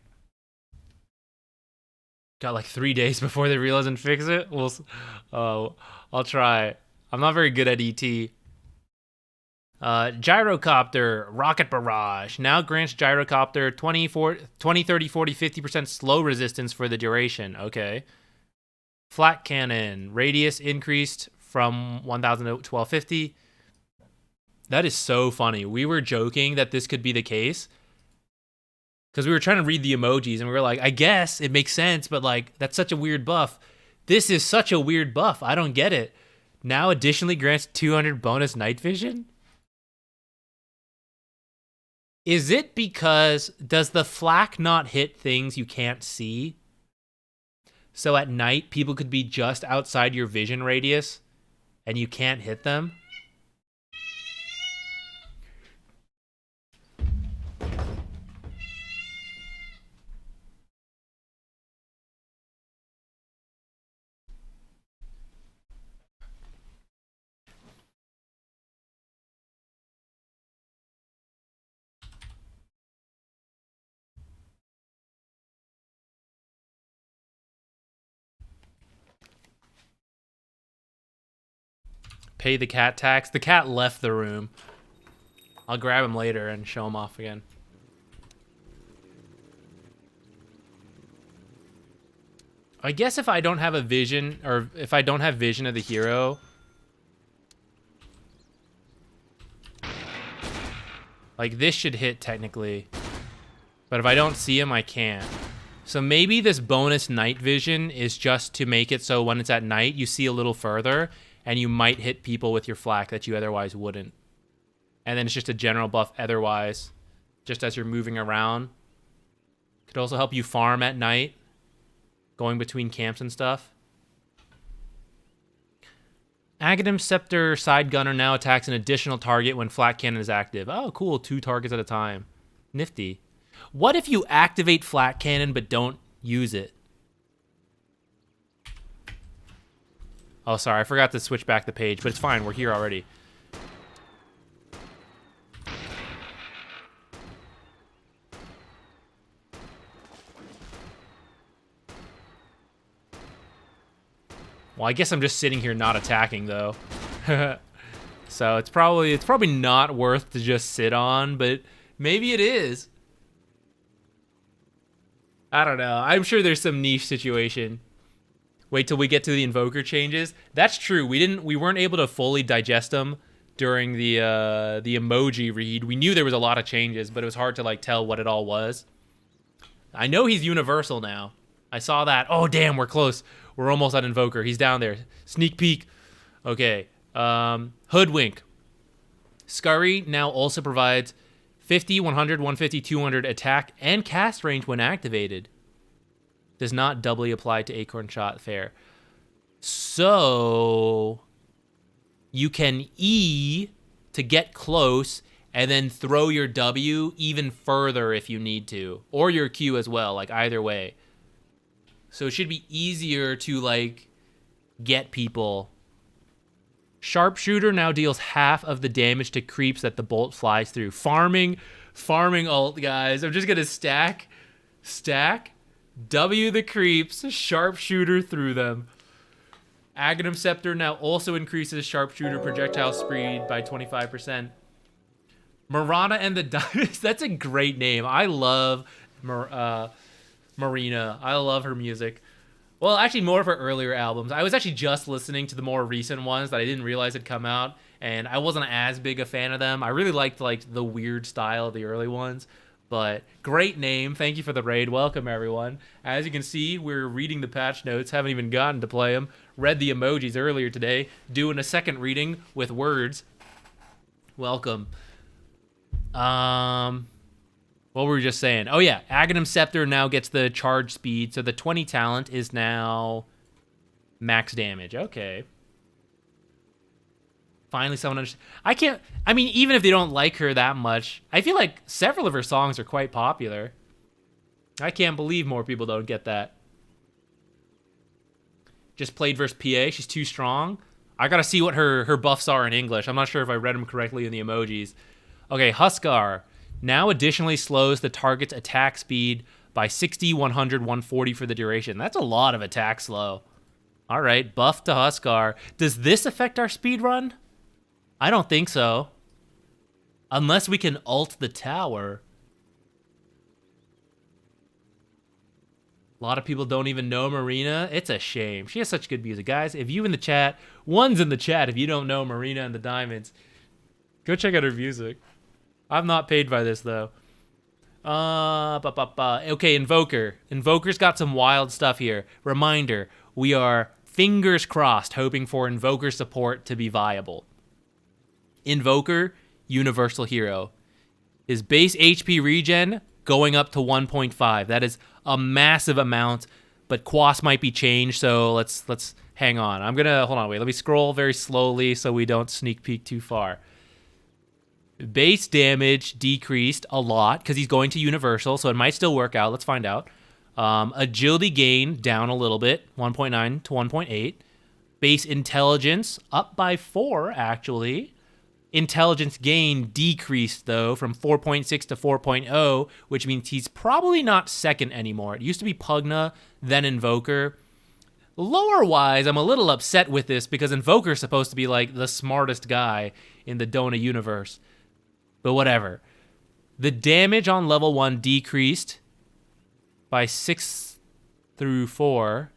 Got like 3 days before they realize and fix it. I'll try. I'm not very good at ET. Gyrocopter, Rocket Barrage. Now grants Gyrocopter 20, 30, 40, 50% slow resistance for the duration. Okay. Flak Cannon. Radius increased from 1,000 to 1,250. That is so funny. We were joking that this could be the case. Because we were trying to read the emojis and we were like, I guess it makes sense, but like, that's such a weird buff. This is such a weird buff. I don't get it. Now additionally grants 200 bonus night vision? Is it because, does the flak not hit things you can't see? So at night, people could be just outside your vision radius and you can't hit them? Pay the cat tax. The cat left the room. I'll grab him later and show him off again. I guess if I don't have a vision, or if I don't have vision of the hero, like this should hit technically, but if I don't see him, I can't. So maybe this bonus night vision is just to make it so when it's at night, you see a little further, and you might hit people with your flak that you otherwise wouldn't. And then it's just a general buff otherwise, just as you're moving around. Could also help you farm at night, going between camps and stuff. Aghanim Scepter Side Gunner now attacks an additional target when Flak Cannon is active. Oh, cool. 2 targets at a time. Nifty. What if you activate Flak Cannon but don't use it? Oh, sorry. I forgot to switch back the page, but it's fine. We're here already. Well, I guess I'm just sitting here not attacking, though. So it's probably not worth to just sit on, but maybe it is. I don't know. I'm sure there's some niche situation. Wait till we get to the Invoker changes. That's true. We weren't able to fully digest them during the emoji read. We knew there was a lot of changes, but it was hard to like tell what it all was. I know he's universal now. I saw that. Oh damn, we're close. We're almost at Invoker. He's down there. Sneak peek. Okay. Hoodwink. Scurry now also provides 50, 100, 150, 200 attack and cast range when activated. Does not doubly apply to Acorn Shot. Fair. So you can E to get close and then throw your W even further if you need to. Or your Q as well, like either way. So it should be easier to like get people. Sharpshooter now deals half of the damage to creeps that the bolt flies through. Farming ult, guys. I'm just gonna stack, W the creeps, sharpshooter through them. Aghanim Scepter now also increases sharpshooter projectile speed by 25%. Marana and the Diamonds. That's a great name. I love Marina. I love her music. Well, actually, more of her earlier albums. I was actually just listening to the more recent ones that I didn't realize had come out, and I wasn't as big a fan of them. I really liked like the weird style of the early ones, but great name. Thank you for the raid. Welcome, everyone. As you can see, we're reading the patch notes. Haven't even gotten to play them. Read the emojis earlier today. Doing a second reading with words. Welcome. What were we just saying? Oh, yeah. Aghanim Scepter now gets the charge speed, so the 20 talent is now max damage. Okay. Finally, someone understands. I mean, even if they don't like her that much, I feel like several of her songs are quite popular. I can't believe more people don't get that. Just played versus PA. She's too strong. I gotta see what her buffs are in English. I'm not sure if I read them correctly in the emojis. Okay, Huskar now additionally slows the target's attack speed by 60, 100, 140 for the duration. That's a lot of attack slow. All right, buff to Huskar. Does this affect our speed run? I don't think so. Unless we can ult the tower. A lot of people don't even know Marina. It's a shame. She has such good music. Guys, if you in the chat, one's in the chat if you don't know Marina and the Diamonds, go check out her music. I'm not paid by this, though. Okay, Invoker. Invoker's got some wild stuff here. Reminder, we are fingers crossed hoping for Invoker support to be viable. Invoker, universal hero. His base HP regen going up to 1.5. That is a massive amount, but Quas might be changed, so let's hang on. Hold on, wait. Let me scroll very slowly so we don't sneak peek too far. Base damage decreased a lot because he's going to universal, so it might still work out. Let's find out. Agility gain down a little bit, 1.9 to 1.8. Base intelligence up by 4, actually. Intelligence gain decreased, though, from 4.6 to 4.0, which means he's probably not second anymore. It used to be Pugna, then Invoker. Lore-wise, I'm a little upset with this because Invoker's supposed to be, like, the smartest guy in the Dona universe. But whatever. The damage on level 1 decreased by 6 through 4.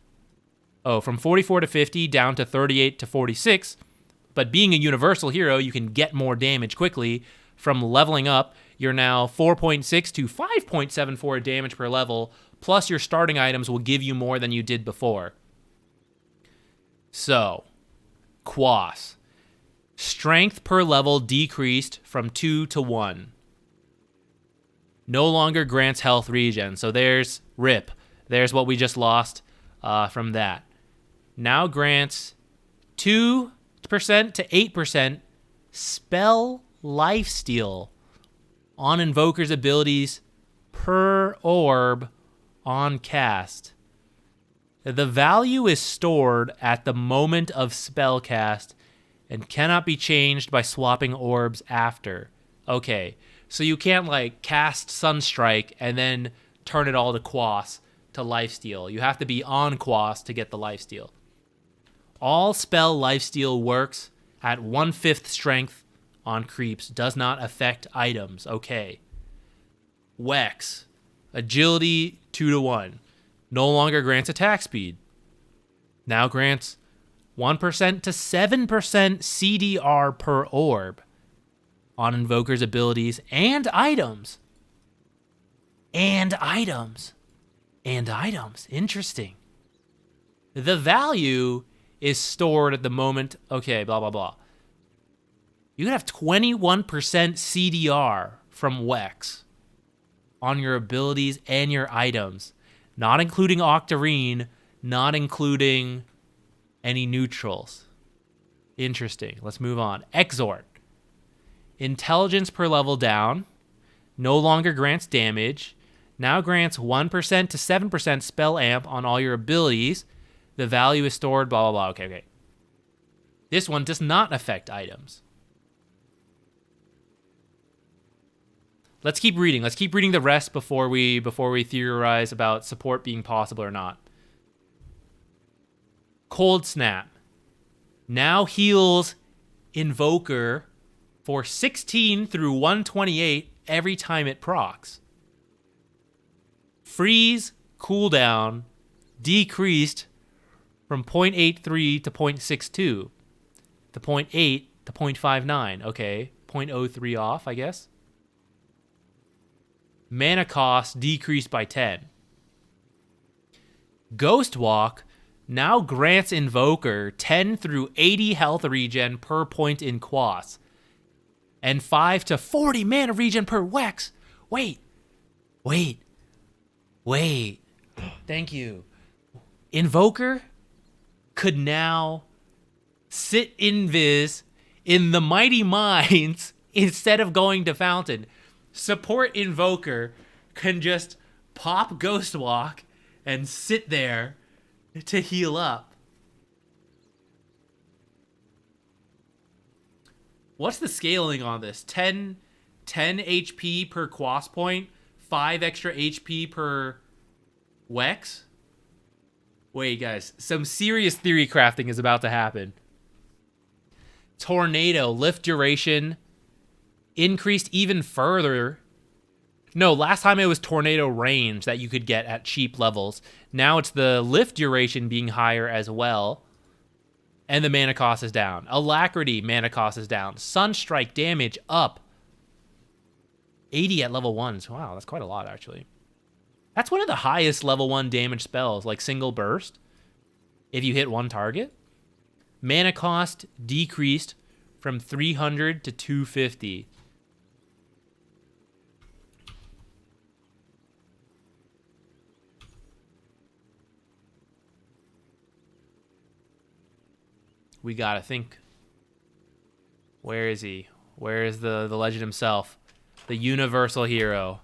Oh, from 44 to 50 down to 38 to 46. But being a universal hero, you can get more damage quickly. From leveling up, you're now 4.6 to 5.74 damage per level, plus your starting items will give you more than you did before. So, Quas. Strength per level decreased from 2 to 1. No longer grants health regen. So there's RIP. There's what we just lost from that. Now grants 2% to 8% spell lifesteal on invoker's abilities per orb on cast. The value is stored at the moment of spell cast and cannot be changed by swapping orbs after. Okay, so you can't like cast Sunstrike and then turn it all to Quas to lifesteal. You have to be on Quas to get the lifesteal. All spell lifesteal works at 1/5 strength on creeps. Does not affect items. Okay. Wex. Agility 2 to 1. No longer grants attack speed. Now grants 1% to 7% CDR per orb on invoker's abilities and items. And items. Interesting. The value is stored at the moment. Okay, blah, blah, blah. You can have 21% CDR from Wex on your abilities and your items, not including Octarine, not including any neutrals. Interesting. Let's move on. Exort. Intelligence per level down. No longer grants damage. Now grants 1% to 7% spell amp on all your abilities. The value is stored, blah, blah, blah. Okay. This one does not affect items. Let's keep reading. Let's keep reading the rest before we theorize about support being possible or not. Cold Snap. Now heals Invoker for 16 through 128 every time it procs. Freeze cooldown decreased from 0.83 to 0.62 to 0.8 to 0.59. Okay, 0.03 off, I guess. Mana cost decreased by 10. Ghost Walk now grants Invoker 10 through 80 health regen per point in Quas, and 5 to 40 mana regen per Wex. Wait. Thank you. Invoker could now sit invis in the Mighty Mines instead of going to Fountain. Support Invoker can just pop Ghost Walk and sit there to heal up. What's the scaling on this? 10 HP per Quas point, 5 extra HP per Wex? Wait, guys, some serious theory crafting is about to happen. Tornado, lift duration increased even further. No, last time it was tornado range that you could get at cheap levels. Now it's the lift duration being higher as well. And the mana cost is down. Alacrity, mana cost is down. Sunstrike damage up. 80 at level 1s. Wow, that's quite a lot, actually. That's one of the highest level 1 damage spells, like single burst, if you hit one target. Mana cost decreased from 300 to 250. We gotta think. Where is he? Where is the legend himself? The universal hero.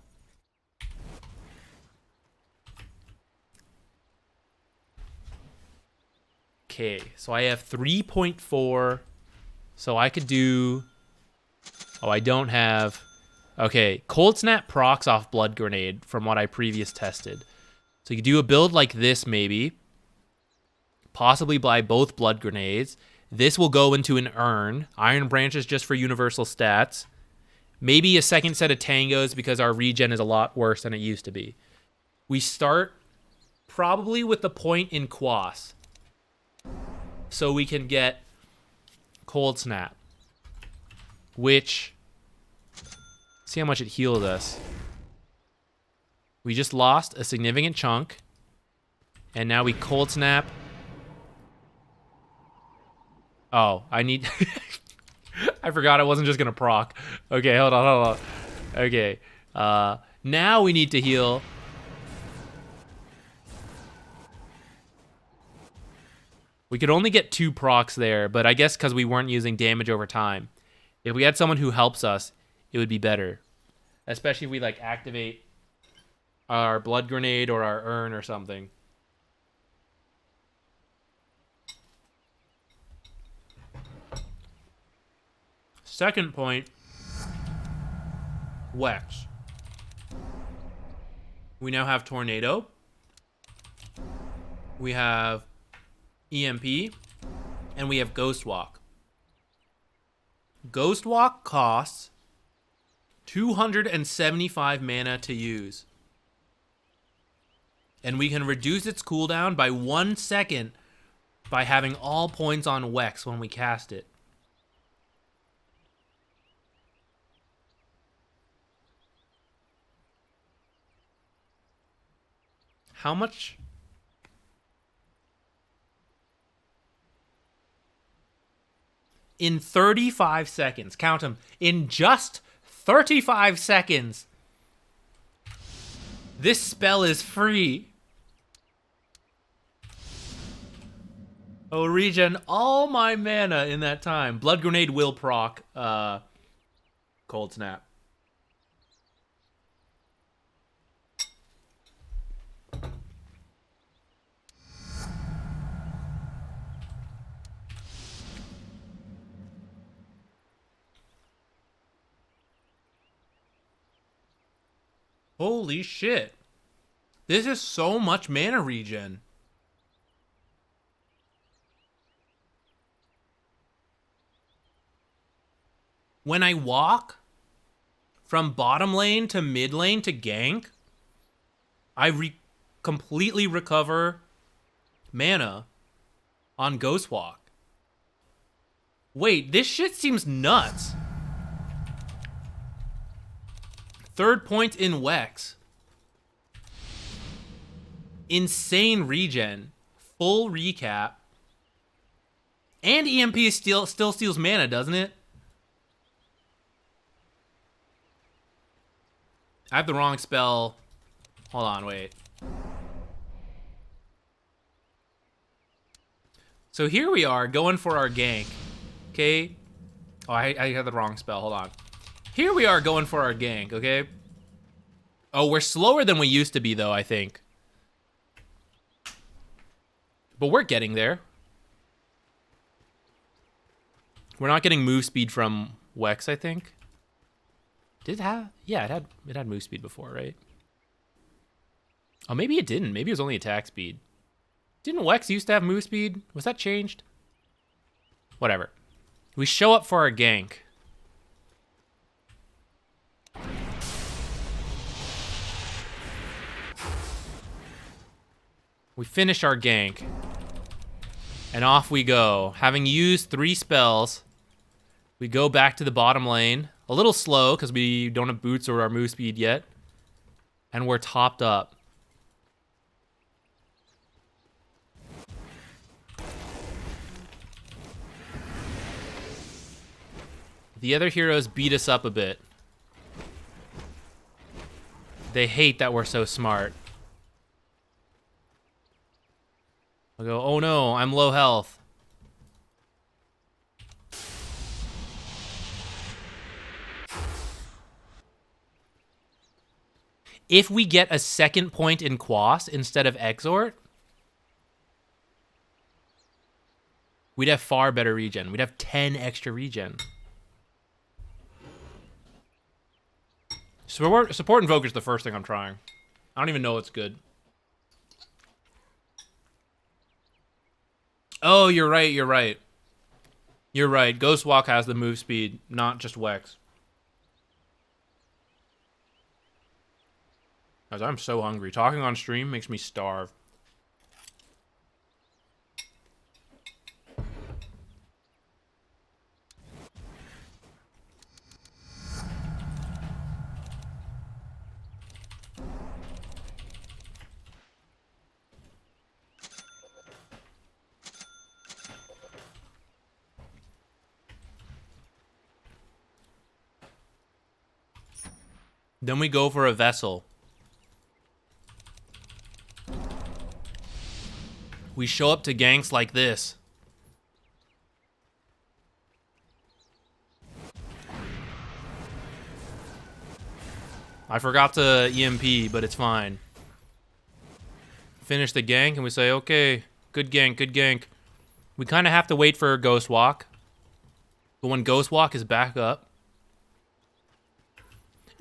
Okay, so I have 3.4. So I could do... Oh, I don't have... Okay, Cold Snap procs off Blood Grenade from what I previous tested. So you could do a build like this, maybe. Possibly buy both Blood Grenades. This will go into an urn. Iron Branch is just for universal stats. Maybe a second set of Tangos because our regen is a lot worse than it used to be. We start probably with the point in Quas. so we can get Cold Snap, which, see how much it healed us. We just lost a significant chunk, and now we Cold Snap. Oh, I need... I forgot I wasn't just gonna proc. Okay, hold on. Okay, now we need to heal. We could only get 2 procs there, but I guess because we weren't using damage over time. If we had someone who helps us, it would be better. Especially if we, like, activate our Blood Grenade or our Urn or something. Second point, Wex. We now have Tornado. We have EMP. And we have Ghost Walk. Ghost Walk costs 275 mana to use. And we can reduce its cooldown by 1 second by having all points on Wex when we cast it. How much? In 35 seconds. Count them. In just 35 seconds. This spell is free. Oh, regen all my mana in that time. Blood Grenade will proc Cold Snap. Holy shit. This is so much mana regen. When I walk from bottom lane to mid lane to gank, I completely recover mana on Ghost Walk. Wait, this shit seems nuts. Third point in Wex. Insane regen. Full recap. And EMP still steals mana, doesn't it? I have the wrong spell. Hold on, wait. So here we are, going for our gank. Okay. Oh, I had the wrong spell. Hold on. Here we are going for our gank, okay? Oh, we're slower than we used to be, though, I think. But we're getting there. We're not getting move speed from Wex, I think. Did it have? Yeah, it had move speed before, right? Oh, maybe it didn't. Maybe it was only attack speed. Didn't Wex used to have move speed? Was that changed? Whatever. We show up for our gank. We finish our gank. And off we go. Having used 3 spells, we go back to the bottom lane. A little slow because we don't have boots or our move speed yet. And we're topped up. The other heroes beat us up a bit. They hate that we're so smart. I'll go, oh no, I'm low health. If we get a second point in Quas instead of Exort, we'd have far better regen. We'd have 10 extra regen. Support Invoker's the first thing I'm trying. I don't even know it's good. Oh, you're right, you're right. You're right. Ghost Walk has the move speed, not just Wex. Guys, I'm so hungry. Talking on stream makes me starve. Then we go for a vessel. We show up to ganks like this. I forgot to EMP, but it's fine. Finish the gank and we say, okay, good gank, good gank. We kind of have to wait for Ghost Walk. But when Ghost Walk is back up...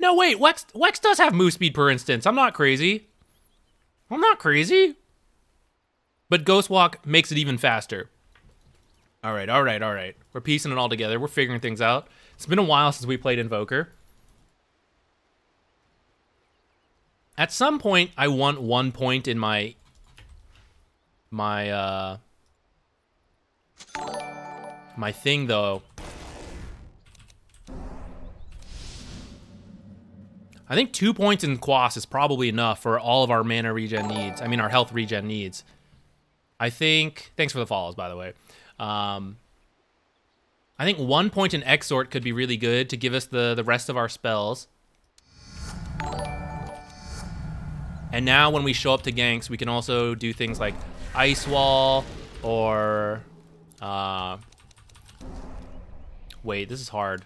No, wait, Wex does have move speed per instance. I'm not crazy. I'm not crazy. But Ghost Walk makes it even faster. All right. We're piecing it all together. We're figuring things out. It's been a while since we played Invoker. At some point, I want 1 point in my thing, though. I think 2 points in Quas is probably enough for all of our mana regen needs. I mean, our health regen needs. I think... Thanks for the follows, by the way. I think 1 point in Exort could be really good to give us the rest of our spells. And now when we show up to ganks, we can also do things like Ice Wall or... wait, this is hard.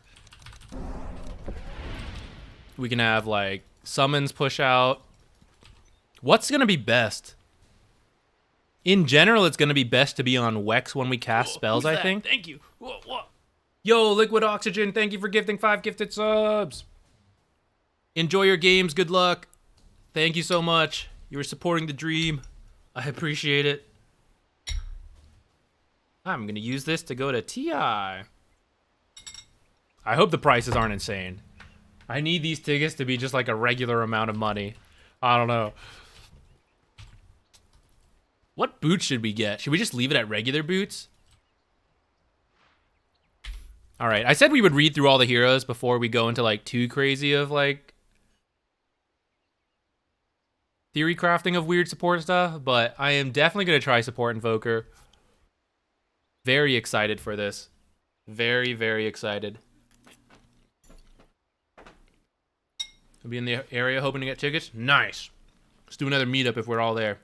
We can have, like, summons push out. What's going to be best? In general, it's going to be best to be on Wex when we cast spells, I think. Thank you. Whoa. Yo, Liquid Oxygen, thank you for gifting 5 gifted subs. Enjoy your games. Good luck. Thank you so much. You were supporting the dream. I appreciate it. I'm going to use this to go to TI. I hope the prices aren't insane. I need these tickets to be just like a regular amount of money. I don't know. What boots should we get? Should we just leave it at regular boots? All right. I said we would read through all the heroes before we go into like too crazy of like theory crafting of weird support stuff, but I am definitely going to try support Invoker. Very excited for this. Very, very excited. I'll be in the area hoping to get tickets. Nice. Let's do another meetup if we're all there.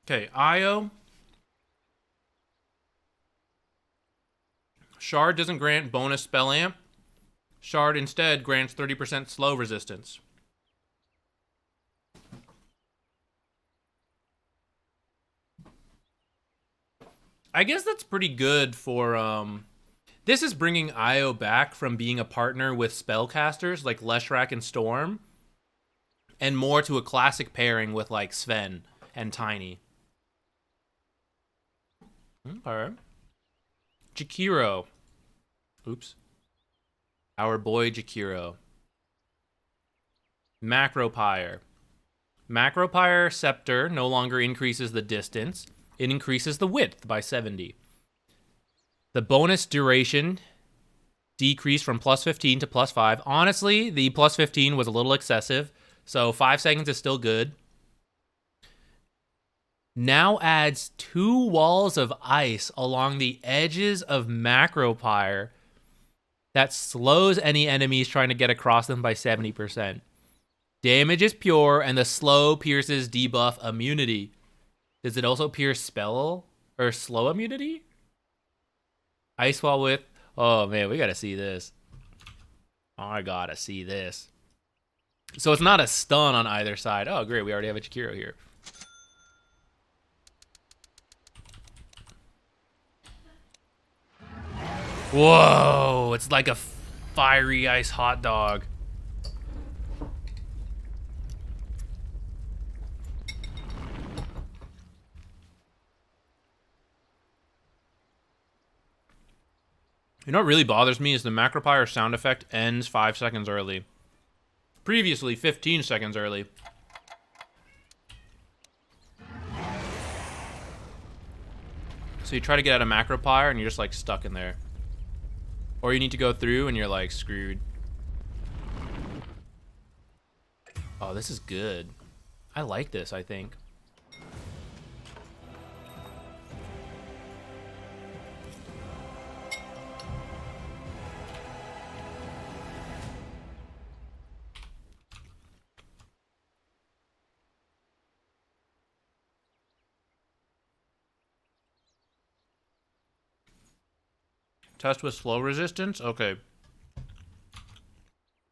Okay, Io. Shard doesn't grant bonus spell amp. Shard instead grants 30% slow resistance. I guess that's pretty good for, this is bringing Io back from being a partner with spellcasters like Leshrac and Storm, and more to a classic pairing with like Sven and Tiny. Alright. Jakiro. Oops. Our boy Jakiro. Macropyre. Macropyre Scepter no longer increases the distance. It increases the width by 70. The bonus duration decreased from plus 15 to plus 5. Honestly, the plus 15 was a little excessive, so 5 seconds is still good. Now adds 2 walls of ice along the edges of Macropyre that slows any enemies trying to get across them by 70%. Damage is pure, and the slow pierces debuff immunity. Does it also pierce spell or slow immunity? Ice Wall with... Oh, man, we gotta see this. I gotta see this. So it's not a stun on either side. Oh, great, we already have a Jakiro here. Whoa, it's like a fiery ice hot dog. You know what really bothers me is the Macropyre sound effect ends 5 seconds early. Previously, 15 seconds early. So you try to get out of Macropyre and you're just like stuck in there. Or you need to go through and you're like screwed. Oh, this is good. I like this, I think. Test with slow resistance? Okay.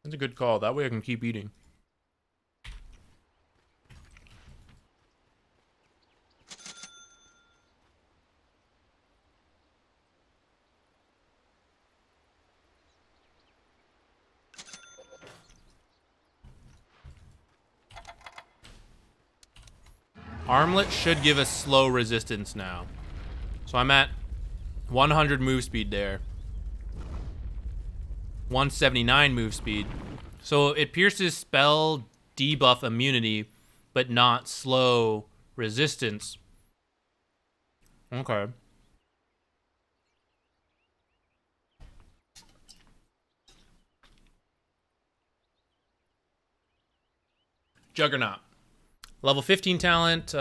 That's a good call. That way I can keep eating. Armlet should give us slow resistance now. So I'm at 100 move speed there. 179 move speed. So it pierces spell debuff immunity, but not slow resistance. Okay. Juggernaut. Level 15 talent.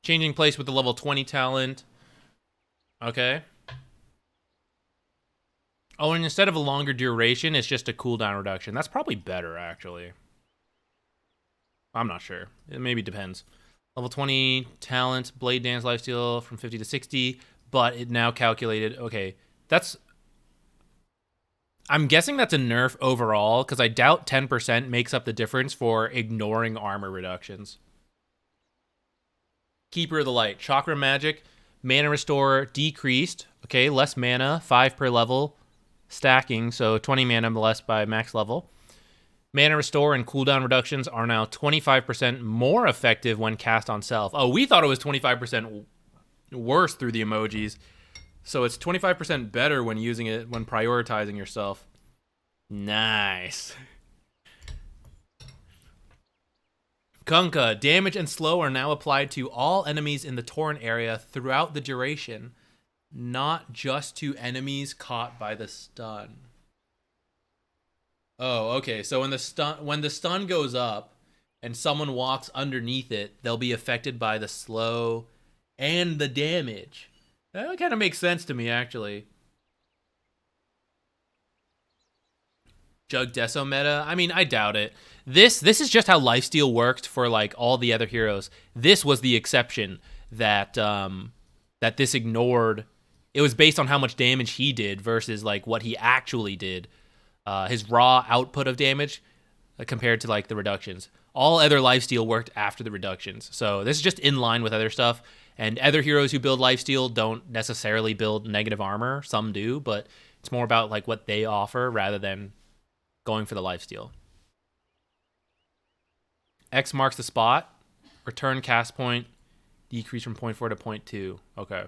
Changing place with the level 20 talent. Okay. Oh, and instead of a longer duration, it's just a cooldown reduction. That's probably better, actually. I'm not sure. It maybe depends. Level 20 talent, Blade Dance lifesteal from 50 to 60, but it now calculated. Okay, that's... I'm guessing that's a nerf overall, because I doubt 10% makes up the difference for ignoring armor reductions. Keeper of the Light. Chakra Magic. Mana Restore decreased. Okay, less mana, 5 per level. Stacking, so 20 mana less by max level. Mana Restore and cooldown reductions are now 25% more effective when cast on self. Oh, we thought it was 25% worse through the emojis. So it's 25% better when using it, when prioritizing yourself. Nice. Kunkka. Damage and slow are now applied to all enemies in the torn area throughout the duration, not just to enemies caught by the stun. Oh, okay. So when the stun goes up and someone walks underneath it, they'll be affected by the slow and the damage. That kind of makes sense to me, actually. Jug Deso meta? I mean, I doubt it. This is just how lifesteal worked for like all the other heroes. This was the exception that that this ignored. It was based on how much damage he did versus like what he actually did. His raw output of damage compared to like the reductions. All other lifesteal worked after the reductions. So this is just in line with other stuff. And other heroes who build lifesteal don't necessarily build negative armor. Some do, but it's more about like what they offer rather than going for the lifesteal. X marks the spot. Return cast point. Decrease from 0.4 to 0.2. Okay.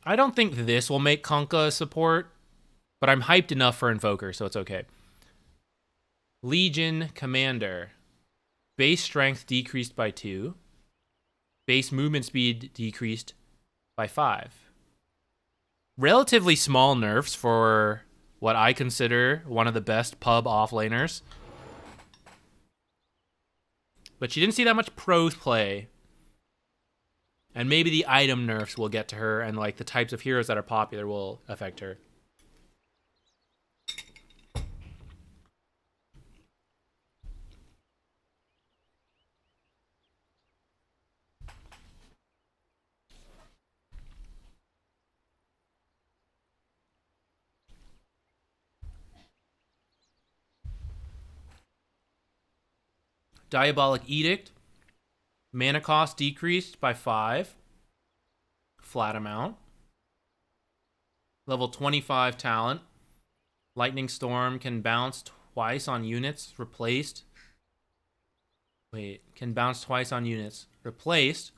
I don't think this will make Kunkka support, but I'm hyped enough for Invoker, so it's okay. Legion Commander. Base strength decreased by 2. Base movement speed decreased by 5. Relatively small nerfs for what I consider one of the best pub offlaners. But she didn't see that much pros play. And maybe the item nerfs will get to her, and like the types of heroes that are popular will affect her. Diabolic Edict. Mana cost decreased by 5. Flat amount. Level 25 talent. Lightning Storm can bounce twice on units. Replaced. Wait, can bounce twice on units. Replaced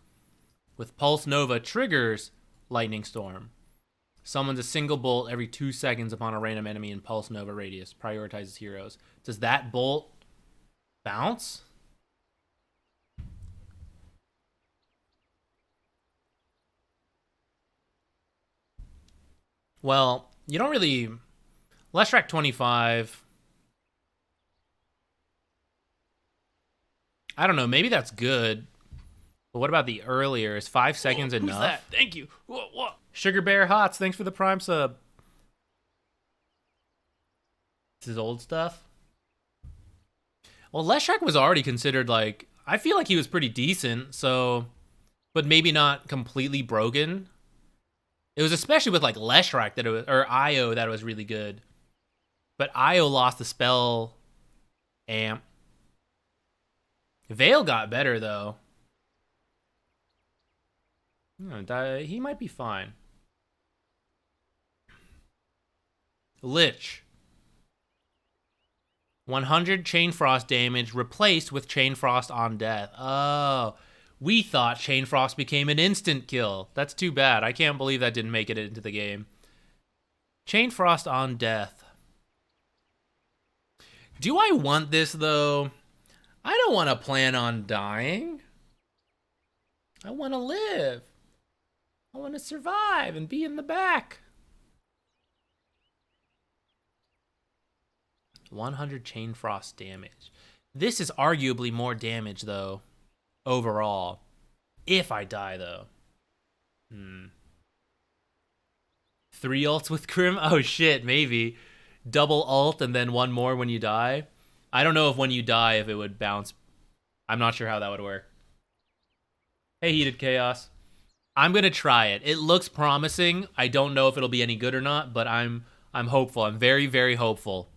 with Pulse Nova triggers Lightning Storm. Summons a single bolt every 2 seconds upon a random enemy in Pulse Nova radius. Prioritizes heroes. Does that bolt bounce? Well, you don't really... Leshrac 25... I don't know. Maybe that's good. But what about the earlier? Is 5 seconds enough? Who's that? Thank you. Whoa. Sugar Bear Hots, thanks for the Prime sub. This is old stuff. Well, Leshrac was already considered like, I feel like he was pretty decent, so, but maybe not completely broken. It was especially with like Leshrac that it was, or Io that it was really good. But Io lost the spell amp. Vale got better though. He might be fine. Lich. 100 Chain Frost damage replaced with Chain Frost on death. Oh, we thought Chain Frost became an instant kill. That's too bad. I can't believe that didn't make it into the game. Chain Frost on death. Do I want this, though? I don't want to plan on dying. I want to live. I want to survive and be in the back. 100 Chain Frost damage. This is arguably more damage, though, overall. If I die, though. 3 ults with Grim? Oh, shit, maybe. Double ult and then one more when you die. I don't know if when you die, if it would bounce. I'm not sure how that would work. Hey, Heated Chaos. I'm going to try it. It looks promising. I don't know if it'll be any good or not, but I'm hopeful. I'm very, very hopeful.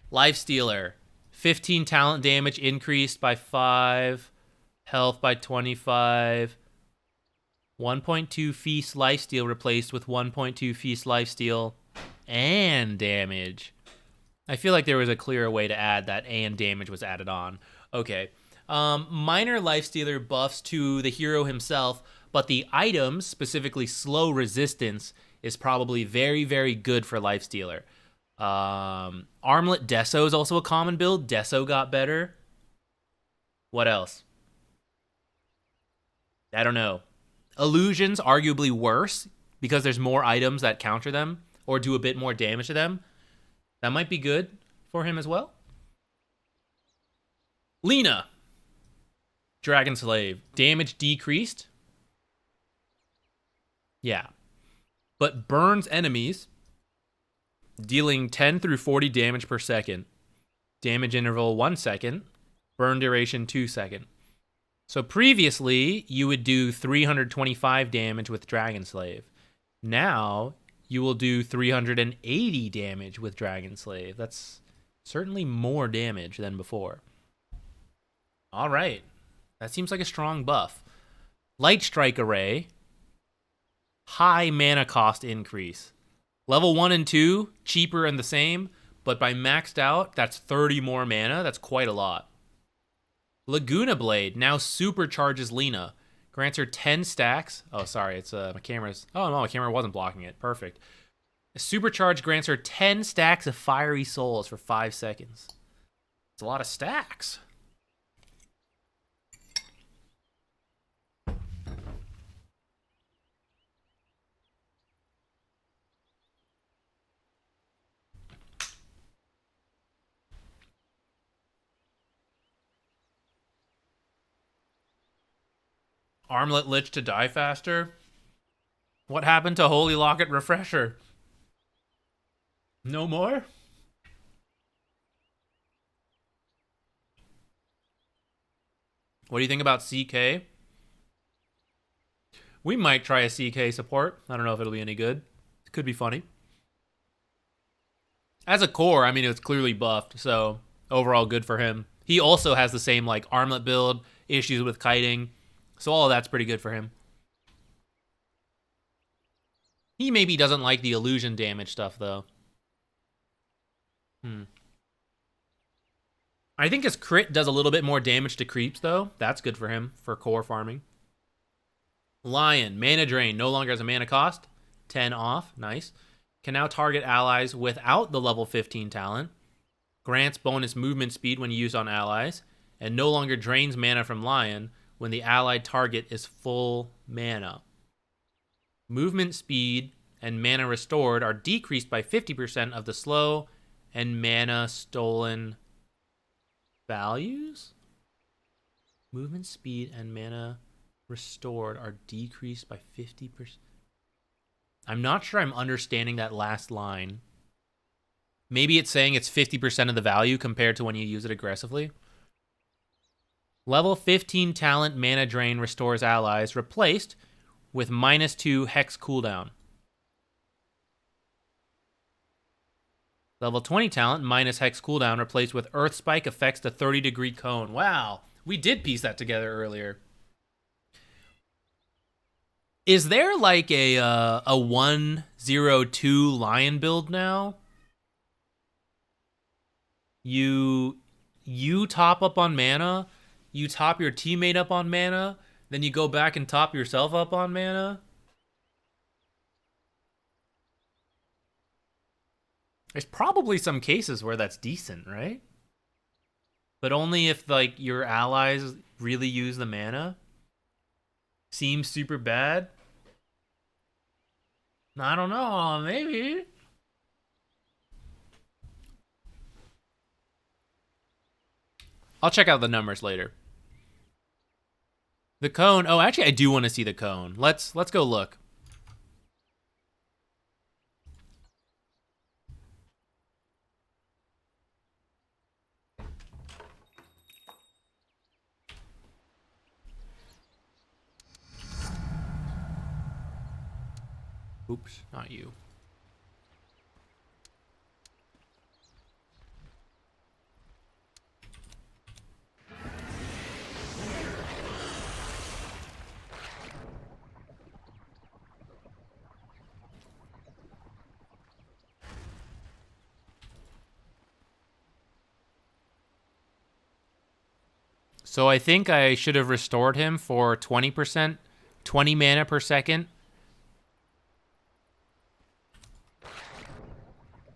Lifestealer, 15 talent damage increased by 5, health by 25, 1.2 feast lifesteal replaced with 1.2 feast lifesteal, and damage. I feel like there was a clearer way to add that, and damage was added on. Okay. Minor lifestealer buffs to the hero himself, but the items, specifically slow resistance, is probably very, very good for lifestealer. Armlet Deso is also a common build. Deso got better. What else? I don't know. Illusions, arguably worse, because there's more items that counter them or do a bit more damage to them. That might be good for him as well. Lina. Dragon Slave. Damage decreased. Yeah. But burns enemies, dealing 10 through 40 damage per second. Damage interval 1 second. Burn duration 2 seconds. So previously, you would do 325 damage with Dragon Slave. Now, you will do 380 damage with Dragon Slave. That's certainly more damage than before. All right. That seems like a strong buff. Light Strike Array. High mana cost increase. Level 1 and 2, cheaper and the same, but by maxed out, that's 30 more mana. That's quite a lot. Laguna Blade now supercharges Lina. Grants her 10 stacks. Oh, sorry, it's my camera's... Oh, no, my camera wasn't blocking it. Perfect. A supercharge grants her 10 stacks of Fiery Souls for 5 seconds. It's a lot of stacks. Armlet Lich to die faster? What happened to Holy Locket Refresher? No more? What do you think about CK? We might try a CK support. I don't know if it'll be any good. It could be funny. As a core, I mean, it's clearly buffed, so overall good for him. He also has the same, like, armlet build, issues with kiting, so all of that's pretty good for him. He maybe doesn't like the illusion damage stuff, though. I think his crit does a little bit more damage to creeps, though. That's good for him, for core farming. Lion, mana drain, no longer has a mana cost. 10 off, nice. Can now target allies without the level 15 talent. Grants bonus movement speed when used on allies. And no longer drains mana from Lion when the allied target is full mana. Movement speed and mana restored are decreased by 50% of the slow and mana stolen values? Movement speed and mana restored are decreased by 50%. I'm not sure I'm understanding that last line. Maybe it's saying it's 50% of the value compared to when you use it aggressively. Level 15 talent mana drain restores allies replaced with -2 hex cooldown. Level 20 talent minus hex cooldown replaced with earth spike affects the 30-degree cone. Wow, we did piece that together earlier. Is there like a 102 lion build now? You top up on mana, you top your teammate up on mana, then you go back and top yourself up on mana? There's probably some cases where that's decent, right? But only if like your allies really use the mana. Seems super bad. I don't know, maybe. I'll check out the numbers later. The cone. Oh, actually, I do want to see the cone. Let's go look. Oops, not you. So I think I should have restored him for 20%, 20 mana per second.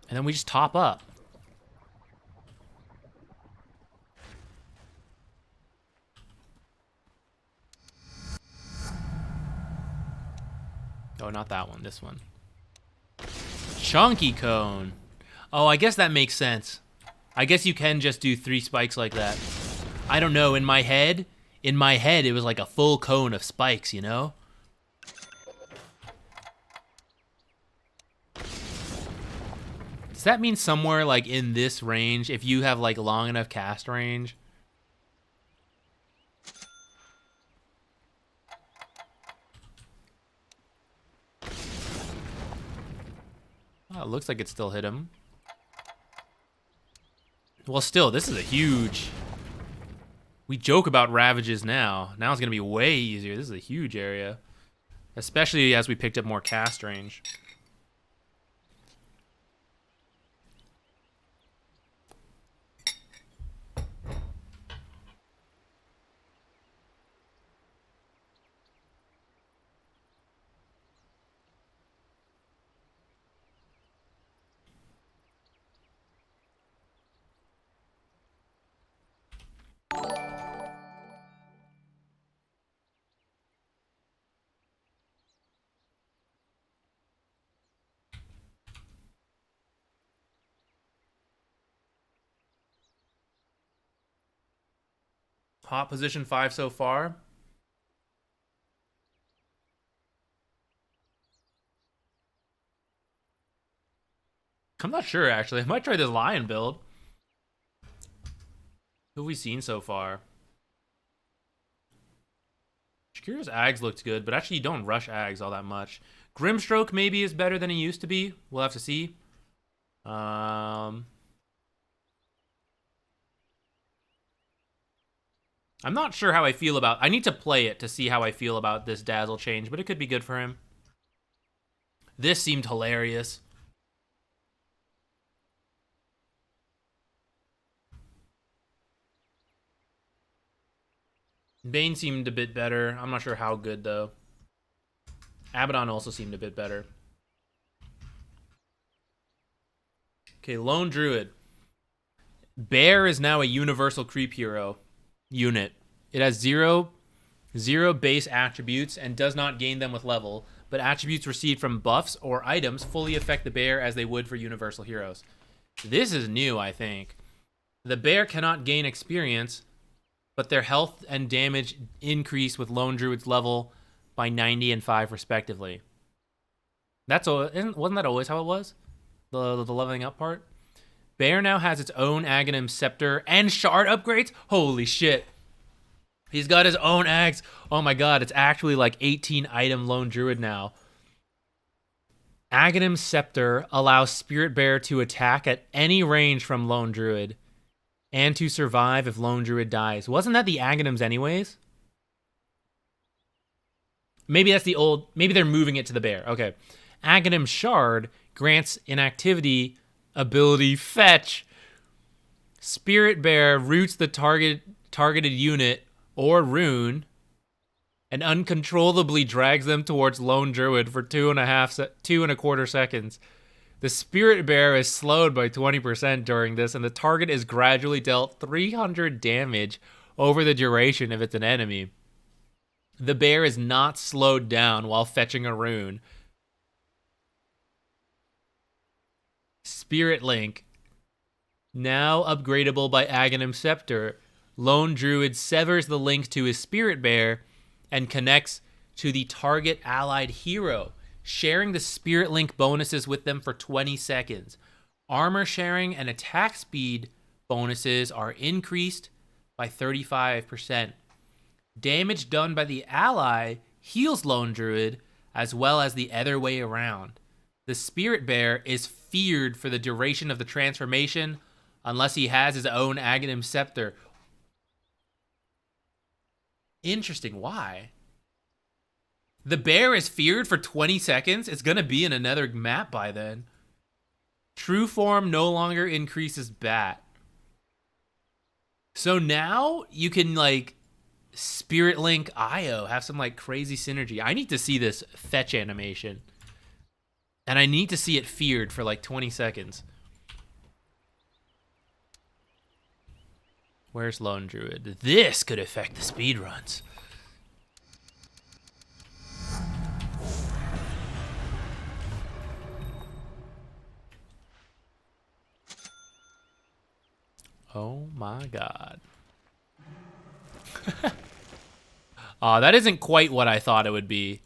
And then we just top up. Oh, not that one, this one. Chunky cone. Oh, I guess that makes sense. I guess you can just do 3 spikes like that. I don't know, in my head, it was like a full cone of spikes, you know? Does that mean somewhere like in this range, if you have like long enough cast range? Oh, it looks like it still hit him. Well, still, this is a huge... We joke about ravages now. Now it's going to be way easier. This is a huge area. Especially as we picked up more cast range. Hot position 5 so far. I'm not sure, actually. I might try this lion build. Who have we seen so far? Shakira's Ags looked good, but actually you don't rush Ags all that much. Grimstroke maybe is better than he used to be. We'll have to see. I'm not sure how I feel about... I need to play it to see how I feel about this Dazzle change, but it could be good for him. This seemed hilarious. Bane seemed a bit better. I'm not sure how good, though. Abaddon also seemed a bit better. Okay, Lone Druid. Bear is now a universal creep hero unit. It has zero base attributes and does not gain them with level, but attributes received from buffs or items fully affect the bear as they would for universal heroes. This is new, I think. The bear cannot gain experience, but their health and damage increase with Lone Druid's level by 90 and 5 respectively. Wasn't that always how it was? The leveling up part? Bear now has its own Aghanim Scepter and Shard upgrades? Holy shit. He's got his own axe. Oh my god, it's actually like 18 item Lone Druid now. Aghanim Scepter allows Spirit Bear to attack at any range from Lone Druid and to survive if Lone Druid dies. Wasn't that the Aghanims anyways? Maybe that's the old... Maybe they're moving it to the bear. Okay. Aghanim Shard grants inactivity ability Fetch. Spirit Bear roots the targeted unit or rune and uncontrollably drags them towards Lone Druid for 2.25 seconds. The Spirit Bear is slowed by 20% during this, and the target is gradually dealt 300 damage over the duration if it's an enemy. The bear is not slowed down while fetching a rune. Spirit Link, now upgradable by Aghanim Scepter. Lone Druid severs the link to his Spirit Bear and connects to the target allied hero, sharing the Spirit Link bonuses with them for 20 seconds. Armor sharing and attack speed bonuses are increased by 35%. Damage done by the ally heals Lone Druid, as well as the other way around. The Spirit Bear is feared for the duration of the transformation unless he has his own Aghanim Scepter. Interesting. Why? The bear is feared for 20 seconds? It's going to be in another map by then. True form no longer increases bat. So now you can, like, Spirit Link IO, have some, like, crazy synergy. I need to see this fetch animation. And I need to see it feared for, like, 20 seconds. Where's Lone Druid? This could affect the speedruns. Oh my god. That isn't quite what I thought it would be.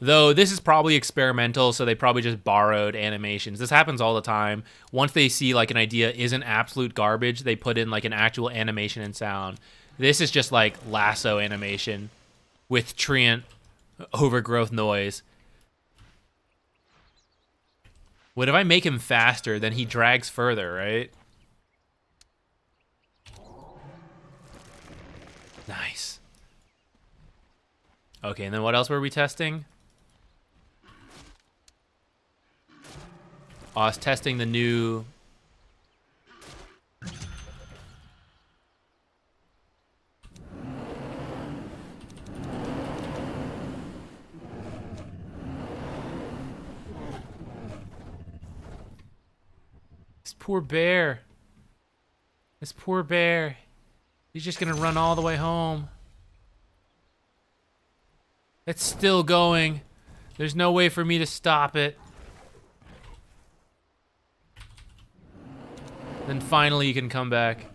Though this is probably experimental, so they probably just borrowed animations. This happens all the time. Once they see like an idea isn't absolute garbage, they put in like an actual animation and sound. This is just like lasso animation with treant overgrowth noise. What if I make him faster, then he drags further, right? Nice. Okay, and then what else were we testing? I was testing the new... This poor bear. This poor bear. He's just gonna run all the way home. It's still going. There's no way for me to stop it. Then finally you can come back.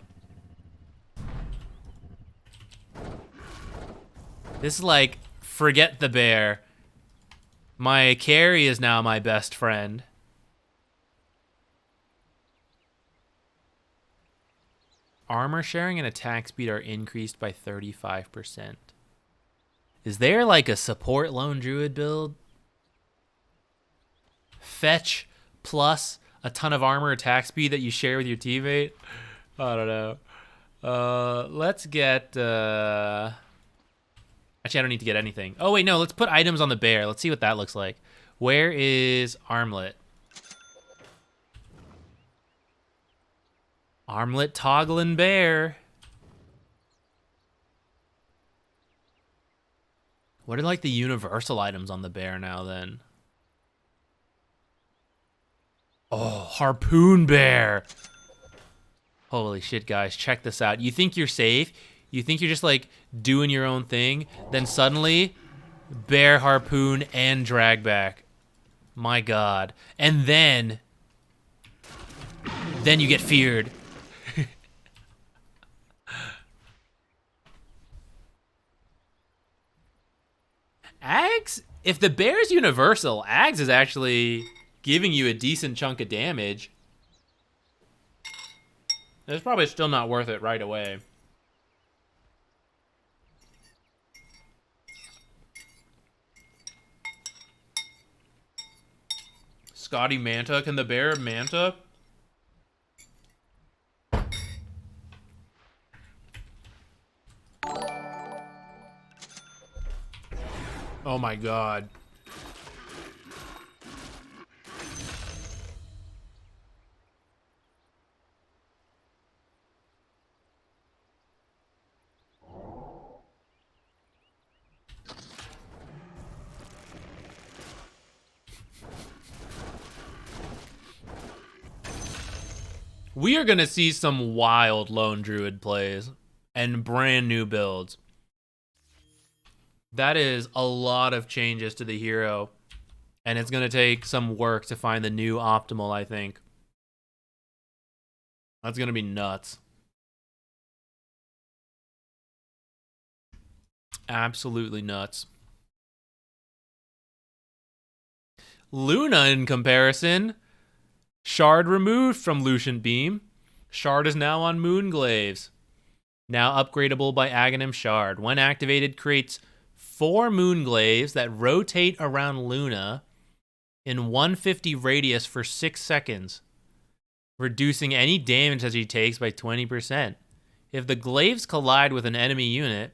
This is like, forget the bear. My carry is now my best friend. Armor sharing and attack speed are increased by 35%. Is there like a support Lone Druid build? Fetch plus a ton of armor attack speed that you share with your teammate? I don't know. Let's get... Actually, I don't need to get anything. Oh, wait, no. Let's put items on the bear. Let's see what that looks like. Where is Armlet? Armlet toggling bear. What are like the universal items on the bear now then? Oh, harpoon bear. Holy shit, guys. Check this out. You think you're safe? You think you're just like doing your own thing? Then suddenly, bear, harpoon, and drag back. My god. And then you get feared. Ags, if the bear's universal, Ags is actually giving you a decent chunk of damage. It's probably still not worth it right away. Scotty Manta. Can the bear Manta? Oh my god. We are going to see some wild Lone Druid plays and brand new builds. That is a lot of changes to the hero, and it's going to take some work to find the new optimal, I think. That's going to be nuts. Absolutely nuts. Luna, in comparison, Shard removed from Lucian Beam. Shard is now on Moonglaves. Now upgradable by Aghanim Shard. When activated, creates 4 Moonglaves that rotate around Luna in 150 radius for 6 seconds, reducing any damage that she takes by 20%. If the glaives collide with an enemy unit,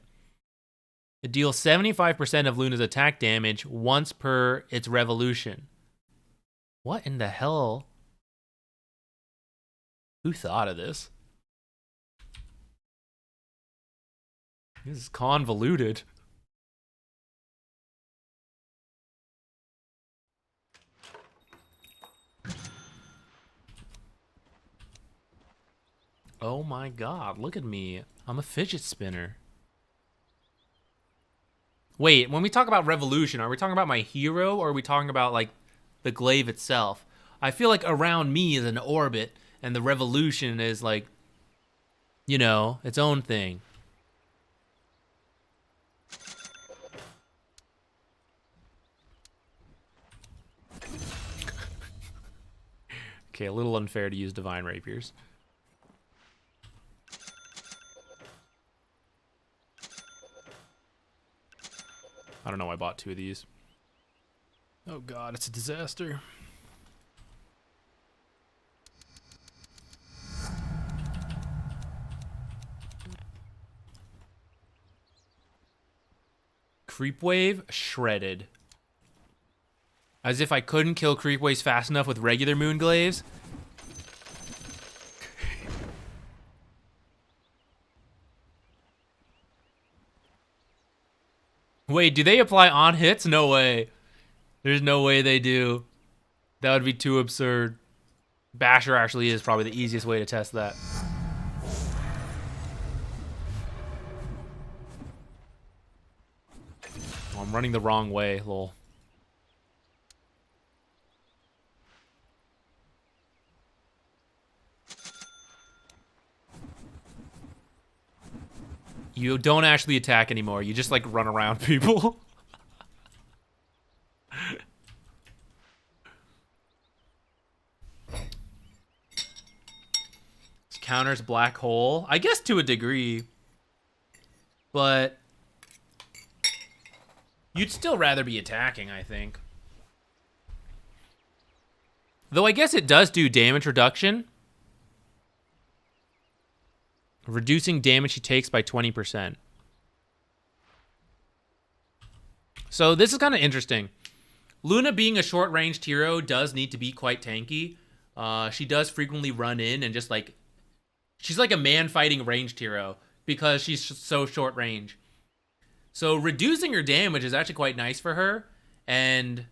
it deals 75% of Luna's attack damage once per its revolution. What in the hell? Who thought of this? This is convoluted. Oh my god, look at me. I'm a fidget spinner. Wait, when we talk about revolution, are we talking about my hero or are we talking about like the glaive itself? I feel like around me is an orbit and the revolution is like, you know, its own thing. Okay, a little unfair to use Divine Rapiers. I don't know why I bought 2 of these. Oh god, it's a disaster. Creep Wave shredded. As if I couldn't kill Creep Waves fast enough with regular Moonglaves. Wait, do they apply on hits? No way. There's no way they do. That would be too absurd. Basher actually is probably the easiest way to test that. Oh, I'm running the wrong way, lol. You don't actually attack anymore. You just like run around people. Counters Black Hole. I guess to a degree. But you'd still rather be attacking, I think. Though I guess it does do damage reduction. Reducing damage he takes by 20%. So this is kind of interesting. Luna being a short-ranged hero does need to be quite tanky. She does frequently run in and just like... She's like a man-fighting ranged hero because she's so short range. So reducing her damage is actually quite nice for her. And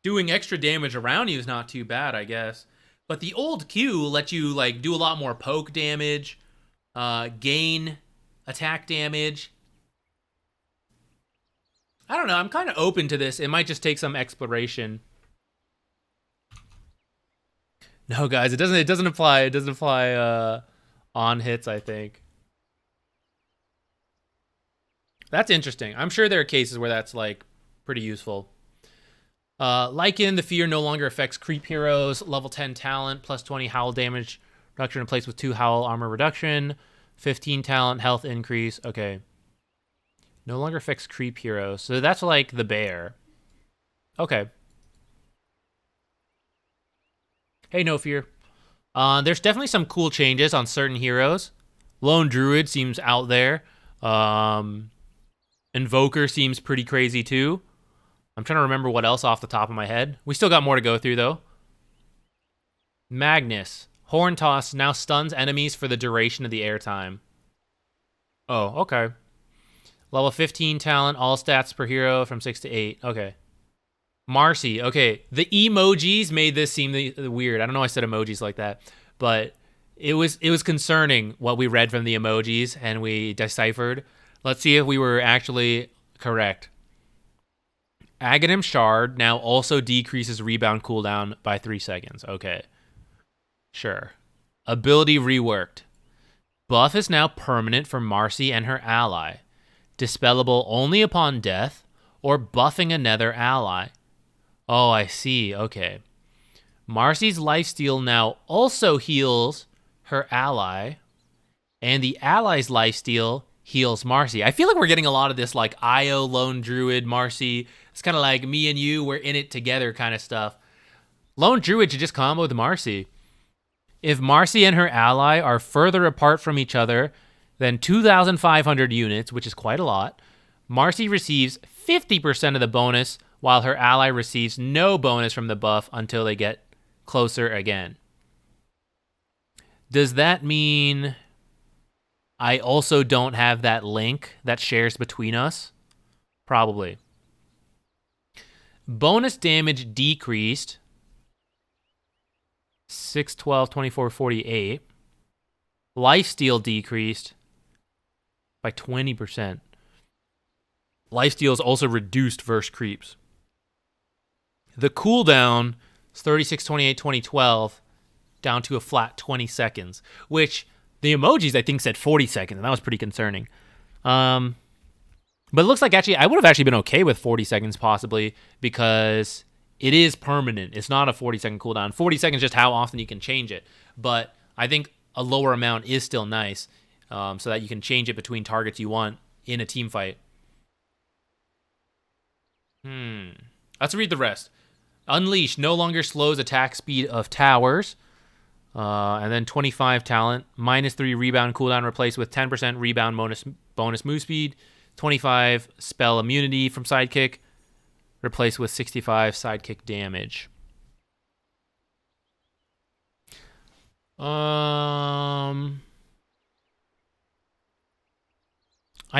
doing extra damage around you is not too bad, I guess. But the old Q lets you like do a lot more poke damage. Gain attack damage. I don't know. I'm kind of open to this. It might just take some exploration. No, guys, it doesn't apply. It doesn't apply on hits, I think. That's interesting. I'm sure there are cases where that's like Pretty useful. Lycan, the fear no longer affects creep heroes. Level 10 talent, plus 20 howl damage reduction in place with 2 howl armor reduction. 15 talent, health increase. Okay. No longer affects creep heroes. So that's like the bear. Okay. Hey, no fear. There's definitely some cool changes on certain heroes. Lone Druid seems out there. Invoker seems pretty crazy too. I'm trying to remember what else off the top of my head. We still got more to go through, though. Magnus. Horn Toss now stuns enemies for the duration of the airtime. Oh, okay. Level 15 talent, all stats per hero from 6 to 8. Okay. Marcy. Okay. The emojis made this seem weird. I don't know why I said emojis like that. But it was concerning what we read from the emojis and we deciphered. Let's see if we were actually correct. Aghanim Shard now also decreases rebound cooldown by 3 seconds. Okay. Sure. Ability reworked. Buff is now permanent for Marcy and her ally. Dispellable only upon death or buffing another ally. Oh, I see. Okay. Marcy's lifesteal now also heals her ally, and the ally's lifesteal heals Marcy. I feel like we're getting a lot of this like Io, Lone Druid, Marcy. It's kind of like me and you, we're in it together kind of stuff. Lone Druid should just combo with Marcy. If Marcy and her ally are further apart from each other than 2,500 units, which is quite a lot, Marcy receives 50% of the bonus, while her ally receives no bonus from the buff until they get closer again. Does that mean I also don't have that link that shares between us? Probably. Bonus damage decreased 6, 12, 24, 48. Lifesteal decreased by 20%. Lifesteal is also reduced versus creeps. The cooldown is 36, 28, 20, 12, down to a flat 20 seconds, which the emojis, I think, said 40 seconds, and that was pretty concerning. But it looks like actually I would have actually been okay with 40 seconds possibly because it is permanent. It's not a 40-second cooldown. 40 seconds is just how often you can change it. But I think a lower amount is still nice so that you can change it between targets you want in a team fight. Let's read the rest. Unleash no longer slows attack speed of towers. And then 25 talent. -3 rebound cooldown replaced with 10% rebound bonus move speed. 25 spell immunity from sidekick. Replaced with 65 sidekick damage. I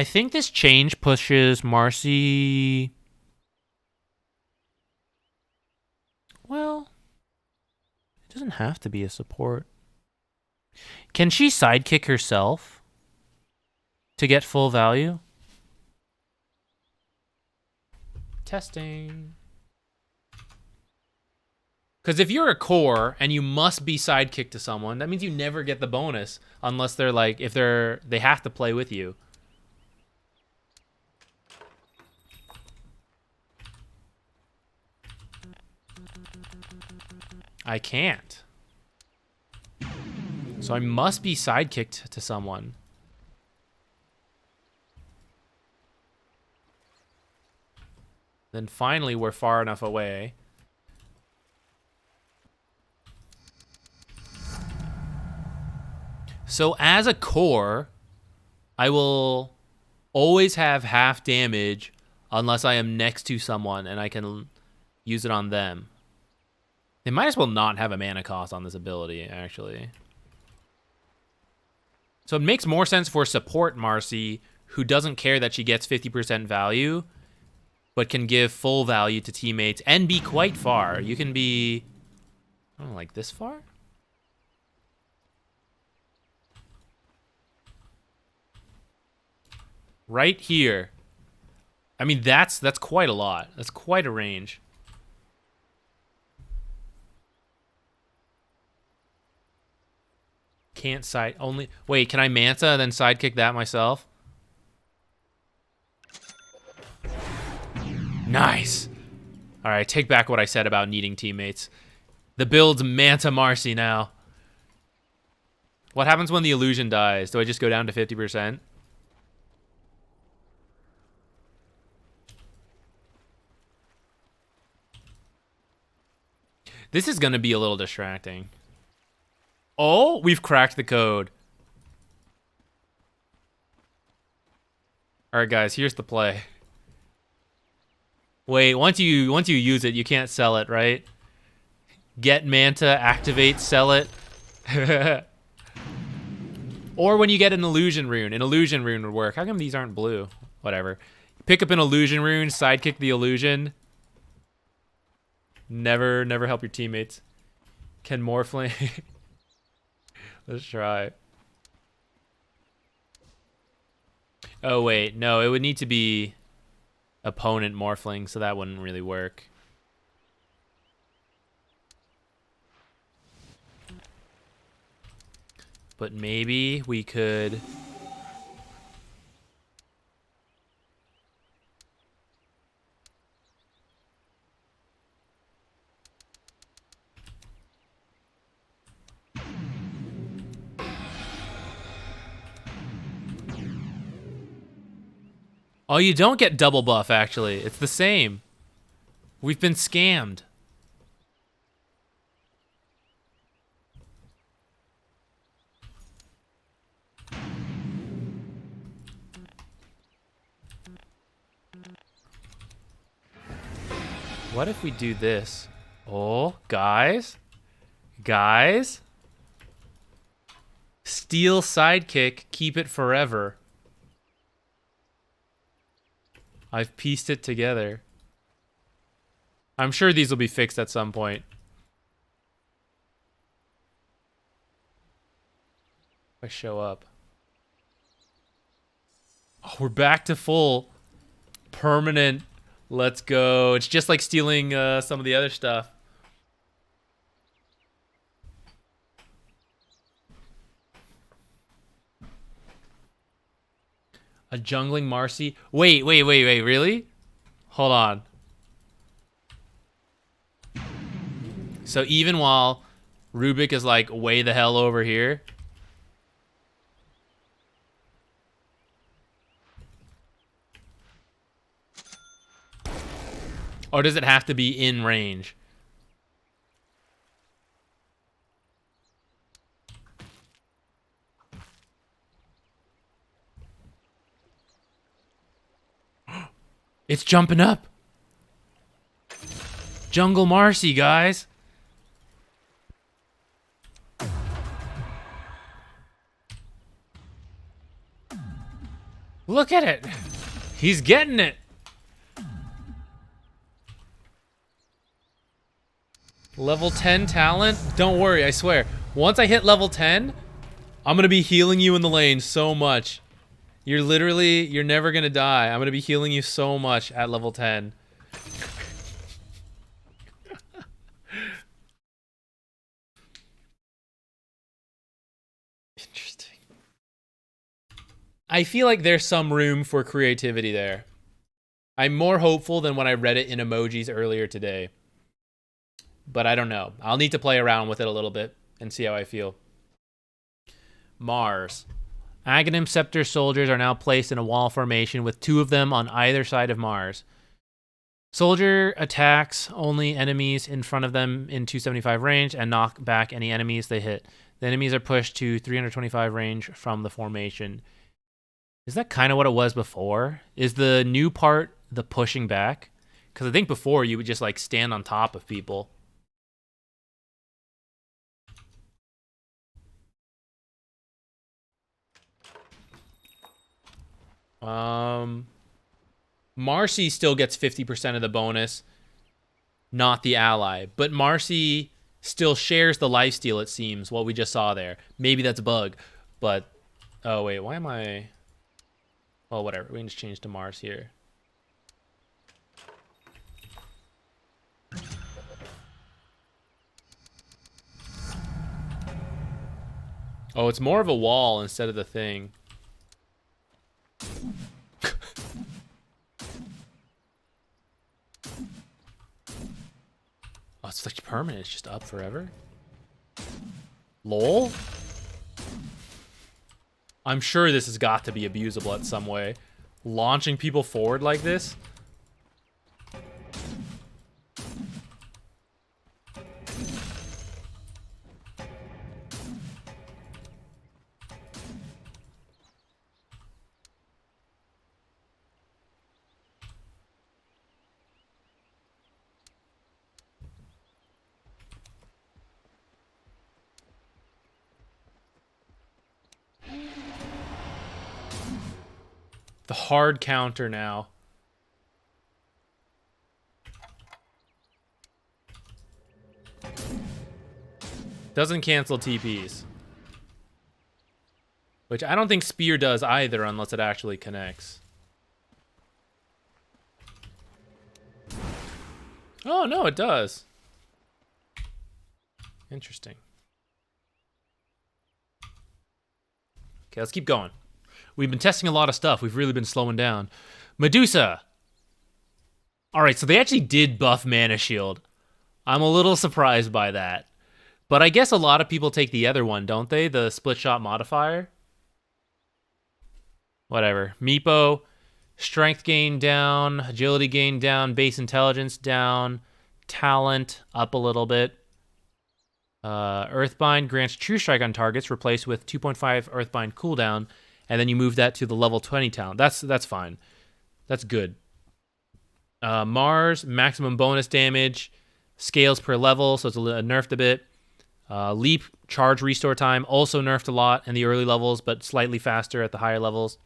think this change pushes Marcy. Well, it doesn't have to be a support. Can she sidekick herself to get full value? Testing. Because if you're a core and you must be sidekick to someone, that means you never get the bonus unless they're like, if they have to play with you. I can't. So I must be sidekicked to someone. Then finally we're far enough away. So as a core, I will always have half damage unless I am next to someone and I can use it on them. They might as well not have a mana cost on this ability, actually. So it makes more sense for support Marcy, who doesn't care that she gets 50% value, but can give full value to teammates and be quite far. You can be, I don't know, like this far? Right here. I mean, that's quite a lot. That's quite a range. Can't side only. Wait, can I Manta and then sidekick that myself? Nice. All right, take back what I said about needing teammates. The build's Manta Marcy now. What happens when the illusion dies? Do I just go down to 50%? This is going to be a little distracting. Oh, we've cracked the code. All right, guys, here's the play. Wait, once you use it, you can't sell it, right? Get Manta, activate, sell it. Or when you get an illusion rune. An illusion rune would work. How come these aren't blue? Whatever. Pick up an illusion rune, sidekick the illusion. Never help your teammates. Can Morphling... Let's try. Oh, wait. No, it would need to be opponent Morphling, so that wouldn't really work. But maybe we could... Oh, you don't get double buff, actually. It's the same. We've been scammed. What if we do this? Oh, guys? Guys? Steal sidekick, keep it forever. I've pieced it together. I'm sure these will be fixed at some point. If I show up. Oh, we're back to full. Permanent. Let's go. It's just like stealing some of the other stuff. A jungling Marcy. Wait, really? Hold on. So even while Rubik is like way the hell over here. Or does it have to be in range? It's jumping up. Jungle Marcy, guys. Look at it. He's getting it. Level 10 talent? Don't worry, I swear. Once I hit level 10, I'm going to be healing you in the lane so much. You're never going to die. I'm going to be healing you so much at level 10. Interesting. I feel like there's some room for creativity there. I'm more hopeful than when I read it in emojis earlier today. But I don't know. I'll need to play around with it a little bit and see how I feel. Mars. Aghanim Scepter soldiers are now placed in a wall formation with 2 of them on either side of Mars. Soldier attacks only enemies in front of them in 275 range and knock back any enemies they hit. The enemies are pushed to 325 range from the formation. Is that kind of what it was before? Is the new part the pushing back? Because I think before you would just like stand on top of people. Marcy still gets 50% of the bonus, not the ally. But Marcy still shares the lifesteal, it seems, what we just saw there. Maybe that's a bug, but... Oh, wait, why am I... Well, whatever. We can just change to Mars here. Oh, it's more of a wall instead of the thing. it's like permanent. It's just up forever. Lol. I'm sure this has got to be abusable in some way. Launching people forward like this. The hard counter now. Doesn't cancel TPs. Which I don't think Spear does either unless it actually connects. Oh, no, it does. Interesting. Okay, let's keep going. We've been testing a lot of stuff. We've really been slowing down. Medusa. All right, so they actually did buff Mana Shield. I'm a little surprised by that. But I guess a lot of people take the other one, don't they? The split shot modifier. Whatever. Meepo. Strength gain down. Agility gain down. Base intelligence down. Talent up a little bit. Earthbind grants True Strike on targets, replaced with 2.5 Earthbind cooldown. And then you move that to the level 20 talent. That's fine. That's good. Mars, maximum bonus damage. Scales per level, so it's nerfed a bit. Leap, charge restore time, also nerfed a lot in the early levels, but slightly faster at the higher levels.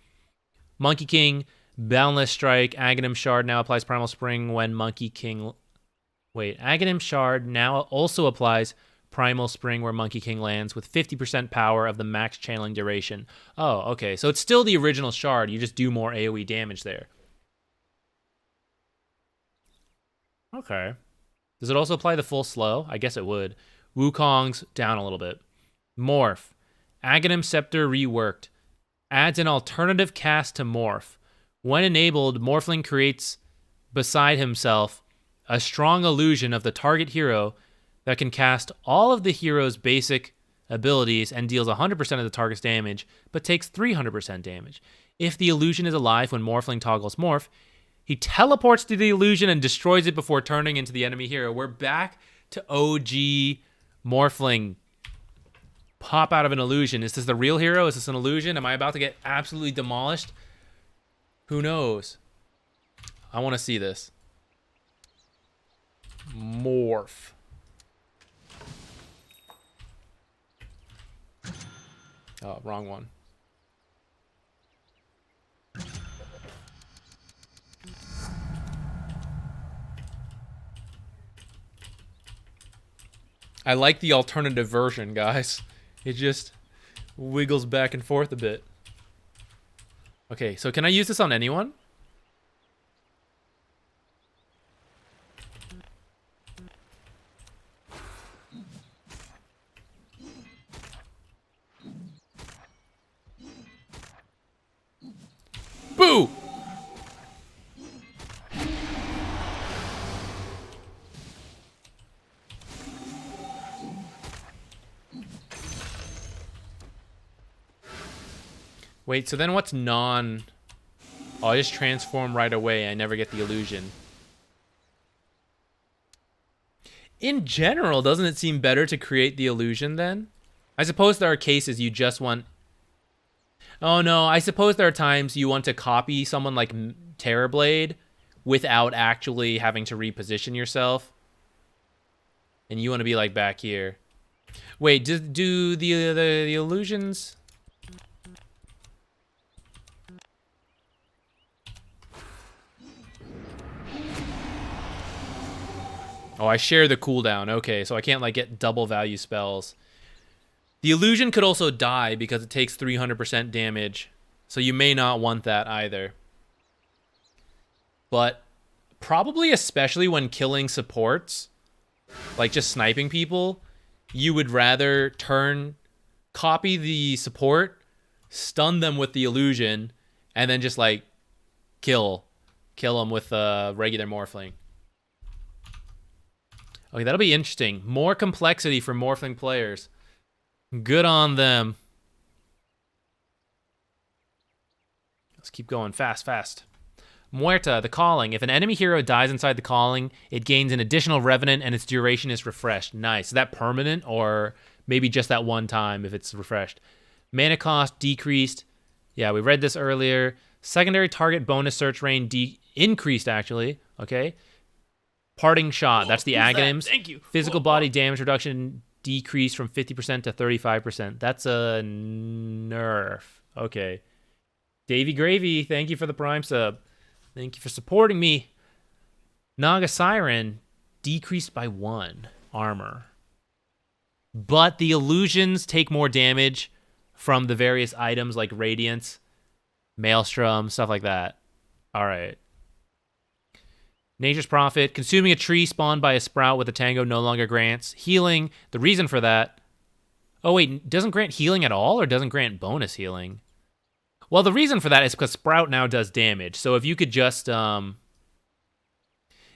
Monkey King, Boundless Strike, Aghanim Shard now applies Primal Spring when Monkey King... Wait, Aghanim Shard now also applies Primal Spring where Monkey King lands with 50% power of the max channeling duration. Oh, okay. So it's still the original shard. You just do more AoE damage there. Okay. Does it also apply the full slow? I guess it would. Wukong's down a little bit. Morph. Aghanim Scepter reworked. Adds an alternative cast to Morph. When enabled, Morphling creates beside himself a strong illusion of the target hero that can cast all of the hero's basic abilities and deals 100% of the target's damage, but takes 300% damage. If the illusion is alive when Morphling toggles Morph, he teleports to the illusion and destroys it before turning into the enemy hero. We're back to OG Morphling. Pop out of an illusion. Is this the real hero? Is this an illusion? Am I about to get absolutely demolished? Who knows? I want to see this. Morph. Oh, wrong one. I like the alternative version, guys. It just wiggles back and forth a bit. Okay, so can I use this on anyone? Boo! Wait, so then what's non... Oh, I just transform right away. I never get the illusion. In general, doesn't it seem better to create the illusion then? I suppose there are cases you just want... Oh no, I suppose there are times you want to copy someone like Terrorblade without actually having to reposition yourself. And you want to be like back here. Wait, do the illusions... Oh, I share the cooldown. Okay, so I can't like get double value spells. The illusion could also die because it takes 300% damage. So you may not want that either. But probably especially when killing supports, like just sniping people, you would rather copy the support, stun them with the illusion, and then just like kill them with a regular Morphling. Okay, that'll be interesting. More complexity for Morphling players. Good on them. Let's keep going. Fast. Muerta, the Calling. If an enemy hero dies inside the Calling, it gains an additional Revenant and its duration is refreshed. Nice. Is that permanent or maybe just that one time if it's refreshed? Mana cost decreased. Yeah, we read this earlier. Secondary target bonus search range increased, actually. Okay. Parting Shot. That's the Aghanims. Thank you. Physical body damage reduction decreased from 50% to 35%. That's a nerf. Okay. Davy Gravy, thank you for the Prime sub. Thank you for supporting me. Naga Siren decreased by 1 armor. But the illusions take more damage from the various items like Radiance, Maelstrom, stuff like that. All right. Nature's Prophet. Consuming a tree spawned by a sprout with a tango no longer grants healing. The reason for that... Oh, wait. Doesn't grant healing at all or doesn't grant bonus healing? Well, the reason for that is because Sprout now does damage. So if you could just...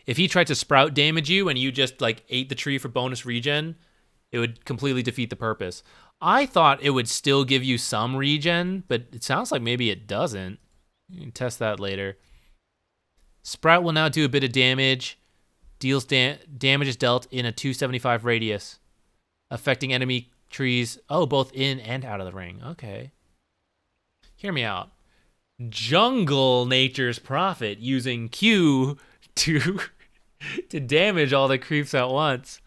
if he tried to Sprout damage you and you just like ate the tree for bonus regen, it would completely defeat the purpose. I thought it would still give you some regen, but it sounds like maybe it doesn't. You can test that later. Sprout will now do a bit of damage. Deals damage is dealt in a 275 radius, affecting enemy trees, both in and out of the ring. Okay. Hear me out. Jungle Nature's Prophet using Q to damage all the creeps at once.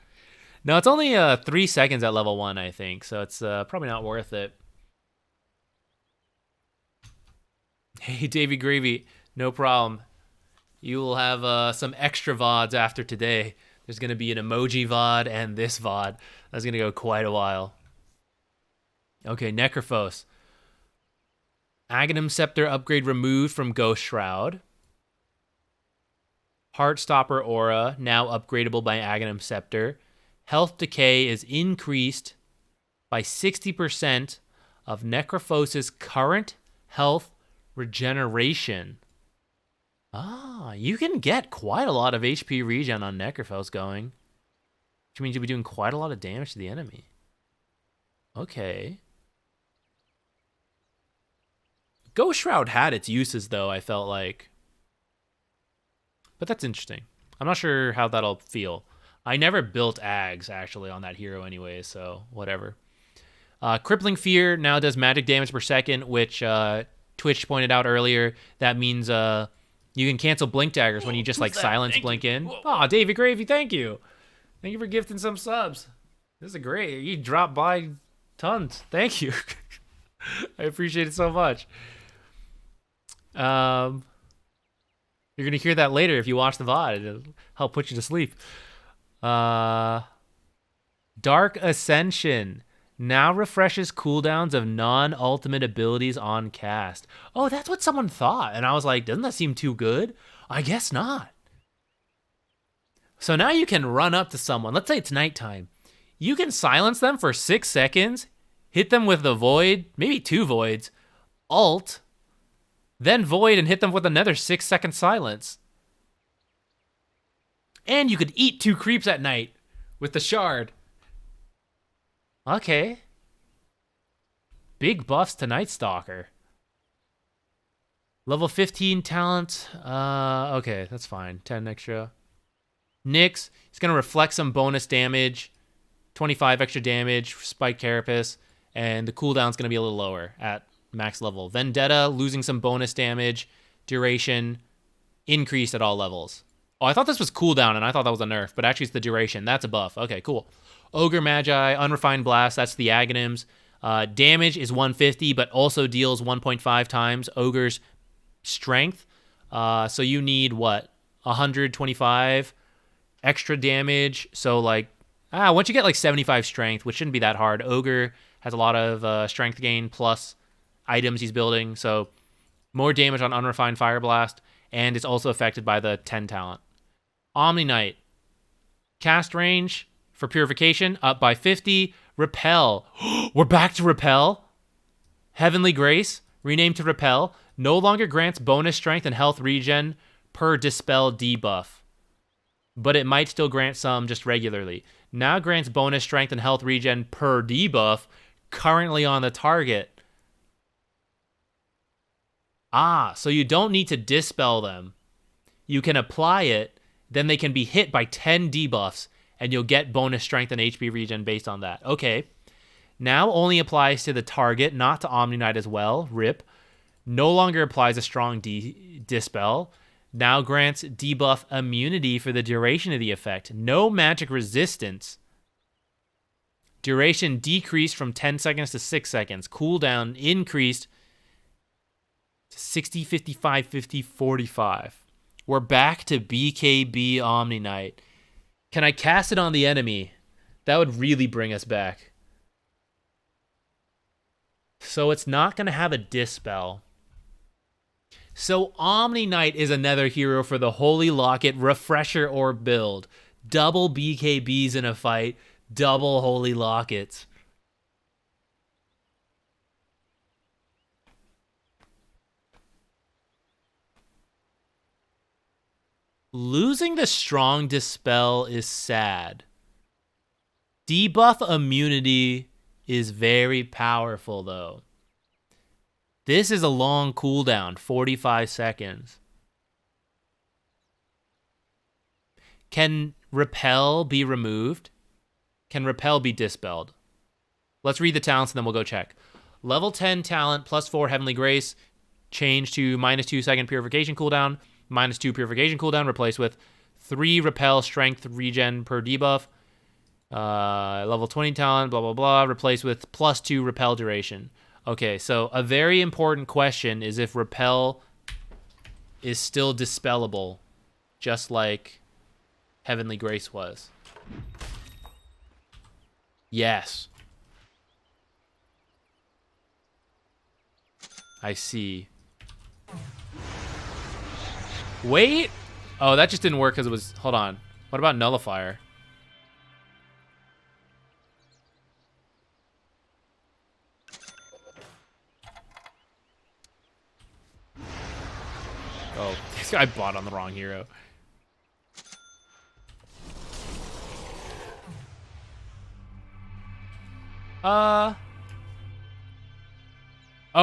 Now, it's only 3 seconds at level 1, I think, so it's probably not worth it. Hey, Davy Gravy, no problem. You will have some extra VODs after today. There's going to be an emoji VOD and this VOD. That's going to go quite a while. Okay, Necrophos. Aghanim Scepter upgrade removed from Ghost Shroud. Heartstopper Aura, now upgradable by Aghanim Scepter. Health decay is increased by 60% of Necrophos' current health regeneration. You can get quite a lot of HP regen on Necrophos going, which means you'll be doing quite a lot of damage to the enemy. Okay. Ghost Shroud had its uses, though, I felt like. But that's interesting. I'm not sure how that'll feel. I never built Ags, actually, on that hero anyway, so whatever. Crippling Fear now does magic damage per second, which Twitch pointed out earlier. That means you can cancel Blink Daggers when you just, like, silence Blink in. Aw, Davy Gravy, thank you. Thank you for gifting some subs. This is great. You dropped by tons. Thank you. I appreciate it so much. You're going to hear that later if you watch the VOD. It'll help put you to sleep. Dark Ascension now refreshes cooldowns of non-ultimate abilities on cast. Oh, that's what someone thought. And I was like, doesn't that seem too good? I guess not. So now you can run up to someone. Let's say it's nighttime. You can silence them for 6 seconds, hit them with the Void, maybe 2 Voids, ult, then Void and hit them with another 6-second silence. And you could eat 2 creeps at night with the Shard. Okay. Big buffs to Night Stalker. Level 15 talent. Okay, that's fine. 10 extra. Nyx, he's going to reflect some bonus damage. 25 extra damage, Spike Carapace. And the cooldown's going to be a little lower at max level. Vendetta, losing some bonus damage. Duration, increased at all levels. Oh, I thought this was cooldown, and I thought that was a nerf, but actually it's the duration. That's a buff. Okay, cool. Ogre Magi, Unrefined Blast, that's the Aghanims. Damage is 150, but also deals 1.5 times Ogre's strength. So you need, what, 125 extra damage? So, like, once you get, like, 75 strength, which shouldn't be that hard, Ogre has a lot of strength gain plus items he's building, so more damage on Unrefined Fire Blast, and it's also affected by the 10 talent. Omni Knight. Cast range for Purification up by 50. Repel. We're back to Repel. Heavenly Grace, renamed to Repel, no longer grants bonus strength and health regen per Dispel debuff. but it might still grant some just regularly. Now grants bonus strength and health regen per debuff currently on the target. Ah, so you don't need to dispel them. You can apply it, then they can be hit by 10 debuffs, and you'll get bonus strength and HP regen based on that. Okay. Now only applies to the target, not to Omni Knight as well. RIP. No longer applies a strong dispel. Now grants debuff immunity for the duration of the effect. No magic resistance. Duration decreased from 10 seconds to 6 seconds. Cooldown increased to 60, 55, 50, 45. We're back to BKB Omni Knight. Can I cast it on the enemy? That would really bring us back. So it's not going to have a dispel. So Omni Knight is another hero for the Holy Locket Refresher Orb build. Double BKBs in a fight, double Holy Lockets. Losing the strong dispel is sad. Debuff immunity is very powerful though. This is a long cooldown, 45 seconds. Can repel be removed? Can repel be dispelled? Let's read the talents and then we'll go check. Level 10 talent, +4 Heavenly Grace, change to -2 second purification cooldown, -2 purification cooldown, replaced with 3 repel strength regen per debuff. Level 20 talent, blah, blah, blah, replaced with +2 repel duration. Okay, so a very important question is if repel is still dispellable, just like Heavenly Grace was. Yes. I see. Wait. Oh, that just didn't work because it was... Hold on. What about Nullifier? Oh, this guy bought on the wrong hero. Oh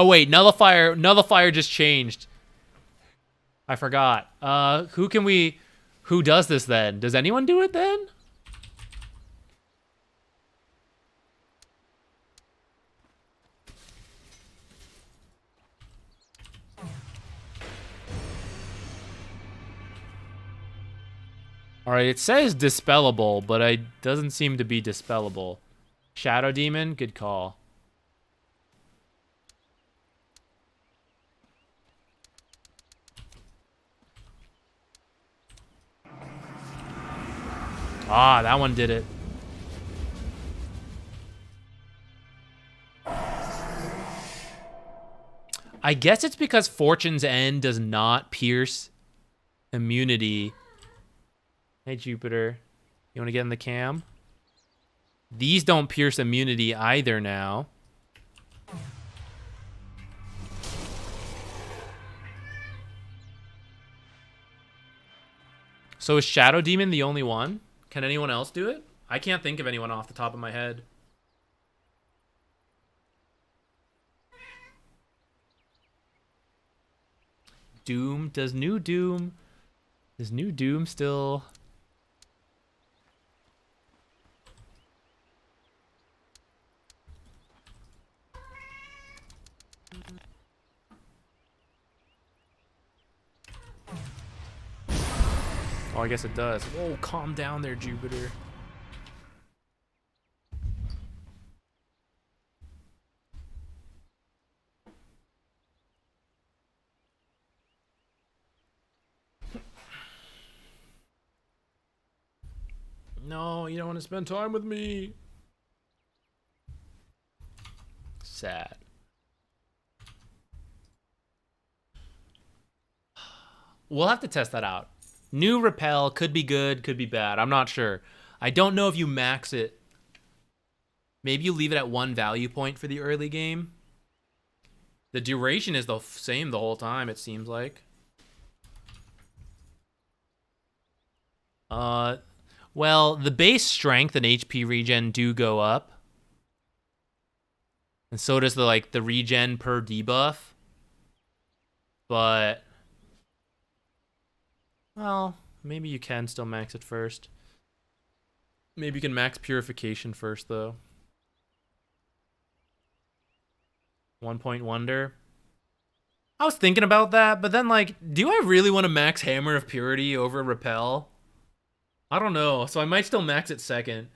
wait, Nullifier just changed. I forgot. Who does this then? Does anyone do it then? All right, it says dispellable, but it doesn't seem to be dispellable. Shadow Demon, good call. Ah, that one did it. I guess it's because Fortune's End does not pierce immunity. Hey, Jupiter. You want to get in the cam? These don't pierce immunity either now. So is Shadow Demon the only one? Can anyone else do it? I can't think of anyone off the top of my head. Doom? Does New Doom still... Oh, I guess it does. Whoa, calm down there, Jupiter. No, you don't want to spend time with me. Sad. We'll have to test that out. New repel could be good, could be bad. I'm not sure. I don't know if you max it. Maybe you leave it at 1 value point for the early game. The duration is the same the whole time, it seems like. Uh, well, the base strength and HP regen do go up, and so does the regen per debuff. But well, maybe you can still max it first. Maybe you can max purification first though. 1 point wonder. I was thinking about that, but then like, do I really want to max Hammer of Purity over Repel? I don't know. So I might still max it second.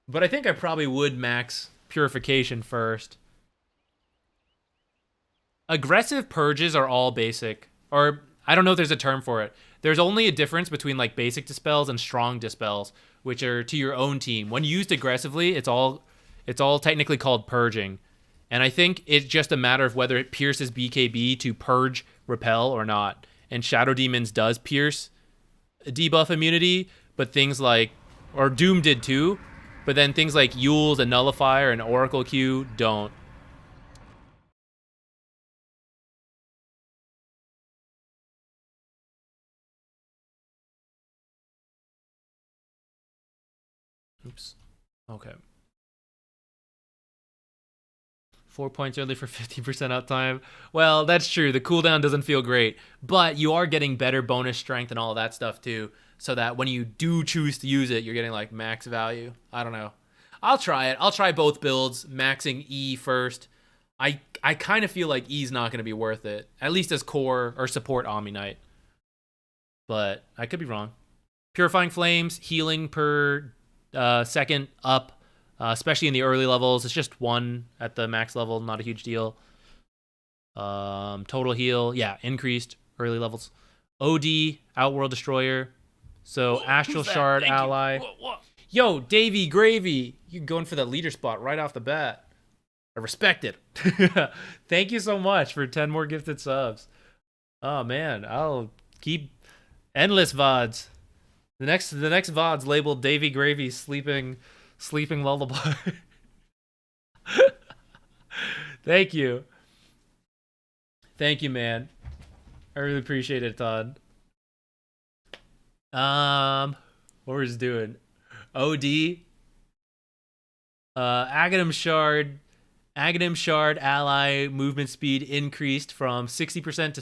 But I think I probably would max Purification first. Aggressive purges are all basic. Or I don't know if there's a term for it. There's only a difference between like basic dispels and strong dispels, which are to your own team. When used aggressively, it's all technically called purging. And I think it's just a matter of whether it pierces BKB to purge repel or not. And Shadow Demons does pierce debuff immunity, but things like, or Doom did too, but then things like Yule's and Nullifier and Oracle Q don't. Oops. Okay. 4 points early for 50% uptime. Well, that's true. The cooldown doesn't feel great, but you are getting better bonus strength and all that stuff too, so that when you do choose to use it, you're getting like max value. I don't know. I'll try it. I'll try both builds, maxing E first. I kind of feel like E's not going to be worth it, at least as core or support Omni Knight. But I could be wrong. Purifying Flames, healing per second up, especially in the early levels. It's just 1 at the max level, not a huge deal. Total heal, yeah, increased early levels. OD, Outworld Destroyer. So Astral Shard ally. Yo, Davey Gravy, you're going for the leader spot right off the bat. I respect it. Thank you so much for 10 more gifted subs. Oh man, I'll keep endless VODs. The next VOD's labeled Davey Gravy sleeping lullaby. Thank you. Thank you, man. I really appreciate it, Todd. What we're just doing. OD. Aghanim Shard ally movement speed increased from 60% to